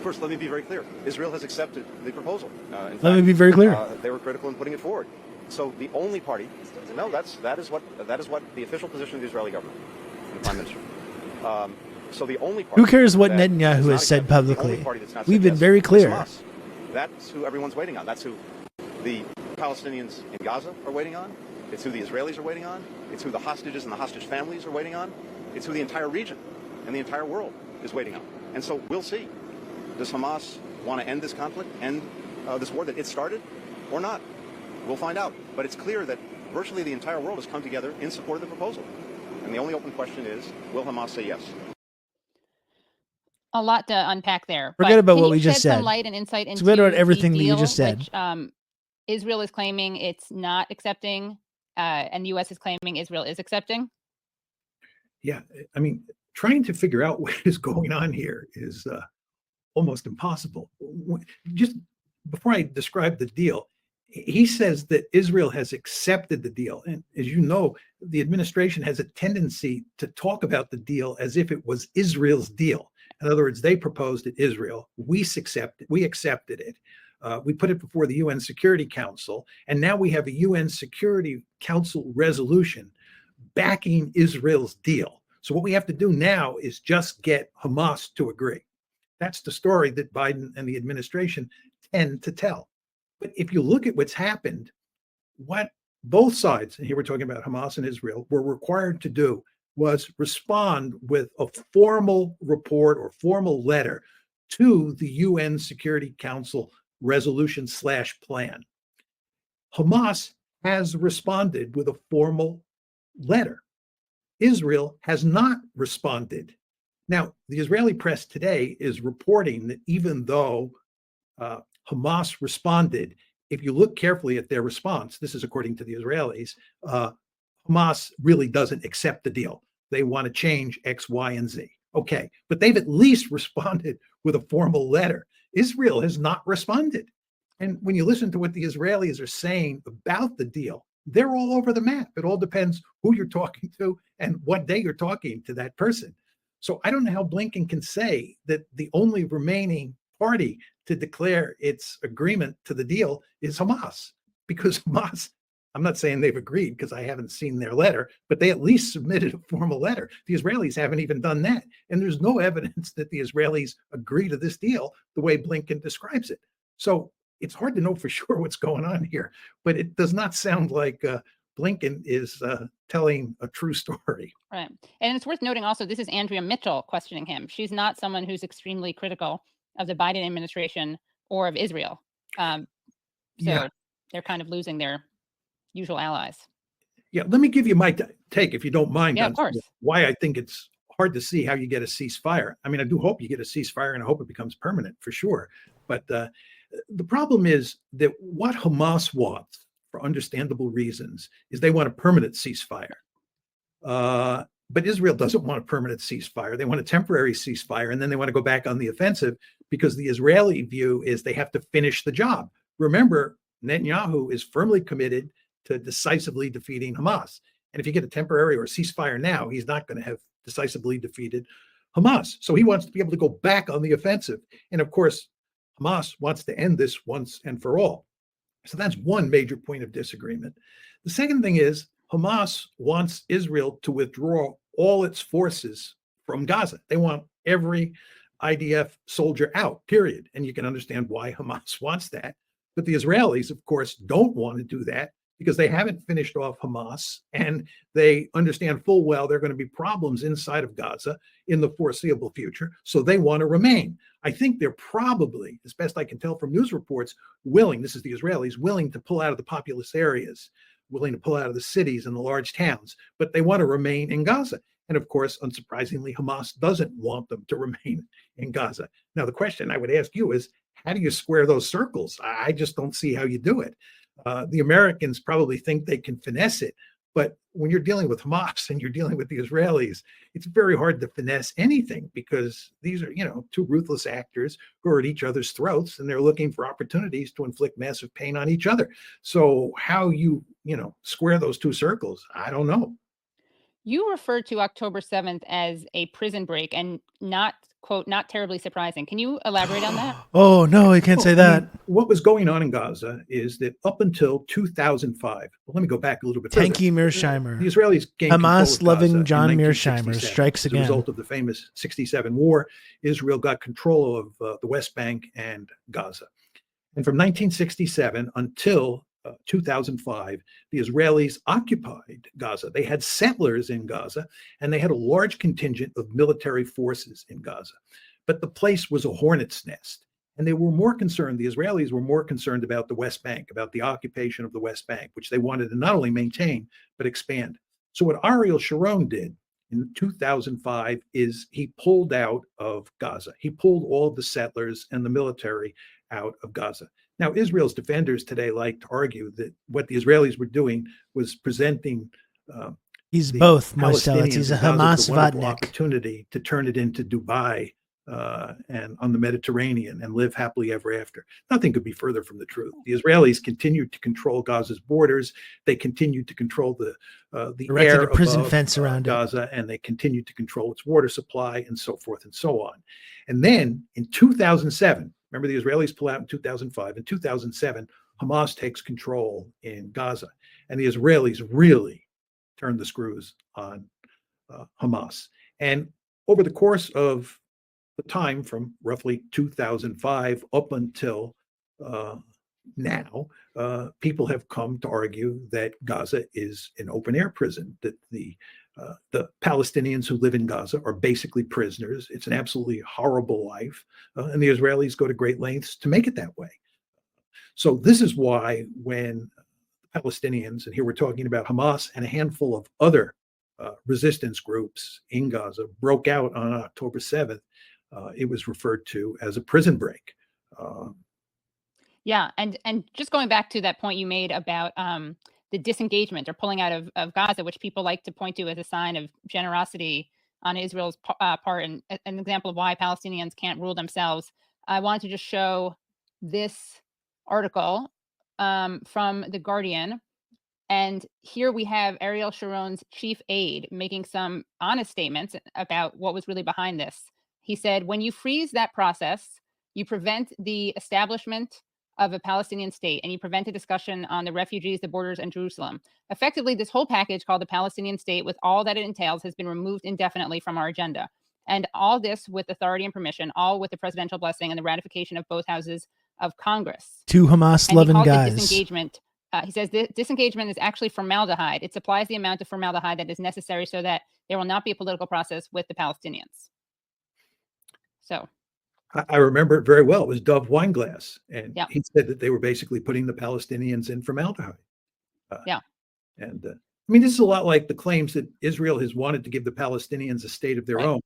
First, let me be very clear. Israel has accepted the proposal. Let me be very clear. They were critical in putting it forward. So the only party, no, that is what the official position of the Israeli government, the Prime Minister. So the only party. Who cares what Netanyahu has said publicly? We've been very clear. That's who everyone's waiting on. That's who the Palestinians in Gaza are waiting on. It's who the Israelis are waiting on. It's who the hostages and the hostage families are waiting on. It's who the entire region and the entire world is waiting on. And so we'll see. Does Hamas want to end this conflict, end this war that it started, or not? We'll find out. But it's clear that virtually the entire world has come together in support of the proposal. And the only open question is, will Hamas say yes? A lot to unpack there. Forget but about can what you we just shed said. some light and insight into Forget about the everything that you deal, just said. which Israel is claiming it's not accepting, and the U.S. is claiming Israel is accepting? Yeah, I mean, trying to figure out what is going on here is almost impossible. Just before I describe the deal, he says that Israel has accepted the deal. And as you know, the administration has a tendency to talk about the deal as if it was Israel's deal. In other words, they proposed it, Israel. We accepted it. We put it before the UN Security Council. And now we have a UN Security Council resolution backing Israel's deal. So what we have to do now is just get Hamas to agree. That's the story that Biden and the administration tend to tell. But if you look at what's happened, what both sides, and here we're talking about Hamas and Israel, were required to do was respond with a formal report or formal letter to the UN Security Council resolution/plan. Hamas has responded with a formal letter. Israel has not responded. Now, the Israeli press today is reporting that even though Hamas responded, if you look carefully at their response, this is according to the Israelis, Hamas really doesn't accept the deal. They want to change X, Y, and Z. Okay, but they've at least responded with a formal letter. Israel has not responded. And when you listen to what the Israelis are saying about the deal, they're all over the map. It all depends who you're talking to and what day you're talking to that person. So I don't know how Blinken can say that the only remaining party to declare its agreement to the deal is Hamas, because Hamas, I'm not saying they've agreed because I haven't seen their letter, but they at least submitted a formal letter. The Israelis haven't even done that. And there's no evidence that the Israelis agree to this deal the way Blinken describes it. So it's hard to know for sure what's going on here, but it does not sound like Blinken is telling a true story. Right. And it's worth noting also, this is Andrea Mitchell questioning him. She's not someone who's extremely critical of the Biden administration or of Israel. So they're kind of losing their usual allies. Yeah, let me give you my take, if you don't mind, Yeah, on of course. why I think it's hard to see how you get a ceasefire. I mean, I do hope you get a ceasefire, and I hope it becomes permanent for sure. But the problem is that what Hamas wants, for understandable reasons, is they want a permanent ceasefire. But Israel doesn't want a permanent ceasefire. They want a temporary ceasefire, and then they want to go back on the offensive because the Israeli view is they have to finish the job. Remember, Netanyahu is firmly committed to decisively defeating Hamas. And if you get a temporary or a ceasefire now, he's not going to have decisively defeated Hamas. So he wants to be able to go back on the offensive. And of course, Hamas wants to end this once and for all. So that's one major point of disagreement. The second thing is Hamas wants Israel to withdraw all its forces from Gaza. They want every IDF soldier out, period. And you can understand why Hamas wants that. But the Israelis, of course, don't want to do that because they haven't finished off Hamas, and they understand full well there are going to be problems inside of Gaza in the foreseeable future. So they want to remain. I think they're probably, as best I can tell from news reports, willing, this is the Israelis, willing to pull out of the populous areas, willing to pull out of the cities and the large towns, but they want to remain in Gaza. And of course, unsurprisingly, Hamas doesn't want them to remain in Gaza. Now, the question I would ask you is, how do you square those circles? I just don't see how you do it. The Americans probably think they can finesse it, but when you're dealing with Hamas and you're dealing with the Israelis, it's very hard to finesse anything because these are, two ruthless actors who are at each other's throats and they're looking for opportunities to inflict massive pain on each other. So how you square those two circles, I don't know. You referred to October 7th as a prison break and not, quote, not terribly surprising. Can you elaborate on that? Oh, no, I can't say that. I mean, what was going on in Gaza is that up until 2005, let me go back a little bit further. Tanky Mearsheimer. The Israelis gained Hamas-loving John Mearsheimer strikes again. As a result of the famous 67 war, Israel got control of the West Bank and Gaza. And from 1967 until 2005, the Israelis occupied Gaza. They had settlers in Gaza, and they had a large contingent of military forces in Gaza. But the place was a hornet's nest. And they were more concerned, the Israelis were more concerned about the West Bank, about the occupation of the West Bank, which they wanted to not only maintain, but expand. So what Ariel Sharon did in 2005 is he pulled out of Gaza. He pulled all of the settlers and the military out of Gaza. Now, Israel's defenders today like to argue that what the Israelis were doing was presenting He's the both, Marcellus. He's a Palestinians in Gaza Hamas with a wonderful vatnik. opportunity to turn it into Dubai and on the Mediterranean and live happily ever after. Nothing could be further from the truth. The Israelis continued to control Gaza's borders. They continued to control the Erected air a prison above, fence around it. Gaza, and they continued to control its water supply and so forth and so on. And then in 2007, remember the Israelis pull out in 2005. In 2007, Hamas takes control in Gaza, and the Israelis really turned the screws on Hamas. And over the course of the time from roughly 2005 up until now, people have come to argue that Gaza is an open air prison, that the Palestinians who live in Gaza are basically prisoners. It's an absolutely horrible life, and the Israelis go to great lengths to make it that way. So this is why when Palestinians, and here we're talking about Hamas and a handful of other resistance groups in Gaza, broke out on October 7th, it was referred to as a prison break. Yeah, and just going back to that point you made about the disengagement or pulling out of Gaza, which people like to point to as a sign of generosity on Israel's part, and an example of why Palestinians can't rule themselves. I wanted to just show this article from The Guardian. And here we have Ariel Sharon's chief aide making some honest statements about what was really behind this. He said, when you freeze that process, you prevent the establishment of a Palestinian state, and you prevent a discussion on the refugees, the borders, and Jerusalem. Effectively, this whole package called the Palestinian state, with all that it entails, has been removed indefinitely from our agenda. And all this with authority and permission, all with the presidential blessing and the ratification of both houses of Congress. Two Hamas-loving guys. Disengagement. He says disengagement is actually formaldehyde. It supplies the amount of formaldehyde that is necessary so that there will not be a political process with the Palestinians. So I remember it very well. It was Dov Weinglass, and yeah. he said that they were basically putting the Palestinians in formaldehyde. Yeah. And I mean, this is a lot like the claims that Israel has wanted to give the Palestinians a state of their own.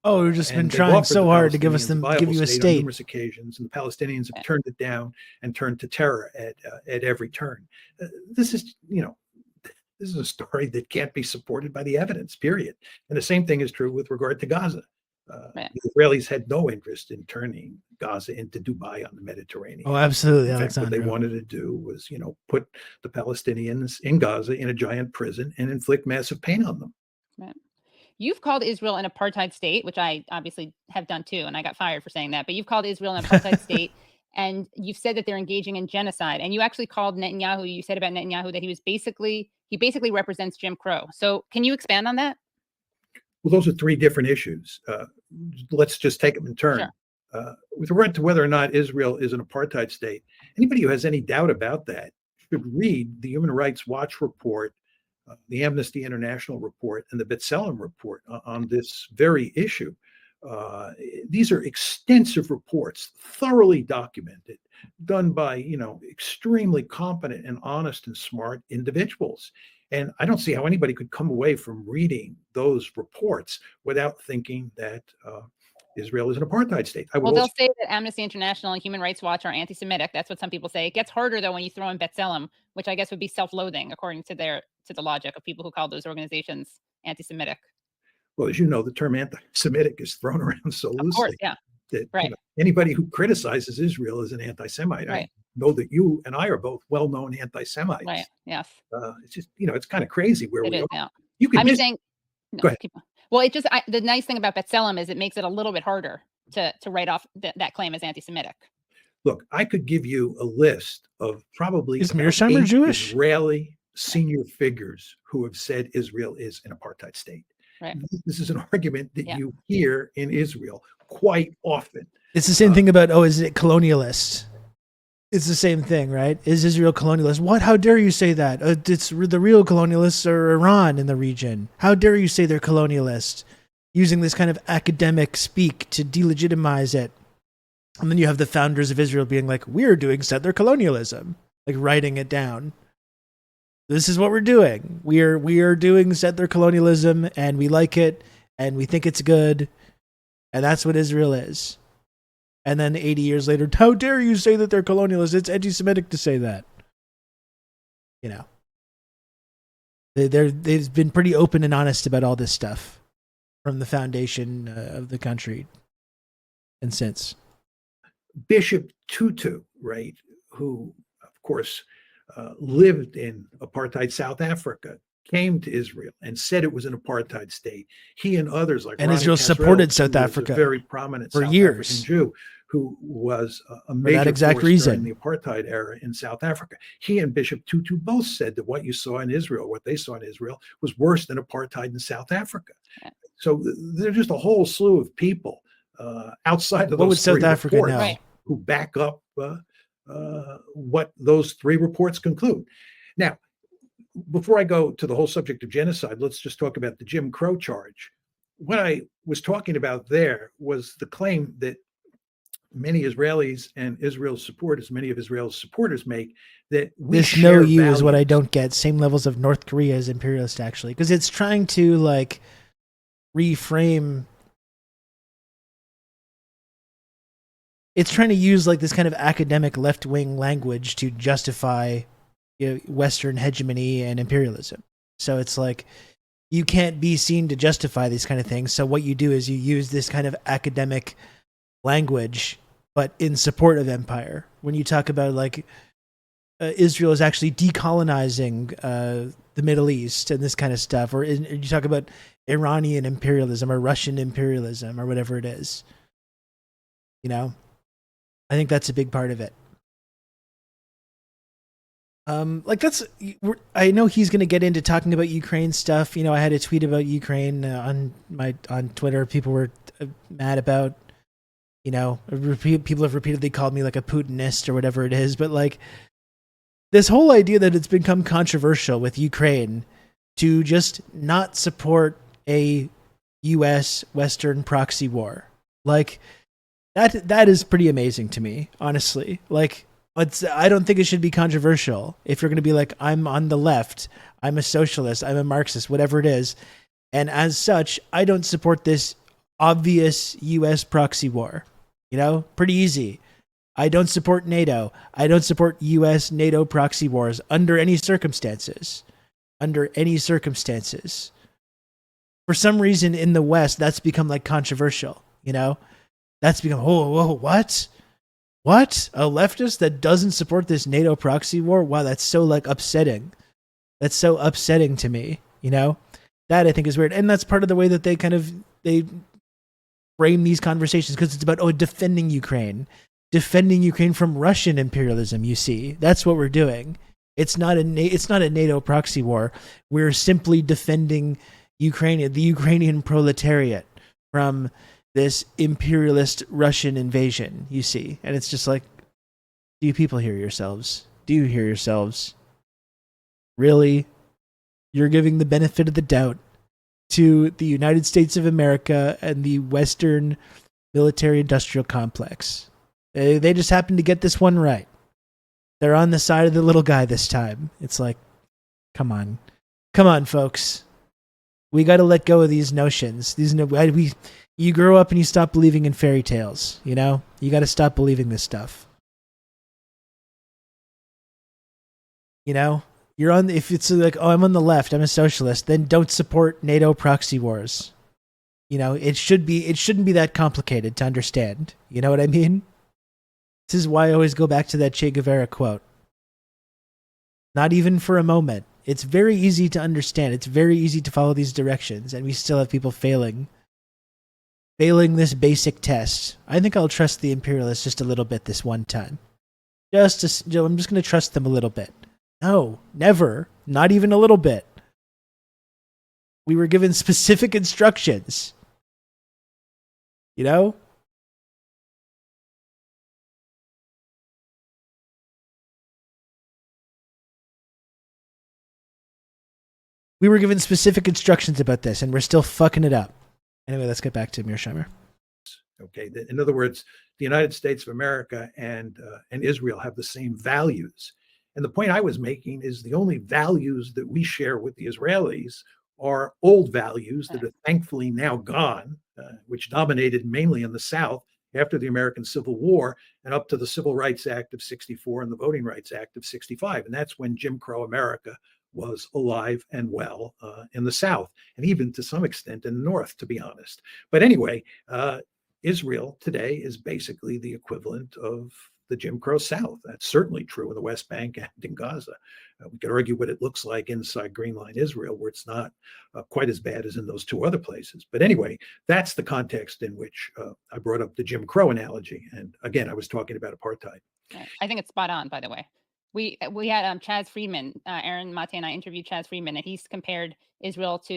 Oh, we've just been trying so hard to give you a state on numerous occasions, and the Palestinians have turned it down and turned to terror at every turn. This is, this is a story that can't be supported by the evidence, period. And the same thing is true with regard to Gaza. The Israelis had no interest in turning Gaza into Dubai on the Mediterranean. Oh, absolutely, In fact, what Alexandra. they wanted to do was, put the Palestinians in Gaza in a giant prison and inflict massive pain on them. Right. You've called Israel an apartheid state, which I obviously have done too, and I got fired for saying that. But you've called Israel an apartheid state, and you've said that they're engaging in genocide. And you actually called Netanyahu. You said about Netanyahu that he basically represents Jim Crow. So can you expand on that? Well, those are three different issues. Let's just take them in turn. Sure. With regard to whether or not Israel is an apartheid state, anybody who has any doubt about that should read the Human Rights Watch report, the Amnesty International report, and the B'Tselem report on this very issue. These are extensive reports, thoroughly documented, done by extremely competent and honest and smart individuals. And I don't see how anybody could come away from reading those reports without thinking that Israel is an apartheid state. Well, they'll say that Amnesty International and Human Rights Watch are anti-Semitic. That's what some people say. It gets harder, though, when you throw in B'Tselem, which I guess would be self-loathing, according to the logic of people who call those organizations anti-Semitic. Well, as you know, the term anti-Semitic is thrown around so loosely. Of course, yeah. That, right. Anybody who criticizes Israel is an anti-Semite. Right. I know that you and I are both well-known anti-Semites. Right. Yes. It's just, it's kind of crazy where we are. Yeah. You can I'm just saying. No, go ahead. Well, the nice thing about B'Tselem is it makes it a little bit harder to write off that claim as anti-Semitic. Look, I could give you a list of probably is Mearsheimer Jewish? Israeli senior figures who have said Israel is an apartheid state. Right. This is an argument that you hear in Israel quite often. It's the same thing about, is it colonialist? It's the same thing, right? Is Israel colonialist? What? How dare you say that? It's the real colonialists are Iran in the region. How dare you say they're colonialist? Using this kind of academic speak to delegitimize it. And then you have the founders of Israel being like, we're doing settler colonialism, like writing it down. This is what we're doing. We are doing settler colonialism, and we like it, and we think it's good, and that's what Israel is. And then 80 years later, how dare you say that they're colonialists? It's anti-Semitic to say that. You know, they've been pretty open and honest about all this stuff from the foundation of the country and since. Bishop Tutu, right, who, of course, lived in apartheid South Africa, came to Israel and said it was an apartheid state. He and others like and Ronnie Israel Kasril, supported South who was Africa a very prominent for South years. African Jew who was a For major that exact force reason. during the apartheid era in South Africa. He and Bishop Tutu both said that what you saw in Israel, what they saw in Israel, was worse than apartheid in South Africa. So there's just a whole slew of people outside of What would those South three Africa reports know? who back up what those three reports conclude. Now, before I go to the whole subject of genocide, let's just talk about the Jim Crow charge. What I was talking about there was the claim that many Israelis and Israel's supporters, many of Israel's supporters make, that we This share know you is what I values. don't get. Same levels of North Korea as imperialist, actually, because it's trying to like reframe. It's trying to use like this kind of academic left-wing language to justify, you know, Western hegemony and imperialism. So it's like you can't be seen to justify these kind of things. So what you do is you use this kind of academic language, but in support of empire. When you talk about like Israel is actually decolonizing the Middle East and this kind of stuff, or you talk about Iranian imperialism or Russian imperialism or whatever it is, you know, I think that's a big part of it. Like that's, I know he's going to get into talking about Ukraine stuff. You know, I had a tweet about Ukraine on Twitter. People were mad about, you know, people have repeatedly called me like a Putinist or whatever it is. But like this whole idea that it's become controversial with Ukraine to just not support a U.S. Western proxy war, like that is pretty amazing to me, honestly. Like, I don't think it should be controversial if you're going to be like, I'm on the left, I'm a socialist, I'm a Marxist, whatever it is. And as such, I don't support this obvious U.S. proxy war. You know, pretty easy. I don't support NATO. I don't support U.S. NATO proxy wars under any circumstances. Under any circumstances. For some reason in the West, that's become like controversial, you know? That's become, whoa, what? What? A leftist that doesn't support this NATO proxy war? Wow, that's so like upsetting. That's so upsetting to me, you know? That I think is weird. And that's part of the way that they frame these conversations, because it's about, defending Ukraine from Russian imperialism, you see. That's what we're doing. It's not a NATO proxy war. We're simply defending the Ukrainian proletariat from this imperialist Russian invasion, you see. And it's just like, do you people hear yourselves? Do you hear yourselves? Really? You're giving the benefit of the doubt to the United States of America and the Western military-industrial complex. They just happen to get this one right. They're on the side of the little guy this time. It's like, come on, folks. We got to let go of these notions. You grow up and you stop believing in fairy tales. You know, you got to stop believing this stuff. You know, if it's like, I'm on the left, I'm a socialist, then don't support NATO proxy wars. You know, it shouldn't be that complicated to understand. You know what I mean? This is why I always go back to that Che Guevara quote. Not even for a moment. It's very easy to understand. It's very easy to follow these directions, and we still have people failing this basic test. I think I'll trust the imperialists just a little bit this one time. I'm just going to trust them a little bit. No, never. Not even a little bit. We were given specific instructions. You know? We were given specific instructions about this, and we're still fucking it up. Anyway, let's get back to Mearsheimer. Okay, in other words, the United States of America and Israel have the same values. And the point I was making is the only values that we share with the Israelis are old values that are thankfully now gone, which dominated mainly in the South after the American Civil War and up to the Civil Rights Act of 64 and the Voting Rights Act of 65. And that's when Jim Crow America was alive and well in the South, and even to some extent in the North, to be honest. But anyway, Israel today is basically the equivalent of the Jim Crow South. That's certainly true in the West Bank and in Gaza. We could argue what it looks like inside Green Line Israel, where it's not quite as bad as in those two other places. But anyway, that's the context in which I brought up the Jim Crow analogy. And again, I was talking about apartheid. I think it's spot on, by the way. We had Chaz Friedman, Aaron Mate and I interviewed Chaz Friedman, and he's compared Israel's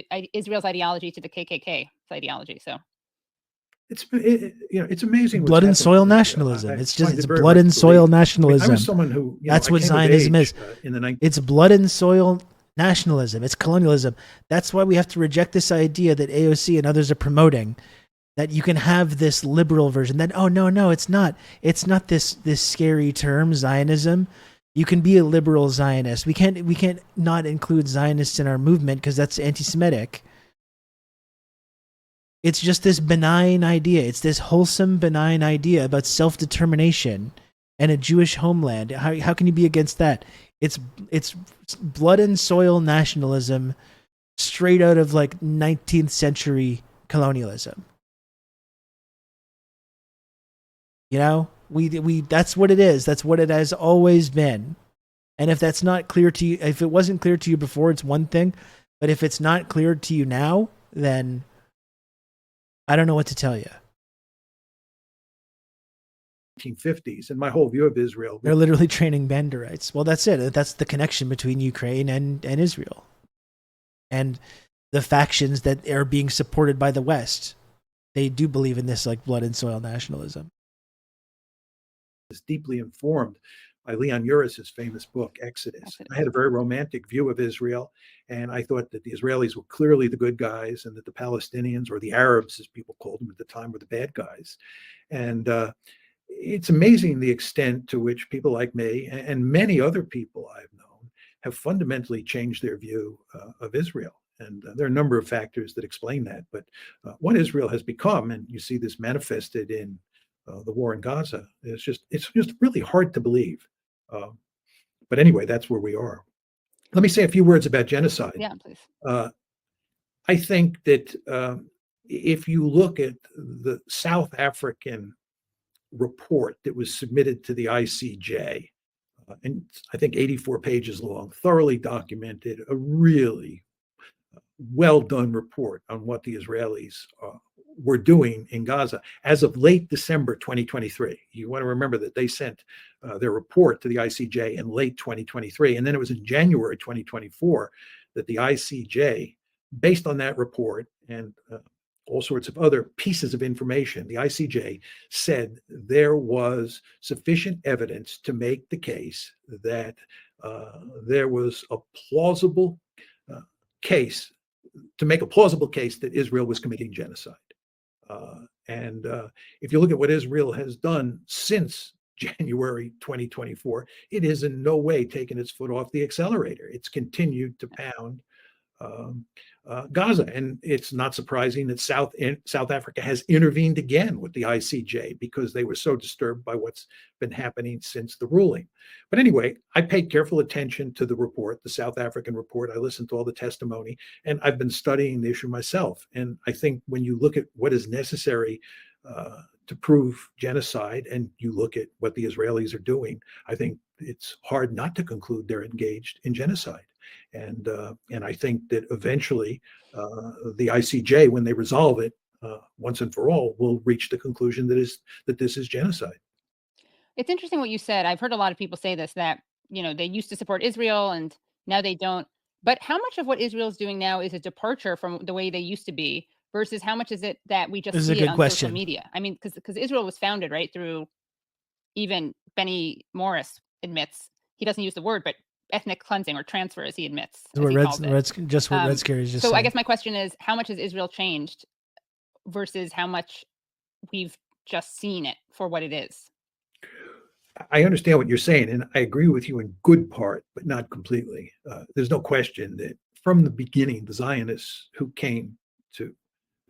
ideology to the KKK's ideology. So it's amazing. Blood and soil nationalism. It's blood and soil nationalism. I was someone who, that's what Zionism is. It's blood and soil nationalism. It's colonialism. That's why we have to reject this idea that AOC and others are promoting, that you can have this liberal version. That no, it's not. It's not this scary term, Zionism. You can be a liberal Zionist. We can't not include Zionists in our movement because that's anti-Semitic. It's just this benign idea. It's this wholesome, benign idea about self-determination and a Jewish homeland. How can you be against that? It's blood and soil nationalism straight out of like 19th century colonialism. You know, we that's what it is. That's what it has always been. And if that's not clear to you, if it wasn't clear to you before, it's one thing. But if it's not clear to you now, then I don't know what to tell you. 1950s, and my whole view of Israel. They're literally training Banderites. Well, that's it. That's the connection between Ukraine and Israel. And the factions that are being supported by the West. They do believe in this like blood and soil nationalism. Is deeply informed by Leon Uris's famous book, Exodus. I had a very romantic view of Israel, and I thought that the Israelis were clearly the good guys and that the Palestinians, or the Arabs, as people called them at the time, were the bad guys. And it's amazing the extent to which people like me and many other people I've known have fundamentally changed their view of Israel. And there are a number of factors that explain that. But what Israel has become, and you see this manifested in the war in Gaza, it's just really hard to believe. But anyway, that's where we are. Let me say a few words about genocide. Yeah, please. I think that if you look at the South African report that was submitted to the ICJ, and I think 84 pages long, thoroughly documented, a really well done report on what the Israelis were doing in Gaza as of late December 2023. You want to remember that they sent their report to the ICJ in late 2023. And then it was in January 2024 that the ICJ, based on that report and all sorts of other pieces of information, the ICJ said there was sufficient evidence to make the case that there was a plausible case, to make a plausible case that Israel was committing genocide. And if you look at what Israel has done since January 2024, it has in no way taken its foot off the accelerator. It's continued to pound Gaza. And it's not surprising that South Africa has intervened again with the ICJ because they were so disturbed by what's been happening since the ruling. But anyway, I paid careful attention to the report, the South African report. I listened to all the testimony, and I've been studying the issue myself. And I think when you look at what is necessary to prove genocide, and you look at what the Israelis are doing, I think it's hard not to conclude they're engaged in genocide. And I think that eventually the ICJ, when they resolve it once and for all, will reach the conclusion that this is genocide. It's interesting what you said. I've heard a lot of people say this, that, they used to support Israel and now they don't. But how much of what Israel's doing now is a departure from the way they used to be versus how much is it that we just see it on social media? I mean, because Israel was founded, right, through, even Benny Morris admits, he doesn't use the word, but ethnic cleansing or transfer, as he admits. What Red Scary is just so saying. I guess my question is, how much has Israel changed versus how much we've just seeing it for what it is. I understand what you're saying, and I agree with you in good part, but not completely. There's no question that from the beginning, the Zionists who came to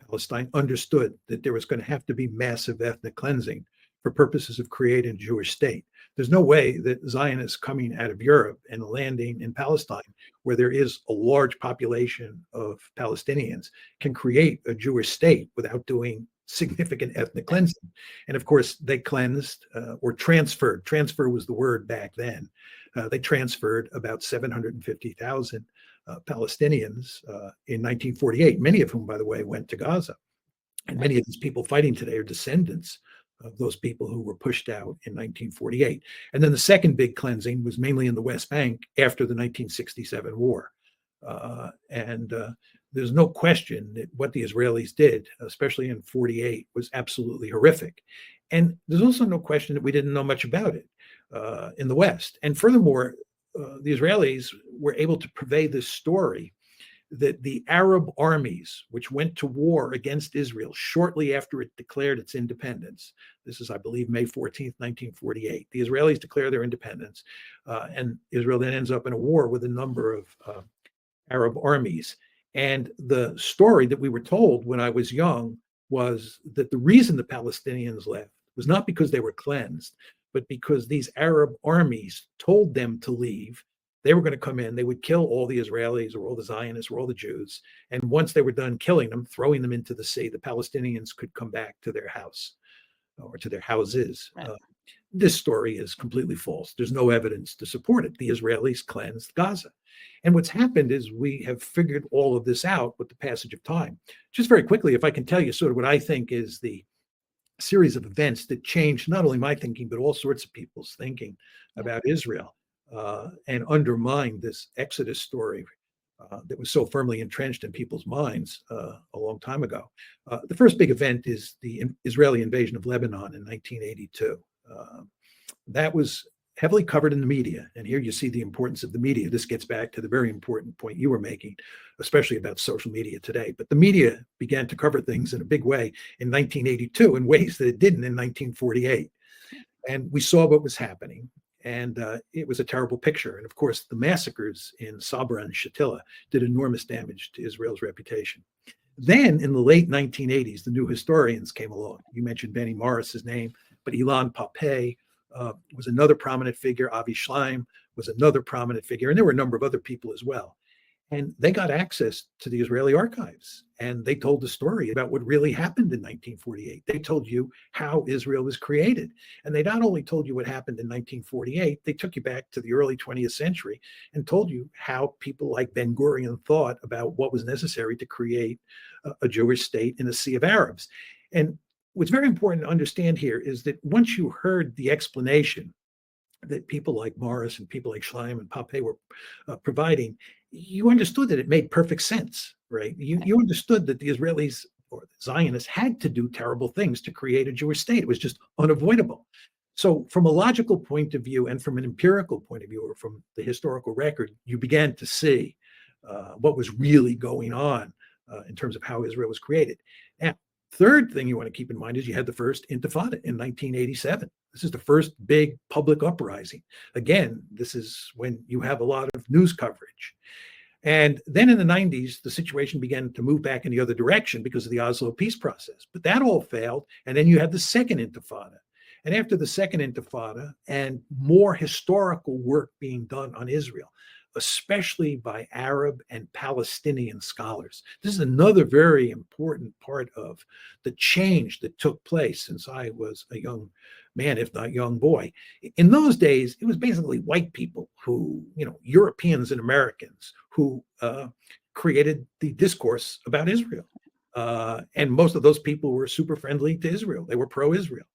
Palestine understood that there was going to have to be massive ethnic cleansing for purposes of creating a Jewish state. There's no way that Zionists coming out of Europe and landing in Palestine, where there is a large population of Palestinians, can create a Jewish state without doing significant ethnic cleansing. And of course, they cleansed or transferred. Transfer was the word back then. They transferred about 750,000 Palestinians in 1948, many of whom, by the way, went to Gaza. And many of these people fighting today are descendants of those people who were pushed out in 1948. And then the second big cleansing was mainly in the West Bank after the 1967 war. And there's no question that what the Israelis did, especially in 48, was absolutely horrific. And there's also no question that we didn't know much about it in the West. And furthermore, the Israelis were able to purvey this story that the Arab armies, which went to war against Israel shortly after it declared its independence, this is, I believe, May 14th, 1948. The Israelis declare their independence, and Israel then ends up in a war with a number of Arab armies. And the story that we were told when I was young was that the reason the Palestinians left was not because they were cleansed, but because these Arab armies told them to leave. They were going to come in, they would kill all the Israelis or all the Zionists or all the Jews. And once they were done killing them, throwing them into the sea, the Palestinians could come back to their house or to their houses. Right. This story is completely false. There's no evidence to support it. The Israelis cleansed Gaza. And what's happened is we have figured all of this out with the passage of time. Just very quickly, if I can tell you sort of what I think is the series of events that changed not only my thinking, but all sorts of people's thinking about Israel. And undermine this Exodus story that was so firmly entrenched in people's minds a long time ago. The first big event is the Israeli invasion of Lebanon in 1982. That was heavily covered in the media. And here you see the importance of the media. This gets back to the very important point you were making, especially about social media today. But the media began to cover things in a big way in 1982 in ways that it didn't in 1948. And we saw what was happening. And it was a terrible picture. And of course, the massacres in Sabra and Shatila did enormous damage to Israel's reputation. Then in the late 1980s, the new historians came along. You mentioned Benny Morris's name, but Ilan Pappé was another prominent figure. Avi Shlaim was another prominent figure. And there were a number of other people as well. And they got access to the Israeli archives, and they told the story about what really happened in 1948. They told you how Israel was created. And they not only told you what happened in 1948, they took you back to the early 20th century and told you how people like Ben Gurion thought about what was necessary to create a Jewish state in a sea of Arabs. And what's very important to understand here is that once you heard the explanation that people like Morris and people like Schleim and Pape were providing, you understood that it made perfect sense, right? You understood that the Israelis or the Zionists had to do terrible things to create a Jewish state. It was just unavoidable. So from a logical point of view and from an empirical point of view, or from the historical record, you began to see what was really going on in terms of how Israel was created. Now, third thing you want to keep in mind is you had the first Intifada in 1987. This is the first big public uprising. Again, this is when you have a lot of news coverage. And then in the 90s, the situation began to move back in the other direction because of the Oslo peace process. But that all failed. And then you had the second Intifada. And after the second Intifada and more historical work being done on Israel, especially by Arab and Palestinian scholars. This is another very important part of the change that took place since I was a young man, if not young boy. In those days, it was basically white people who, Europeans and Americans who created the discourse about Israel. And most of those people were super friendly to Israel. They were pro-Israel.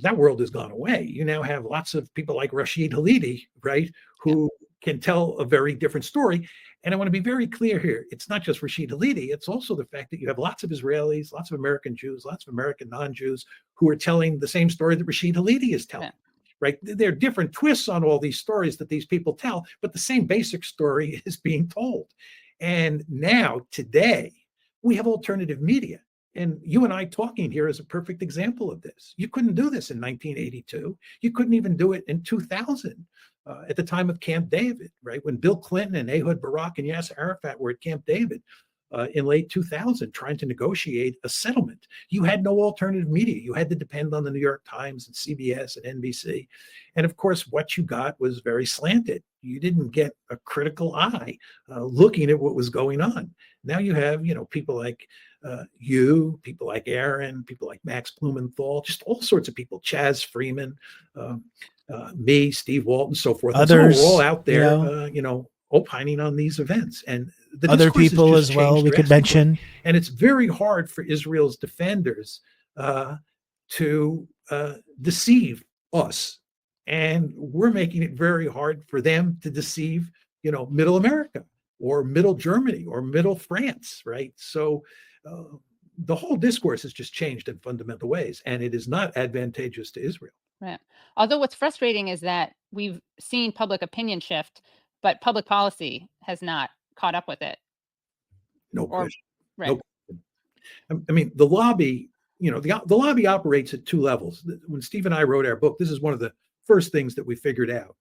That world has gone away. You now have lots of people like Rashid Halidi, right, who can tell a very different story. And I want to be very clear here. It's not just Rashid Halidi. It's also the fact that you have lots of Israelis, lots of American Jews, lots of American non-Jews who are telling the same story that Rashid Halidi is telling, right? There are different twists on all these stories that these people tell, but the same basic story is being told. And now, today, we have alternative media. And you and I talking here is a perfect example of this. You couldn't do this in 1982. You couldn't even do it in 2000 at the time of Camp David, right? When Bill Clinton and Ehud Barak and Yasser Arafat were at Camp David in late 2000 trying to negotiate a settlement. You had no alternative media. You had to depend on the New York Times and CBS and NBC. And of course, what you got was very slanted. You didn't get a critical eye looking at what was going on. Now you have, people like people like Aaron, people like Max Blumenthal, just all sorts of people, Chaz Freeman, me, Steve Walton, so forth. Others, we're all out there, opining on these events. And the other discourse has people just as well changed we could drastically. mention. And it's very hard for Israel's defenders to deceive us. And we're making it very hard for them to deceive, middle America or middle Germany or middle France, right? So the whole discourse has just changed in fundamental ways, and it is not advantageous to Israel. Right. Although what's frustrating is that we've seen public opinion shift, but public policy has not caught up with it. No question. Right. No question. I mean, the lobby, the lobby operates at two levels. When Steve and I wrote our book, this is one of the first things that we figured out.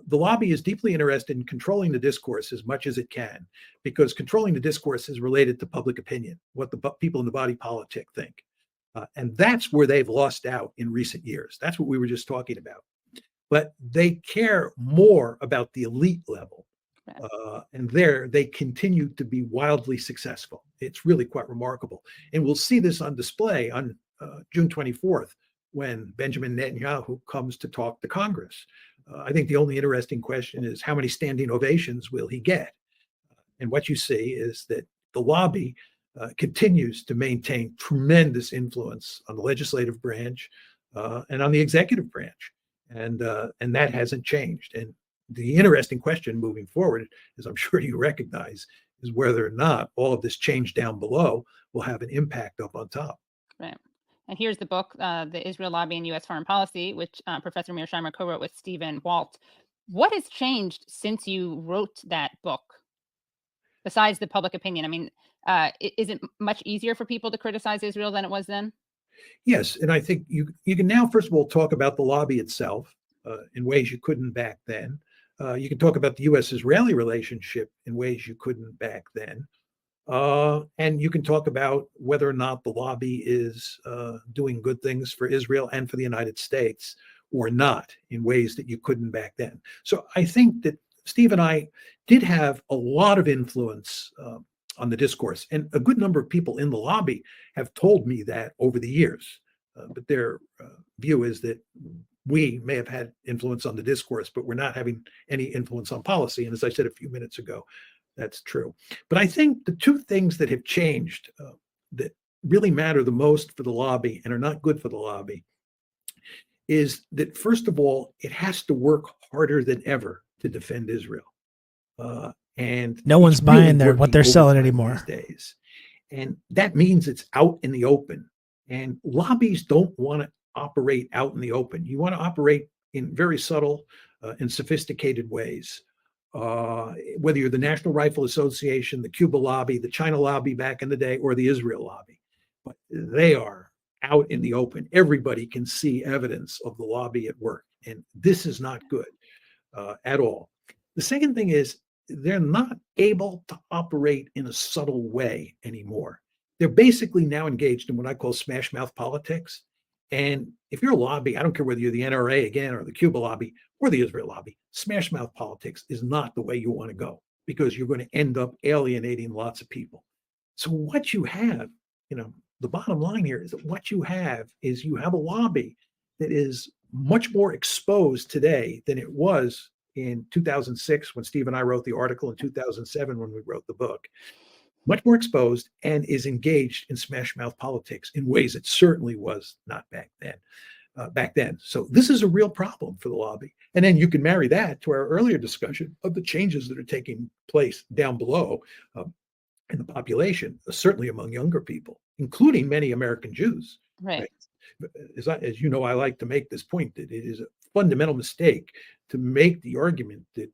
The lobby is deeply interested in controlling the discourse as much as it can, because controlling the discourse is related to public opinion, what the people in the body politic think. And that's where they've lost out in recent years. That's what we were just talking about. But they care more about the elite level. And there they continue to be wildly successful. It's really quite remarkable. And we'll see this on display on June 24th, when Benjamin Netanyahu comes to talk to Congress. I think the only interesting question is how many standing ovations will he get? And what you see is that the lobby continues to maintain tremendous influence on the legislative branch and on the executive branch. And that hasn't changed. And the interesting question moving forward, as I'm sure you recognize, is whether or not all of this change down below will have an impact up on top. Right. And here's the book, The Israel Lobby and U.S. Foreign Policy, which Professor Mearsheimer co-wrote with Stephen Walt. What has changed since you wrote that book, besides the public opinion? I mean, is it much easier for people to criticize Israel than it was then? Yes, and I think you can now, first of all, talk about the lobby itself in ways you couldn't back then. You can talk about the U.S.-Israeli relationship in ways you couldn't back then. And you can talk about whether or not the lobby is doing good things for Israel and for the United States or not in ways that you couldn't back then. So I think that Steve and I did have a lot of influence on the discourse. And a good number of people in the lobby have told me that over the years. But their view is that we may have had influence on the discourse, but we're not having any influence on policy. And as I said a few minutes ago, that's true. But I think the two things that have changed that really matter the most for the lobby and are not good for the lobby is that, first of all, it has to work harder than ever to defend Israel. And no one's buying what they're selling anymore these days. And that means it's out in the open. And lobbies don't want to operate out in the open. You want to operate in very subtle and sophisticated ways. Whether you're the National Rifle Association, the Cuba lobby, the China lobby back in the day, or the Israel lobby. But they are out in the open. Everybody can see evidence of the lobby at work. And this is not good at all. The second thing is they're not able to operate in a subtle way anymore. They're basically now engaged in what I call smash mouth politics. And if you're a lobby, I don't care whether you're the NRA again or the Cuba lobby or the Israel lobby, smash mouth politics is not the way you want to go, because you're going to end up alienating lots of people. So what you have, the bottom line here is that what you have is you have a lobby that is much more exposed today than it was in 2006 when Steve and I wrote the article, in 2007 when we wrote the book. Much more exposed and is engaged in smash mouth politics in ways it certainly was not back then. So this is a real problem for the lobby. And then you can marry that to our earlier discussion of the changes that are taking place down below in the population, certainly among younger people, including many American Jews. Right. As you know, I like to make this point that it is a fundamental mistake to make the argument that,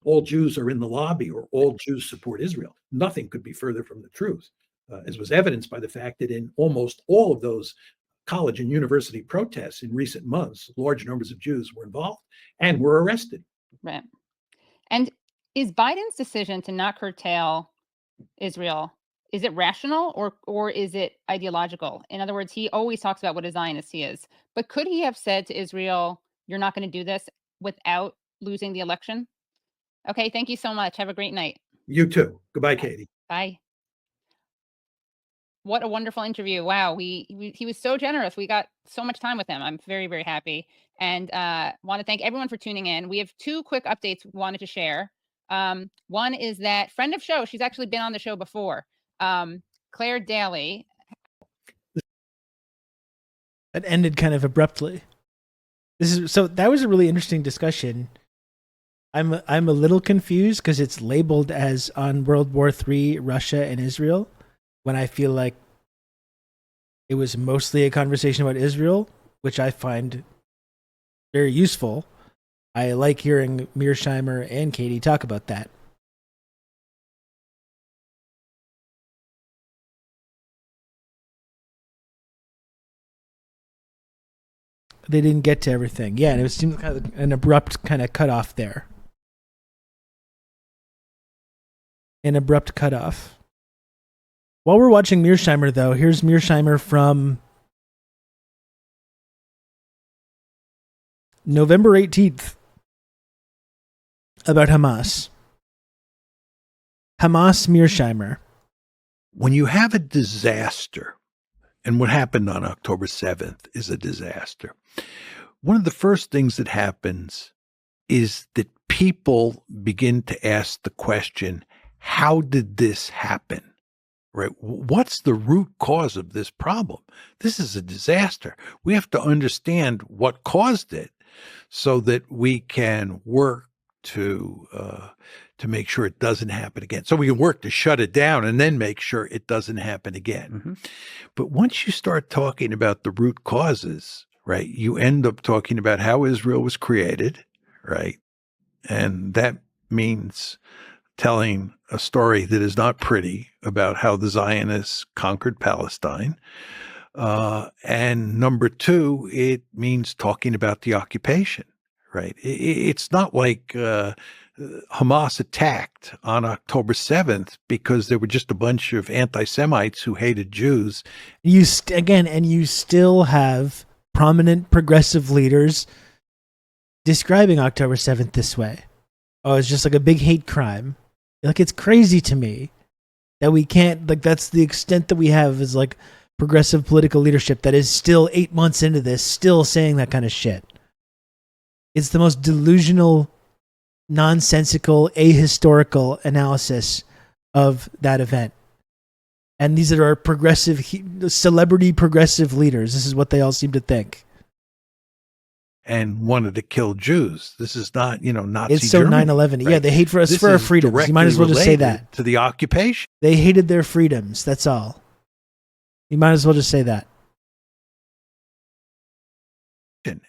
all Jews are in the lobby or all Jews support Israel. Nothing could be further from the truth. as was evidenced by the fact that in almost all of those college and university protests in recent months, large numbers of Jews were involved and were arrested. Right. And is Biden's decision to not curtail Israel, is it rational or is it ideological? In other words, he always talks about what a Zionist he is. But could he have said to Israel, you're not going to do this without losing the election? Okay, thank you so much. Have a great night. You too. Goodbye, Katie. Bye. What a wonderful interview. Wow, he was so generous. We got so much time with him. I'm very, very happy. And want to thank everyone for tuning in. We have two quick updates we wanted to share. One is that friend of show, she's actually been on the show before, Claire Daly. That ended kind of abruptly. That was a really interesting discussion. I'm a little confused because it's labeled as on World War III, Russia and Israel, when I feel like it was mostly a conversation about Israel, which I find very useful. I like hearing Mearsheimer and Katie talk about that. They didn't get to everything. Yeah, and it seemed kind of an abrupt kind of cutoff there. An abrupt cutoff. While we're watching Mearsheimer, though, here's Mearsheimer from November 18th about Hamas. Hamas Mearsheimer. When you have a disaster, and what happened on October 7th is a disaster, one of the first things that happens is that people begin to ask the question, how did this happen? Right? What's the root cause of this problem? This is a disaster. We have to understand what caused it so that we can work to make sure it doesn't happen again. So we can work to shut it down and then make sure it doesn't happen again. Mm-hmm. But once you start talking about the root causes, right, you end up talking about how Israel was created, right? And that means telling a story that is not pretty about how the Zionists conquered Palestine. And number two, it means talking about the occupation, right? It's not like Hamas attacked on October 7th because there were just a bunch of anti-Semites who hated Jews. You still have prominent progressive leaders describing October 7th this way. Oh, it's just like a big hate crime. Like, it's crazy to me that we can't, like, that's the extent that we have is like progressive political leadership that is still 8 months into this, still saying that kind of shit. It's the most delusional, nonsensical, ahistorical analysis of that event. And these are our progressive, celebrity progressive leaders. This is what they all seem to think. And wanted to kill Jews. This is not, Nazi It's so Germany, 9/11. right? Yeah, they hate for us for our freedoms. You might as well just say that. To the occupation. They hated their freedoms. That's all. You might as well just say that.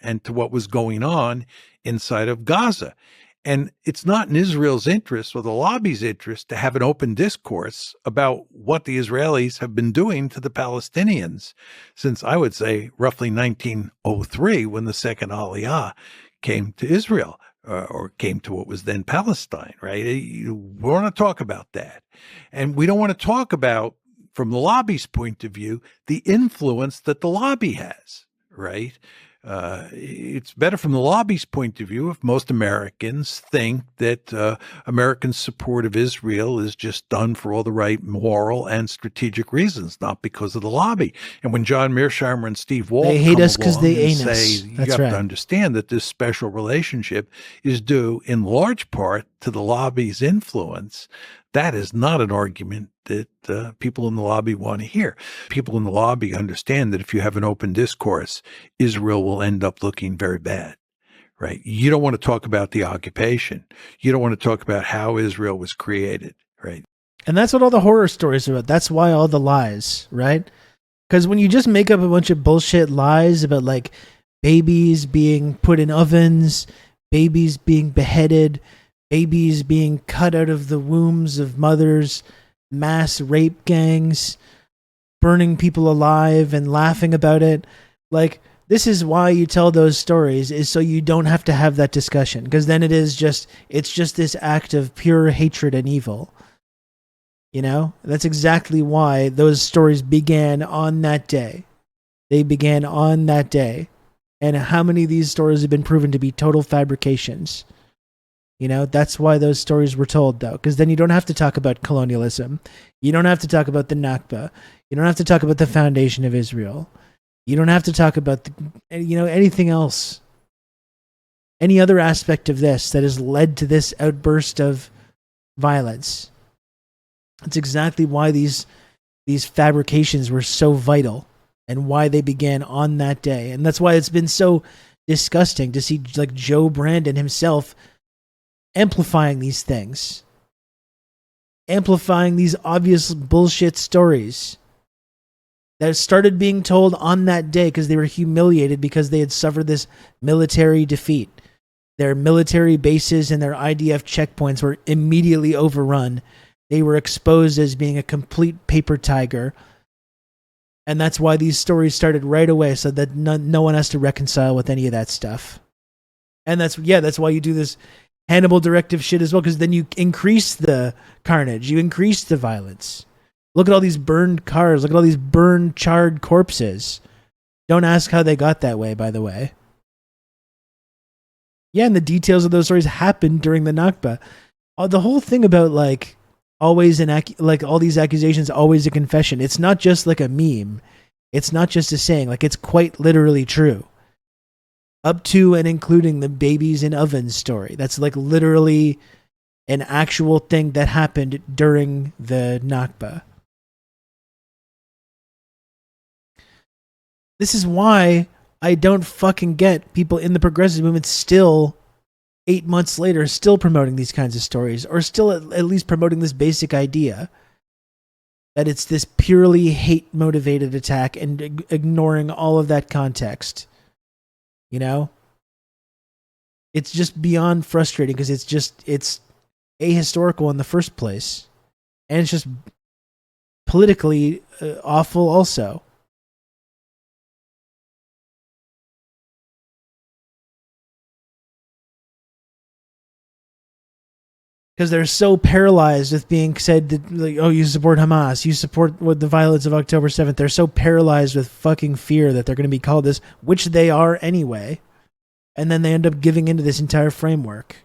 And to what was going on inside of Gaza. And it's not in Israel's interest or the lobby's interest to have an open discourse about what the Israelis have been doing to the Palestinians since, I would say, roughly 1903, when the second Aliyah came to Israel or came to what was then Palestine, right? We want to talk about that. And we don't want to talk about, from the lobby's point of view, the influence that the lobby has, right? It's better from the lobby's point of view if most Americans think that American support of Israel is just done for all the right moral and strategic reasons, not because of the lobby. And when John Mearsheimer and Steve Walt they hate us because they ain't us. You have to understand that this special relationship is due in large part to the lobby's influence. That is not an argument that people in the lobby want to hear. People in the lobby understand that if you have an open discourse, Israel will end up looking very bad, right? You don't want to talk about the occupation. You don't want to talk about how Israel was created, right? And that's what all the horror stories are about. That's why all the lies, right? Because when you just make up a bunch of bullshit lies about like babies being put in ovens, babies being beheaded, babies being cut out of the wombs of mothers, mass rape gangs, burning people alive and laughing about it. Like, this is why you tell those stories, is so you don't have to have that discussion, because then it's just this act of pure hatred and evil. You know, that's exactly why those stories began on that day. They began on that day. And how many of these stories have been proven to be total fabrications? You know, that's why those stories were told, though, because then you don't have to talk about colonialism. You don't have to talk about the Nakba. You don't have to talk about the foundation of Israel. You don't have to talk about, anything else. Any other aspect of this that has led to this outburst of violence. That's exactly why these fabrications were so vital and why they began on that day. And that's why it's been so disgusting to see, like, Joe Brandon himself amplifying these things. Amplifying these obvious bullshit stories that started being told on that day because they were humiliated because they had suffered this military defeat. Their military bases and their IDF checkpoints were immediately overrun. They were exposed as being a complete paper tiger. And that's why these stories started right away, so that no one has to reconcile with any of that stuff. And that's why you do this Hannibal directive shit as well, because then you increase the carnage, you increase the violence. Look at all these burned cars, look at all these burned, charred corpses. Don't ask how they got that way, by the way. Yeah, and the details of those stories happened during the Nakba. The whole thing about, like, always all these accusations, always a confession. It's not just like a meme. It's not just a saying. Like, it's quite literally true. Up to and including the babies in ovens story. That's like literally an actual thing that happened during the Nakba. This is why I don't fucking get people in the progressive movement still 8 months later, still promoting these kinds of stories, or still at least promoting this basic idea that it's this purely hate-motivated attack and ignoring all of that context. You know? It's just beyond frustrating because it's ahistorical in the first place. And it's just politically awful also. Because they're so paralyzed with being said that, like, oh, you support Hamas, you support the violence of October 7th. They're so paralyzed with fucking fear that they're going to be called this, which they are anyway. And then they end up giving into this entire framework.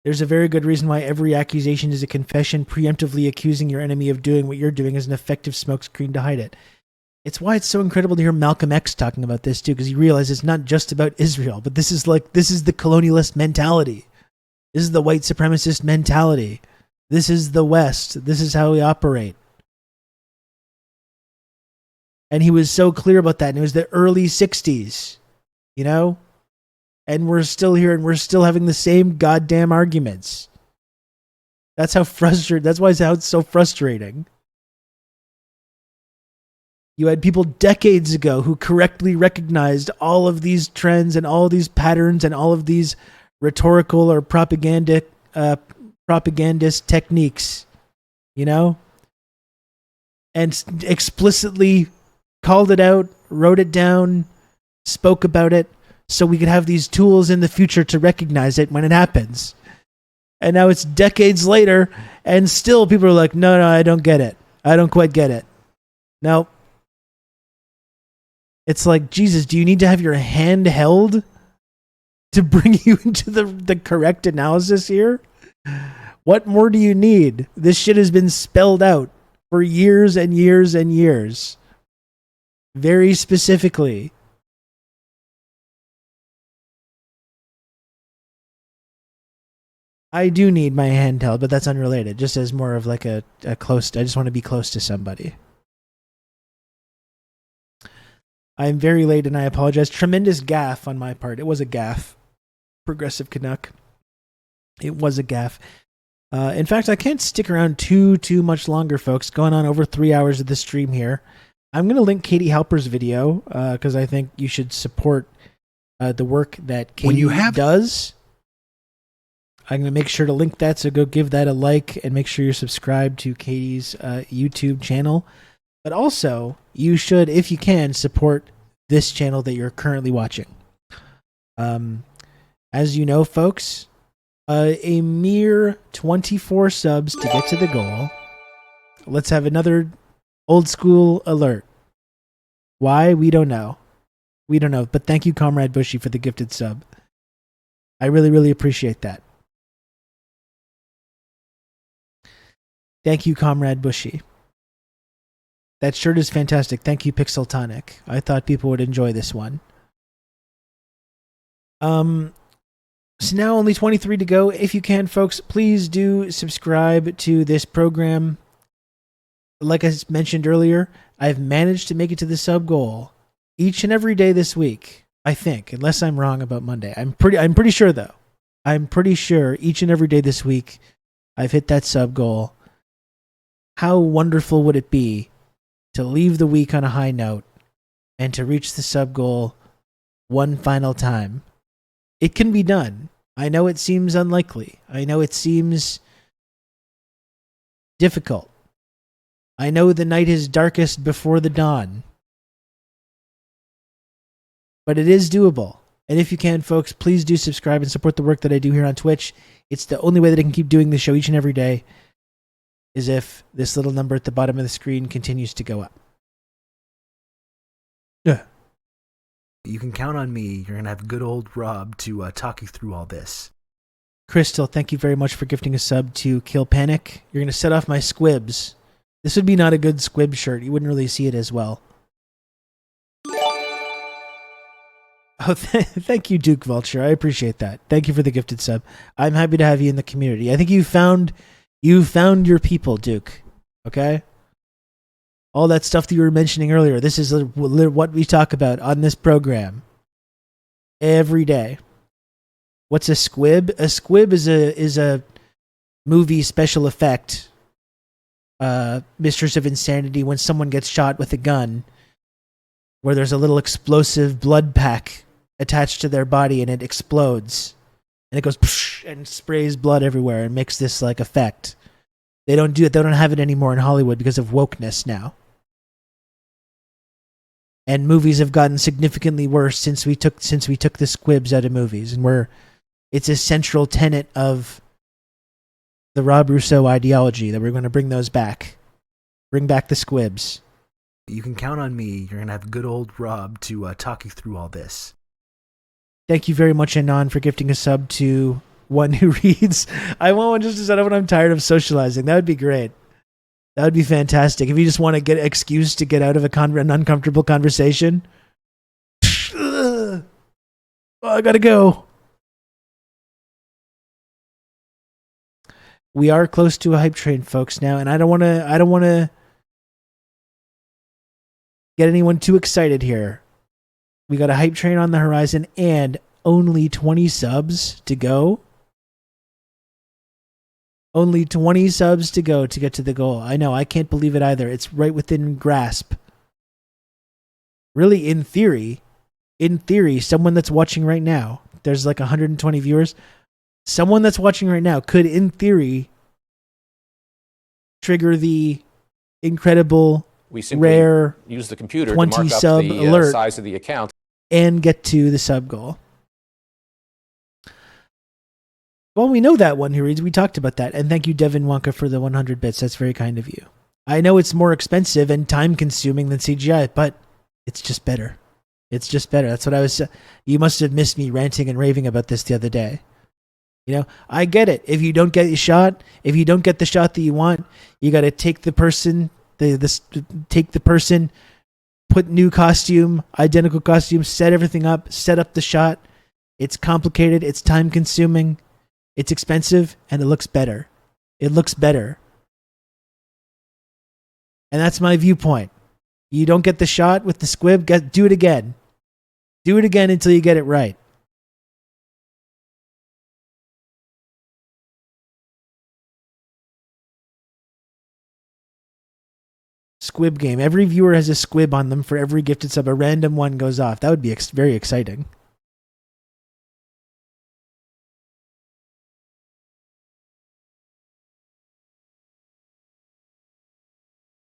There's a very good reason why every accusation is a confession. Preemptively accusing your enemy of doing what you're doing is an effective smokescreen to hide it. It's why it's so incredible to hear Malcolm X talking about this too, because he realizes it's not just about Israel, but this is the colonialist mentality. This is the white supremacist mentality. This is the West. This is how we operate. And he was so clear about that. And it was the early 60s, you know? And we're still here and we're still having the same goddamn arguments. That's why it's so frustrating. You had people decades ago who correctly recognized all of these trends and all of these patterns and all of these rhetorical or propagandist techniques, you know? And explicitly called it out, wrote it down, spoke about it, so we could have these tools in the future to recognize it when it happens. And now it's decades later, and still people are like, no, I don't get it. I don't quite get it. No. It's like, Jesus, do you need to have your hand held to bring you into the correct analysis here? What more do you need? This shit has been spelled out for years and years and years. Very specifically. I do need my hand held, but that's unrelated. Just as more of like a close, I just want to be close to somebody. I'm very late and I apologize. Tremendous gaffe on my part. It was a gaffe. Progressive Canuck. It was a gaffe. In fact, I can't stick around too much longer, folks. Going on over 3 hours of the stream here. I'm going to link Katie Halper's video because I think you should support the work that Katie does. I'm going to make sure to link that, so go give that a like and make sure you're subscribed to Katie's YouTube channel. But also, you should, if you can, support this channel that you're currently watching. As you know, folks, a mere 24 subs to get to the goal. Let's have another old school alert. Why? We don't know. We don't know. But thank you, Comrade Bushy, for the gifted sub. I really, really appreciate that. Thank you, Comrade Bushy. That shirt is fantastic. Thank you, Pixel Tonic. I thought people would enjoy this one. So now only 23 to go. If you can, folks, please do subscribe to this program. Like I mentioned earlier, I've managed to make it to the sub goal each and every day this week, I think, unless I'm wrong about Monday. I'm pretty sure though. I'm pretty sure each and every day this week I've hit that sub goal. How wonderful would it be to leave the week on a high note and to reach the sub goal one final time? It can be done. I know it seems unlikely. I know it seems difficult. I know the night is darkest before the dawn. But it is doable. And if you can, folks, please do subscribe and support the work that I do here on Twitch. It's the only way that I can keep doing the show each and every day, is if this little number at the bottom of the screen continues to go up. You can count on me. You're going to have good old Rob to talk you through all this. Crystal, thank you very much for gifting a sub to Kill Panic. You're going to set off my squibs. This would be not a good squib shirt. You wouldn't really see it as well. Oh, thank you, Duke Vulture. I appreciate that. Thank you for the gifted sub. I'm happy to have you in the community. I think you found your people, Duke. Okay? All that stuff that you were mentioning earlier. This is what we talk about on this program every day. What's a squib? A squib is a movie special effect. Mistress of Insanity, when someone gets shot with a gun, where there's a little explosive blood pack attached to their body and it explodes and it goes and sprays blood everywhere and makes this like effect. They don't do it. They don't have it anymore in Hollywood because of wokeness now. And movies have gotten significantly worse since we took the squibs out of movies, and it's a central tenet of the Rob Rousseau ideology that we're going to bring those back. Bring back the squibs. You can count on me. You're going to have good old Rob to talk you through all this. Thank you very much, Anon, for gifting a sub to one who reads. I want one just to set up when I'm tired of socializing. That would be great. That would be fantastic. If you just want to get an excuse to get out of an uncomfortable conversation. Oh, I gotta go. We are close to a hype train, folks, now, and I don't want to get anyone too excited here. We got a hype train on the horizon and only 20 subs to go. Only 20 subs to go to get to the goal. I know, I can't believe it either. It's right within grasp. Really, in theory, someone that's watching right now, there's like 120 viewers. Someone that's watching right now could, in theory, trigger the incredible, we simply rare use the computer 20 to mark up sub the alert size of the account and get to the sub goal. Well, we know that one who reads. We talked about that. And thank you, Devin Wonka, for the 100 bits. That's very kind of you. I know it's more expensive and time-consuming than CGI, but it's just better. It's just better. That's what I was... You must have missed me ranting and raving about this the other day. You know, I get it. If you don't get your shot, if you don't get the shot that you want, you got to take the person, put new costume, identical costume, set everything up, set up the shot. It's complicated. It's time-consuming. It's expensive, and it looks better. It looks better. And that's my viewpoint. You don't get the shot with the squib, do it again. Do it again until you get it right. Squib game. Every viewer has a squib on them for every gifted sub. A random one goes off. That would be very exciting.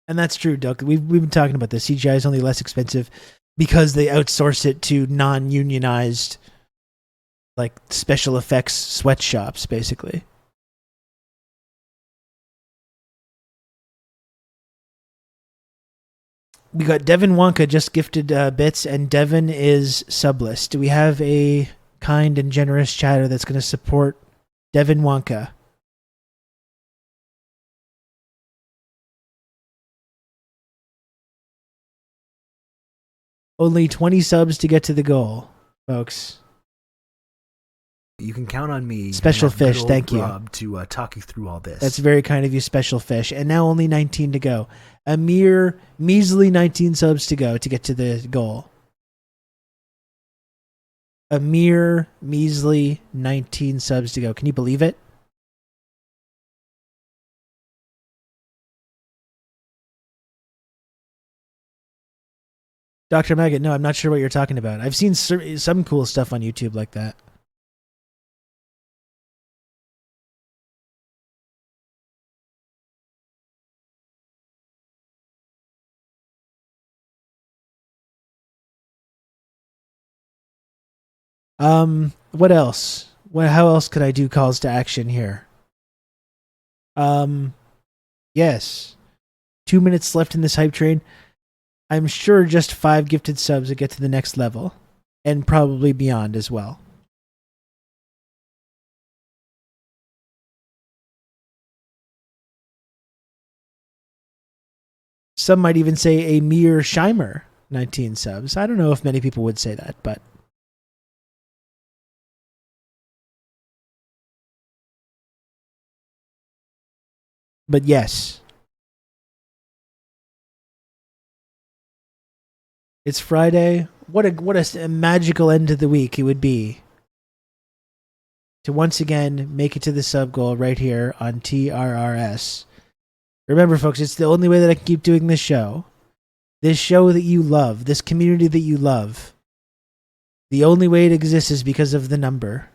And that's true, Doug. We've been talking about this. CGI is only less expensive because they outsource it to non-unionized, like, special effects sweatshops, basically. We got Devin Wonka just gifted bits, and Devin is subless. Do we have a kind and generous chatter that's going to support Devin Wonka? Only 20 subs to get to the goal, folks. You can count on me. Special Fish, thank you. Rob, to talk you through all this. That's very kind of you, Special Fish. And now only 19 to go. A mere measly 19 subs to go to get to the goal. A mere measly 19 subs to go. Can you believe it? Dr. Maggot, no, I'm not sure what you're talking about. I've seen some cool stuff on YouTube like that. What else? How else could I do calls to action here? Yes. 2 minutes left in this hype train. I'm sure just 5 gifted subs will get to the next level. And probably beyond as well. Some might even say a mere Shimer 19 subs. I don't know if many people would say that, but... But yes. It's Friday. What a magical end to the week it would be to once again make it to the sub goal right here on TRRS. Remember, folks, it's the only way that I can keep doing this show. This show that you love, this community that you love. The only way it exists is because of the number.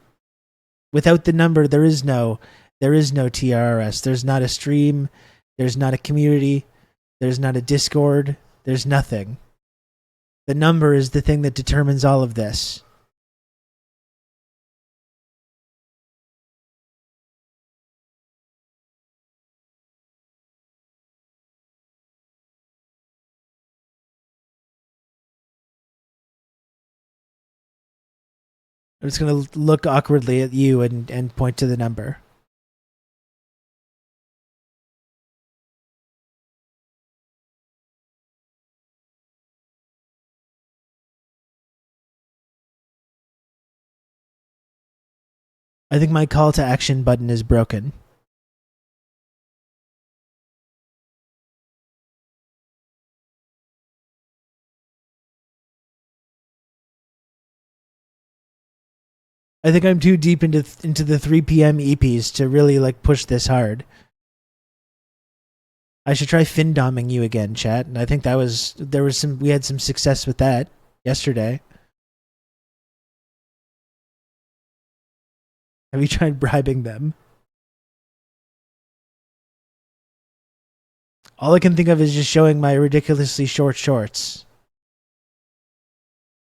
Without the number, there is no TRRS. There's not a stream. There's not a community. There's not a Discord. There's nothing. The number is the thing that determines all of this. I'm just going to look awkwardly at you and point to the number. I think my call to action button is broken. I think I'm too deep into the 3 p.m. EPs to really like push this hard. I should try fin-doming you again, chat. And I think we had some success with that yesterday. Have you tried bribing them? All I can think of is just showing my ridiculously short shorts.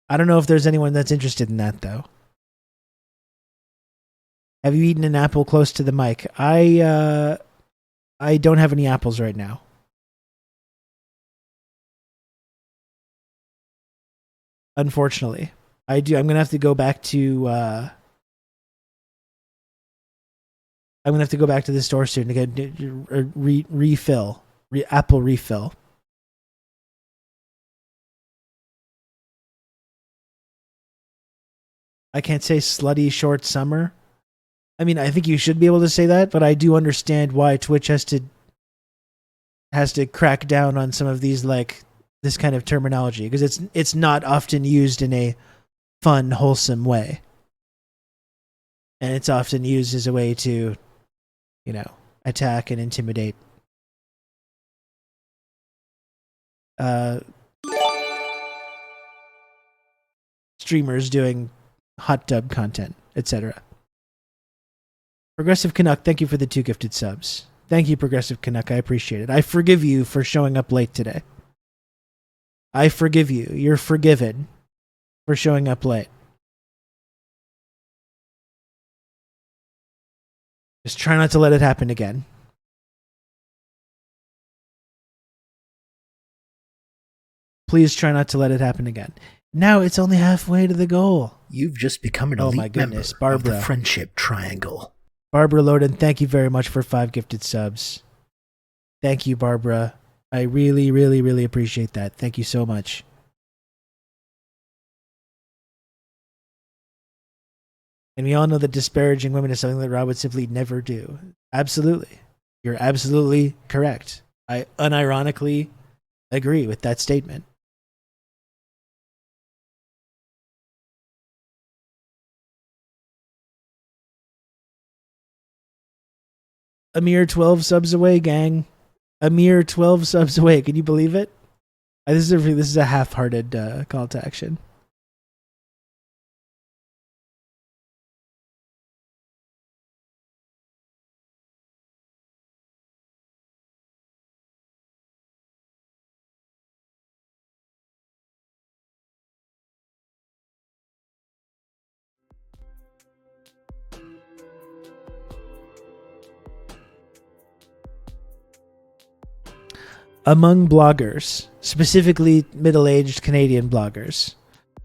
I don't know if there's anyone that's interested in that, though. Have you eaten an apple close to the mic? I don't have any apples right now. Unfortunately. I do. I'm going to have to go back to... I'm going to have to go back to the store soon to get a refill. Apple refill. I can't say slutty short summer. I mean, I think you should be able to say that, but I do understand why Twitch has to crack down on some of these, like, this kind of terminology, because it's not often used in a fun, wholesome way. And it's often used as a way to, you know, attack and intimidate. Streamers doing hot tub content, etc. Progressive Canuck, thank you for the 2 gifted subs. Thank you, Progressive Canuck. I appreciate it. I forgive you for showing up late today. I forgive you. You're forgiven for showing up late. Just try not to let it happen again. Please try not to let it happen again. Now it's only halfway to the goal. You've just become an elite member of the Friendship Triangle. Barbara Loden, thank you very much for 5 gifted subs. Thank you, Barbara. I really, really, really appreciate that. Thank you so much. And we all know that disparaging women is something that Rob would simply never do. Absolutely. You're absolutely correct. I unironically agree with that statement. A mere 12 subs away, gang. A mere 12 subs away. Can you believe it? This is a half-hearted call to action. Among bloggers, specifically middle-aged Canadian bloggers,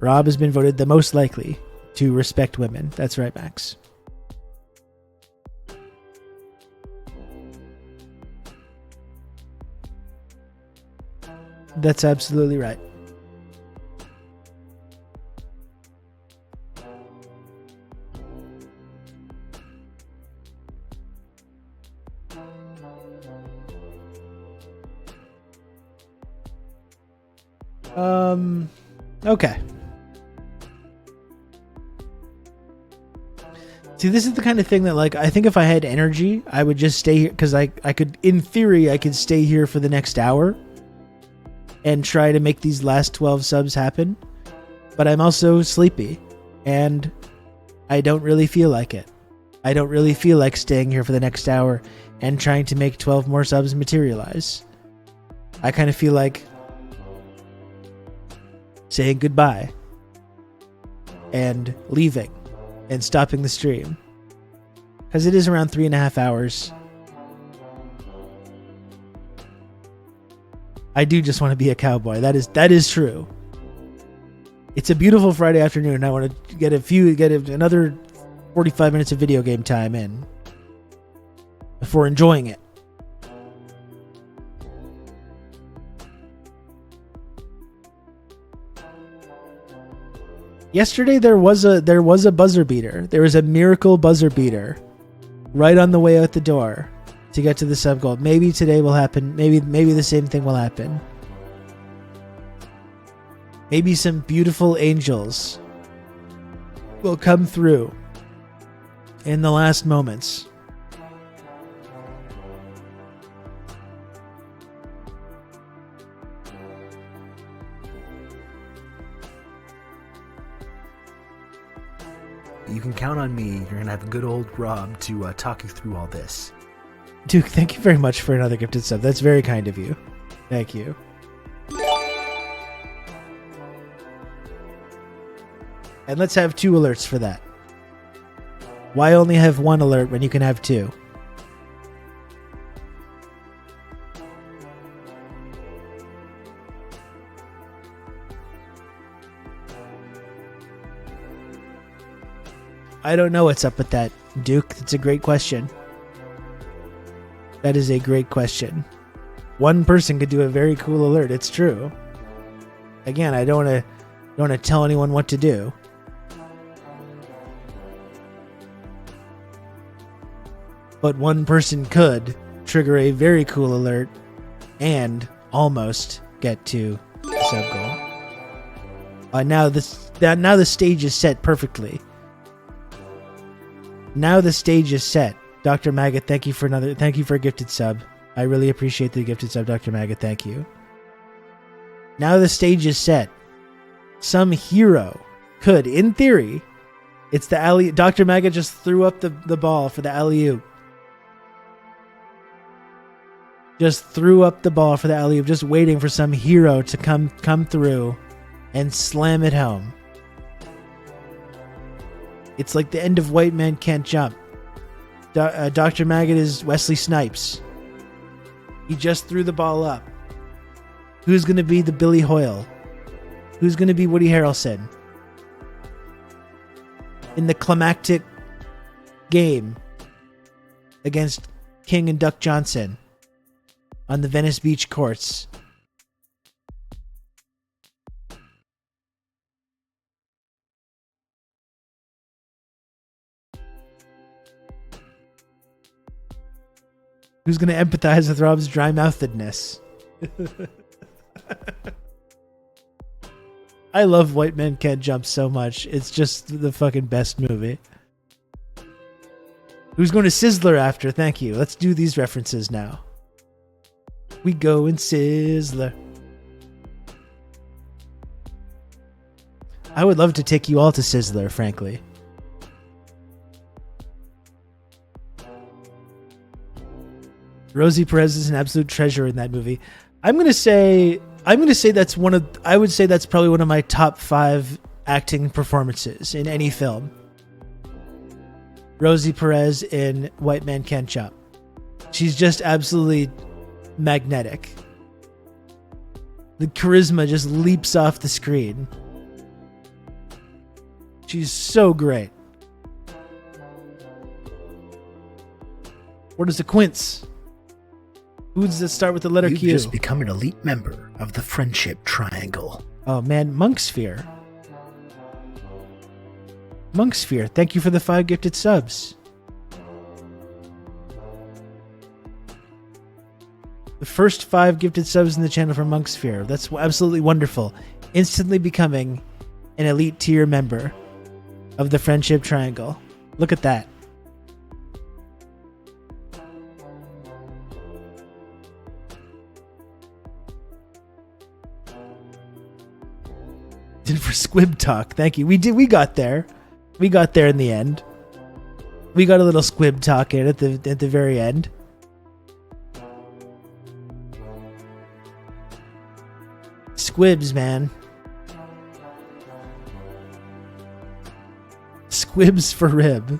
Rob has been voted the most likely to respect women. That's right, Max. That's absolutely right. Okay. See, this is the kind of thing that, like, I think if I had energy, I would just stay here, because I could, in theory, I could stay here for the next hour and try to make these last 12 subs happen. But I'm also sleepy, and I don't really feel like it. I don't really feel like staying here for the next hour and trying to make 12 more subs materialize. I kind of feel like saying goodbye and leaving and stopping the stream, because it is around 3.5 hours. I do just want to be a cowboy. That is true. It's a beautiful Friday afternoon. I want to get another 45 minutes of video game time in before enjoying it. Yesterday there was a buzzer beater. There was a miracle buzzer beater right on the way out the door to get to the sub goal. Maybe today will happen. Maybe the same thing will happen. Maybe some beautiful angels will come through in the last moments. You can count on me. You're going to have a good old Rob to talk you through all this. Duke, thank you very much for another gifted sub. That's very kind of you. Thank you. And let's have 2 alerts for that. Why only have 1 alert when you can have 2? I don't know what's up with that, Duke. That's a great question. That is a great question. 1 person could do a very cool alert. It's true. Again, I don't want to tell anyone what to do. But 1 person could trigger a very cool alert and almost get to the sub goal. Now the stage is set perfectly. Now the stage is set. Dr. Maggot, thank you for a gifted sub. I really appreciate the gifted sub, Dr. Maggot. Thank you. Now the stage is set. Some hero could, in theory, it's the alley. Dr. Maggot just threw up the ball for the alley-oop. just threw up the ball for the alley-oop, just waiting for some hero to come through and slam it home. It's like the end of White Man Can't Jump. Dr. Maggot is Wesley Snipes. He just threw the ball up. Who's going to be the Billy Hoyle? Who's going to be Woody Harrelson? In the climactic game against King and Duck Johnson on the Venice Beach courts. Who's going to empathize with Rob's dry-mouthedness? I love White Men Can't Jump so much. It's just the fucking best movie. Who's going to Sizzler after? Thank you. Let's do these references now. We go in Sizzler. I would love to take you all to Sizzler, frankly. Rosie Perez is an absolute treasure in that movie. I would say that's probably one of my top 5 acting performances in any film. Rosie Perez in White Man Can't Jump. She's just absolutely magnetic. The charisma just leaps off the screen. She's so great. What is a quince? Who does it start with the letter You've Q? just become an elite member of the Friendship Triangle. Oh man, Monksphere. Monksphere, thank you for the 5 gifted subs. The first 5 gifted subs in the channel for Monksphere. That's absolutely wonderful. Instantly becoming an elite tier member of the Friendship Triangle. Look at that. For Squib Talk, thank you. We got there. We got there in the end. We got a little Squib Talk in at the very end. Squibs, man. Squibs for rib.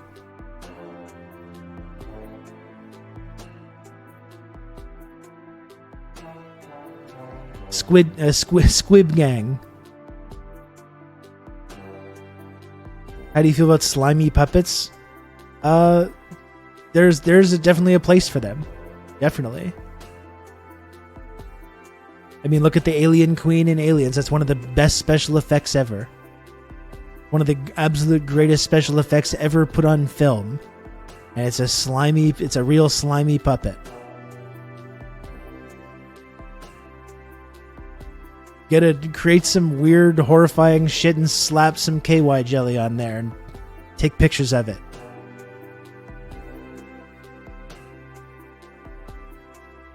Squib gang. How do you feel about slimy puppets? There's definitely a place for them. Definitely. I mean, look at the Alien Queen in Aliens. That's one of the best special effects ever. One of the absolute greatest special effects ever put on film. And it's a real slimy puppet. Create some weird, horrifying shit and slap some KY jelly on there and take pictures of it.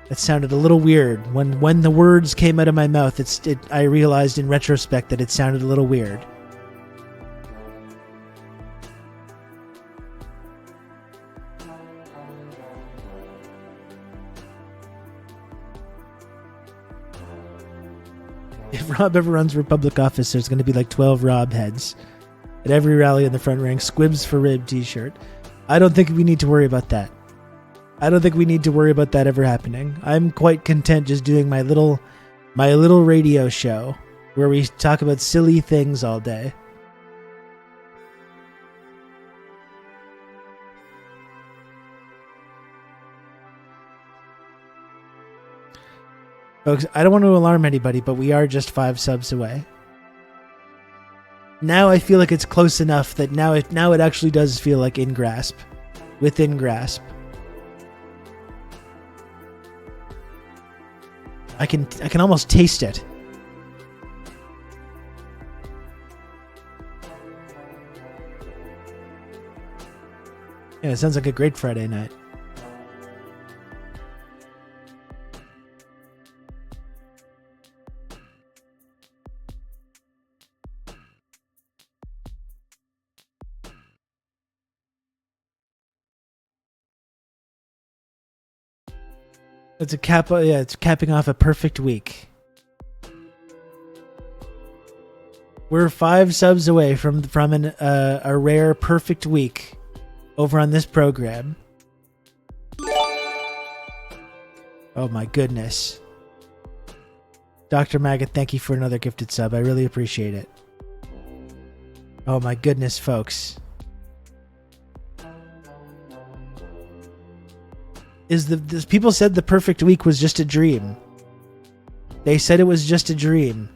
That sounded a little weird. When the words came out of my mouth, I realized in retrospect that it sounded a little weird. If Rob ever runs for public office, there's going to be like 12 Rob heads at every rally in the front rank. Squibs for rib t-shirt. I don't think we need to worry about that. I don't think we need to worry about that ever happening. I'm quite content just doing my little radio show where we talk about silly things all day. Folks, I don't want to alarm anybody, but we are just 5 subs away. Now I feel like it's close enough that now it actually does feel like in grasp. Within grasp. I can almost taste it. Yeah, it sounds like a great Friday night. It's it's capping off a perfect week. We're 5 subs away from a rare perfect week over on this program. Oh my goodness. Dr. Maggot, thank you for another gifted sub. I really appreciate it. Oh my goodness, folks. People said the perfect week was just a dream. They said it was just a dream.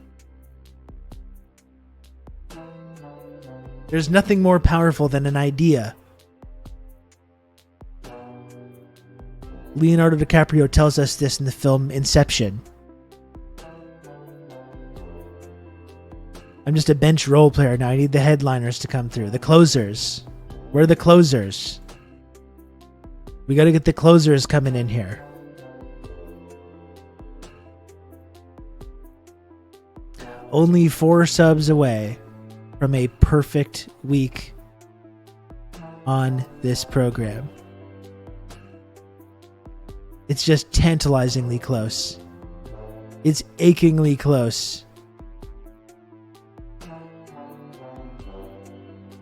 There's nothing more powerful than an idea. Leonardo DiCaprio tells us this in the film Inception. I'm just a bench role player now. I need the headliners to come through. The closers. Where are the closers? We got to get the closers coming in here. Only 4 subs away from a perfect week on this program. It's just tantalizingly close. It's achingly close.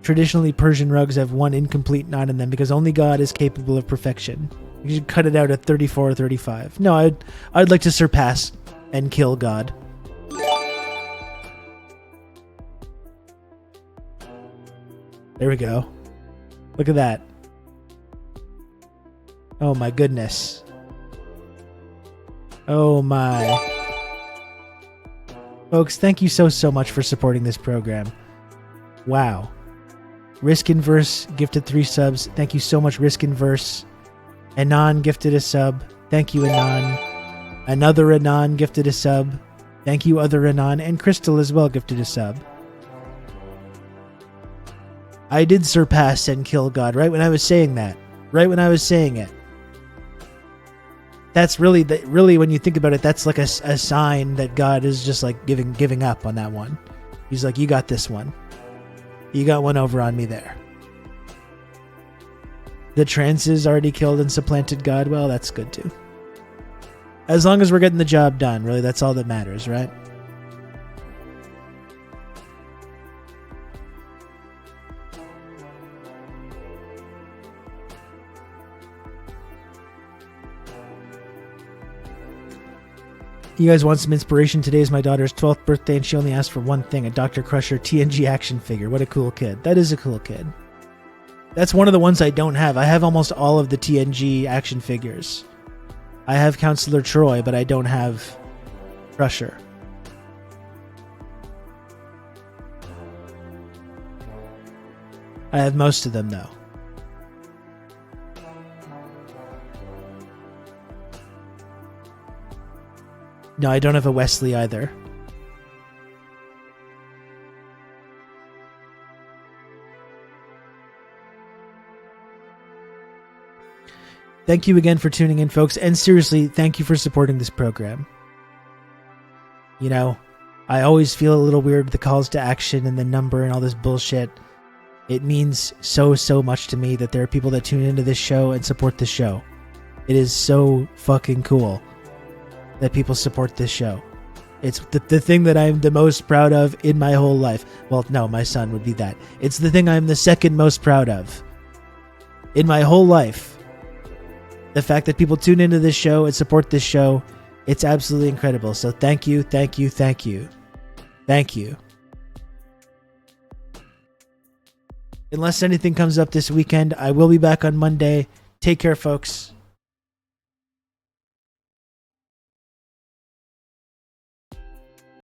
Traditionally, Persian rugs have one incomplete knot in them because only God is capable of perfection. You should cut it out at 34 or 35. No, I'd like to surpass and kill God. There we go. Look at that. Oh my goodness. Oh my. Folks, thank you so much for supporting this program. Wow. Risk Inverse gifted 3 subs. Thank you so much, Risk Inverse. Anon gifted a sub. Thank you, Anon. Another Anon gifted a sub. Thank you, other Anon. And Crystal as well gifted a sub. I did surpass and kill God right when I was saying that. Right when I was saying it. That's really when you think about it, that's like a sign that God is just like giving up on that one. He's like, you got this one. You got one over on me there. The trances already killed and supplanted God. Well, that's good too. As long as we're getting the job done, really, that's all that matters, right? You guys want some inspiration? Today is my daughter's 12th birthday and she only asked for one thing, a Dr. Crusher TNG action figure. What a cool kid. That is a cool kid. That's one of the ones I don't have. I have almost all of the TNG action figures. I have Counselor Troy, but I don't have Crusher. I have most of them though. No, I don't have a Wesley either. Thank you again for tuning in, folks. And seriously, thank you for supporting this program. You know, I always feel a little weird with the calls to action and the number and all this bullshit. It means so much to me that there are people that tune into this show and support this show. It is so fucking cool that people support this show. It's the thing that I'm the most proud of in my whole life. Well, no, my son would be that. It's the thing I'm the second most proud of in my whole life. The fact that people tune into this show and support this show, it's absolutely incredible. So thank you, thank you, thank you. Thank you. Unless anything comes up this weekend, I will be back on Monday. Take care, folks.